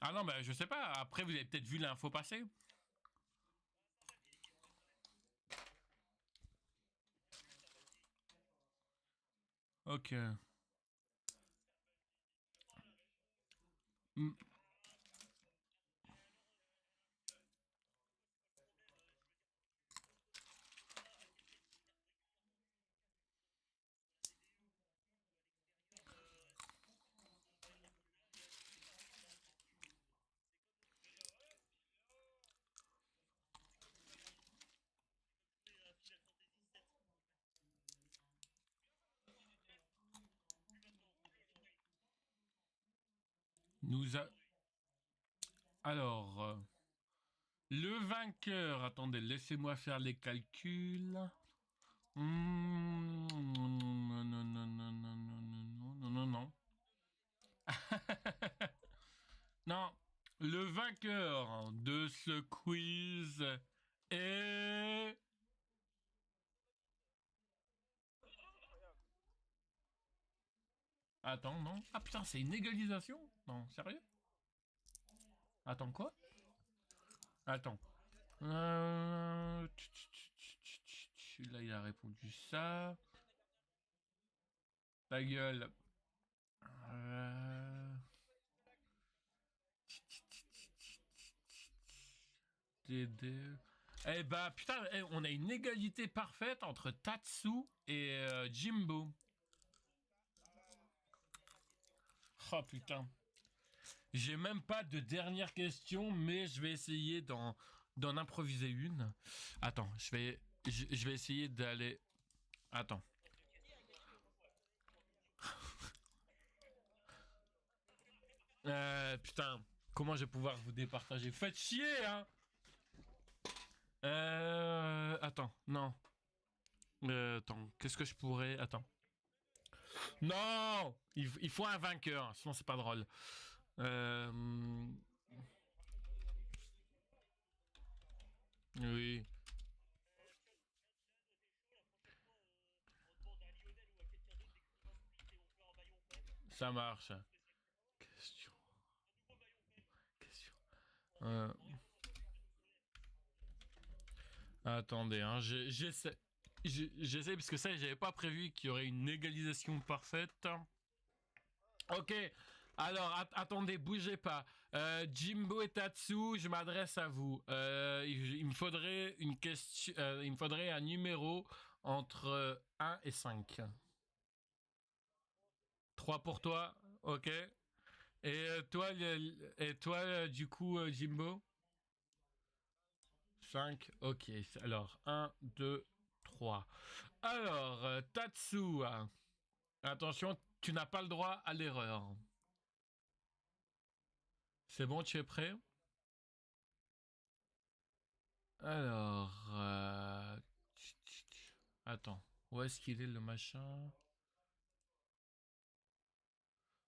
Ah non, bah je sais pas. Après, vous avez peut-être vu l'info passer. Ok. Alors, le vainqueur, attendez, laissez-moi faire les calculs. Non, non. Non, le vainqueur de ce quiz est... Attends, non. Ah putain, c'est une égalisation? Non, sérieux? Attends, quoi? Attends. Là, il a répondu ça. Ta gueule. Eh bah putain, on a une égalité parfaite entre Tatsu et Jimbo. Oh putain. J'ai même pas de dernière question, mais je vais essayer d'en improviser une. Attends, je vais essayer d'aller... Attends. Putain, comment je vais pouvoir vous départager? Faites chier, hein. Attends, non. Attends, qu'est-ce que je pourrais... Attends. Non, il faut un vainqueur, sinon c'est pas drôle. Oui. Ça marche. Question. Attendez, hein, j'essaie parce que ça, j'avais pas prévu qu'il y aurait une égalisation parfaite. Ok, alors attendez, bougez pas. Jimbo et Tatsu, je m'adresse à vous. Il me faudrait une question, il me faudrait un numéro entre 1 et 5. 3 pour toi, ok. Et toi, du coup, Jimbo? 5, ok. Alors, 1, 2, 3. Alors, Tatsu, attention, tu n'as pas le droit à l'erreur. C'est bon, tu es prêt? Alors, attends, où est-ce qu'il est le machin?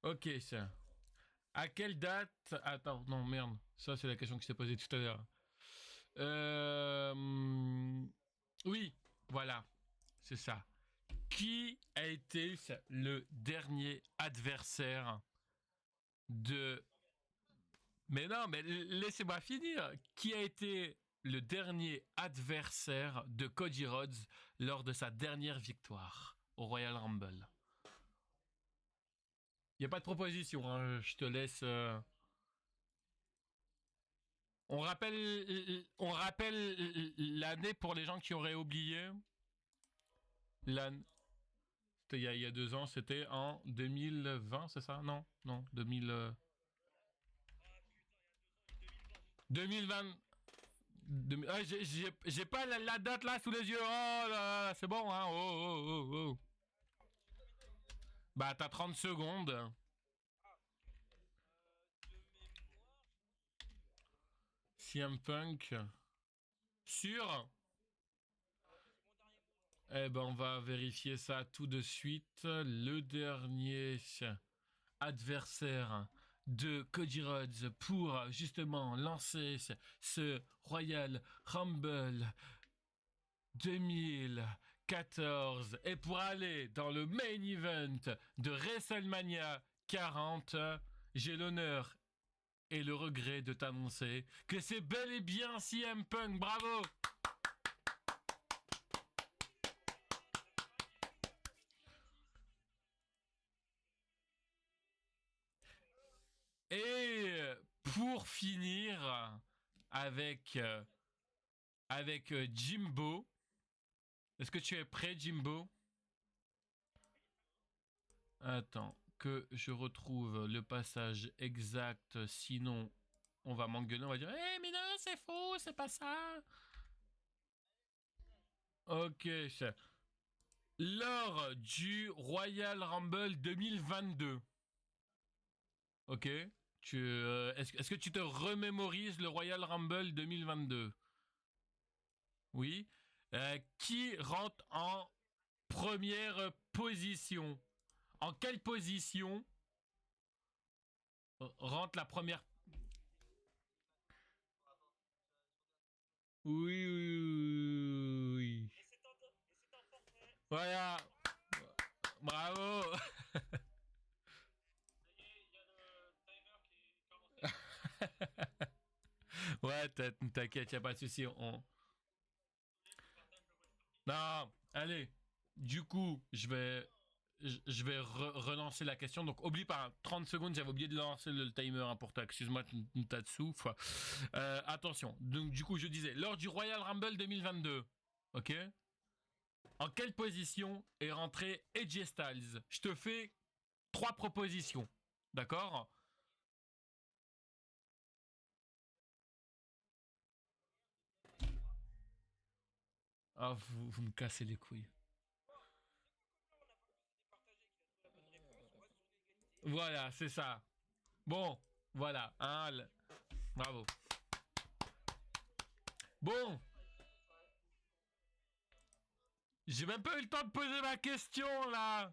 Ok, ça. À quelle date? Attends, non, merde. Ça, c'est la question que je t'ai posée tout à l'heure. Oui, voilà. C'est ça. Qui a été le dernier adversaire de... Mais non, mais laissez-moi finir. Qui a été le dernier adversaire de Cody Rhodes lors de sa dernière victoire au Royal Rumble? Il n'y a pas de proposition, hein. Je te laisse... On rappelle l'année pour les gens qui auraient oublié. L'année... Il y a 2 ans, c'était en 2020, c'est ça? Non, 2000... 2020... Ah, j'ai pas la date là sous les yeux. Oh là là, c'est bon, hein. Oh. Bah, t'as 30 secondes. CM Punk. Sûr? Eh ben, on va vérifier ça tout de suite. Le dernier adversaire de Cody Rhodes pour justement lancer ce Royal Rumble 2014 et pour aller dans le main event de WrestleMania 40, j'ai l'honneur et le regret de t'annoncer que c'est bel et bien CM Punk. Bravo! Et pour finir avec Jimbo. Est-ce que tu es prêt, Jimbo? Attends, que je retrouve le passage exact, sinon on va m'engueuler, on va dire « Eh mais non, c'est faux, c'est pas ça !» Ok, lors du Royal Rumble 2022. Ok, est-ce que tu te remémorises le Royal Rumble 2022? Oui. Qui rentre en première position? En quelle position rentre la première? Oui. Voilà. Bravo. Ouais, t'inquiète, y a pas de souci. Non, allez. Du coup, je vais relancer la question. Donc, oublie pas, 30 secondes, j'avais oublié de lancer le timer hein, pour toi. Excuse-moi, Tatsu. Attention. Donc, du coup, je disais, lors du Royal Rumble 2022, ok? En quelle position est rentré AJ Styles? Je te fais 3 propositions. D'accord? Ah, vous me cassez les couilles. Voilà, c'est ça. Bon, voilà. Bravo. Bon. J'ai même pas eu le temps de poser ma question, là.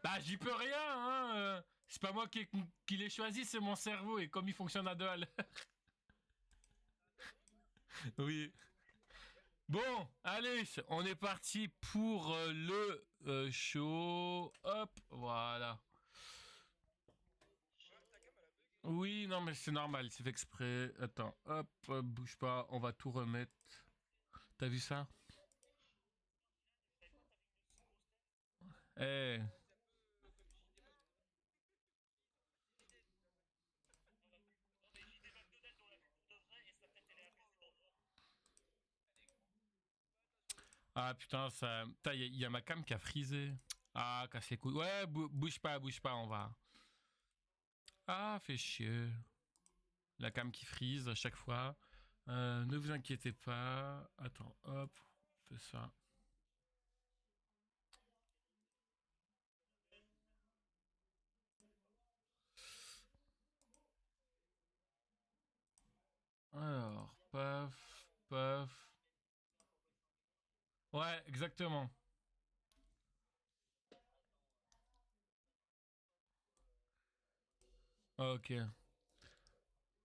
Bah, j'y peux rien, hein. C'est pas moi qui l'ai choisi, c'est mon cerveau. Et comme il fonctionne à deux à l'heure. Oui. Bon, allez, on est parti pour le show. Hop, voilà. Oui, non, mais c'est normal, c'est fait exprès. Attends, hop, bouge pas, on va tout remettre. T'as vu ça? Eh. Ah putain, ça. Putain, y a ma cam qui a frisé. Ah, cassé couille. Ouais, bouge pas, on va. Ah, fait chier. La cam qui frise à chaque fois. Ne vous inquiétez pas. Attends, hop, fais ça. Alors, paf, paf. Ouais, exactement. Ok.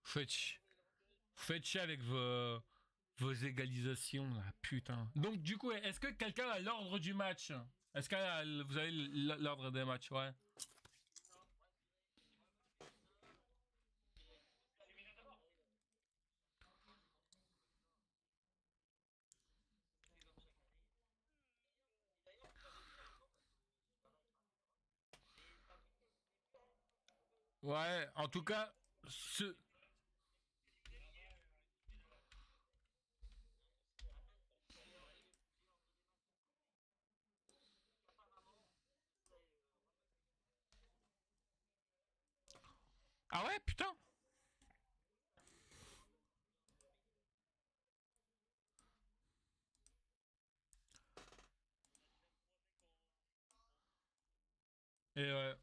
Faites chier avec vos égalisations, là, putain. Donc, du coup, est-ce que quelqu'un a l'ordre du match? Est-ce que vous avez l'ordre des matchs? Ouais. Ouais, en tout cas, Ah ouais, putain. Et ouais.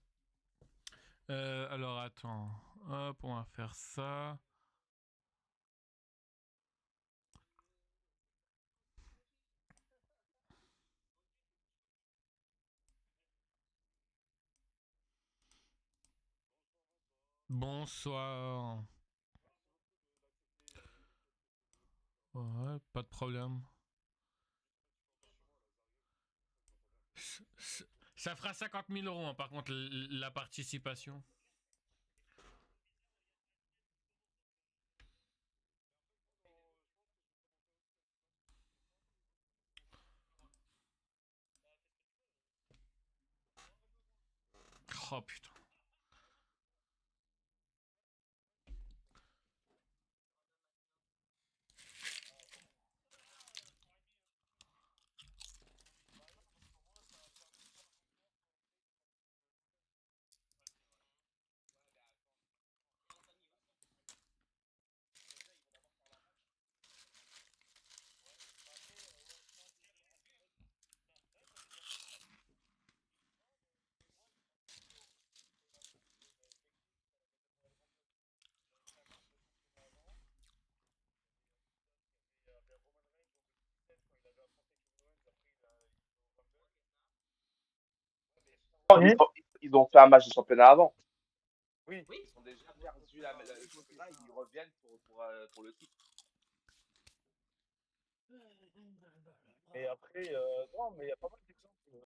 Alors attends, hop, on va faire ça. Bonsoir. Ouais, pas de problème. Ça fera 50 000 euros, hein, par contre, la participation. Oh putain. Ils ont fait un match de championnat avant. Oui. Ils ont déjà perdu le championnat, ils reviennent pour le titre. Et après, non, mais il y a pas mal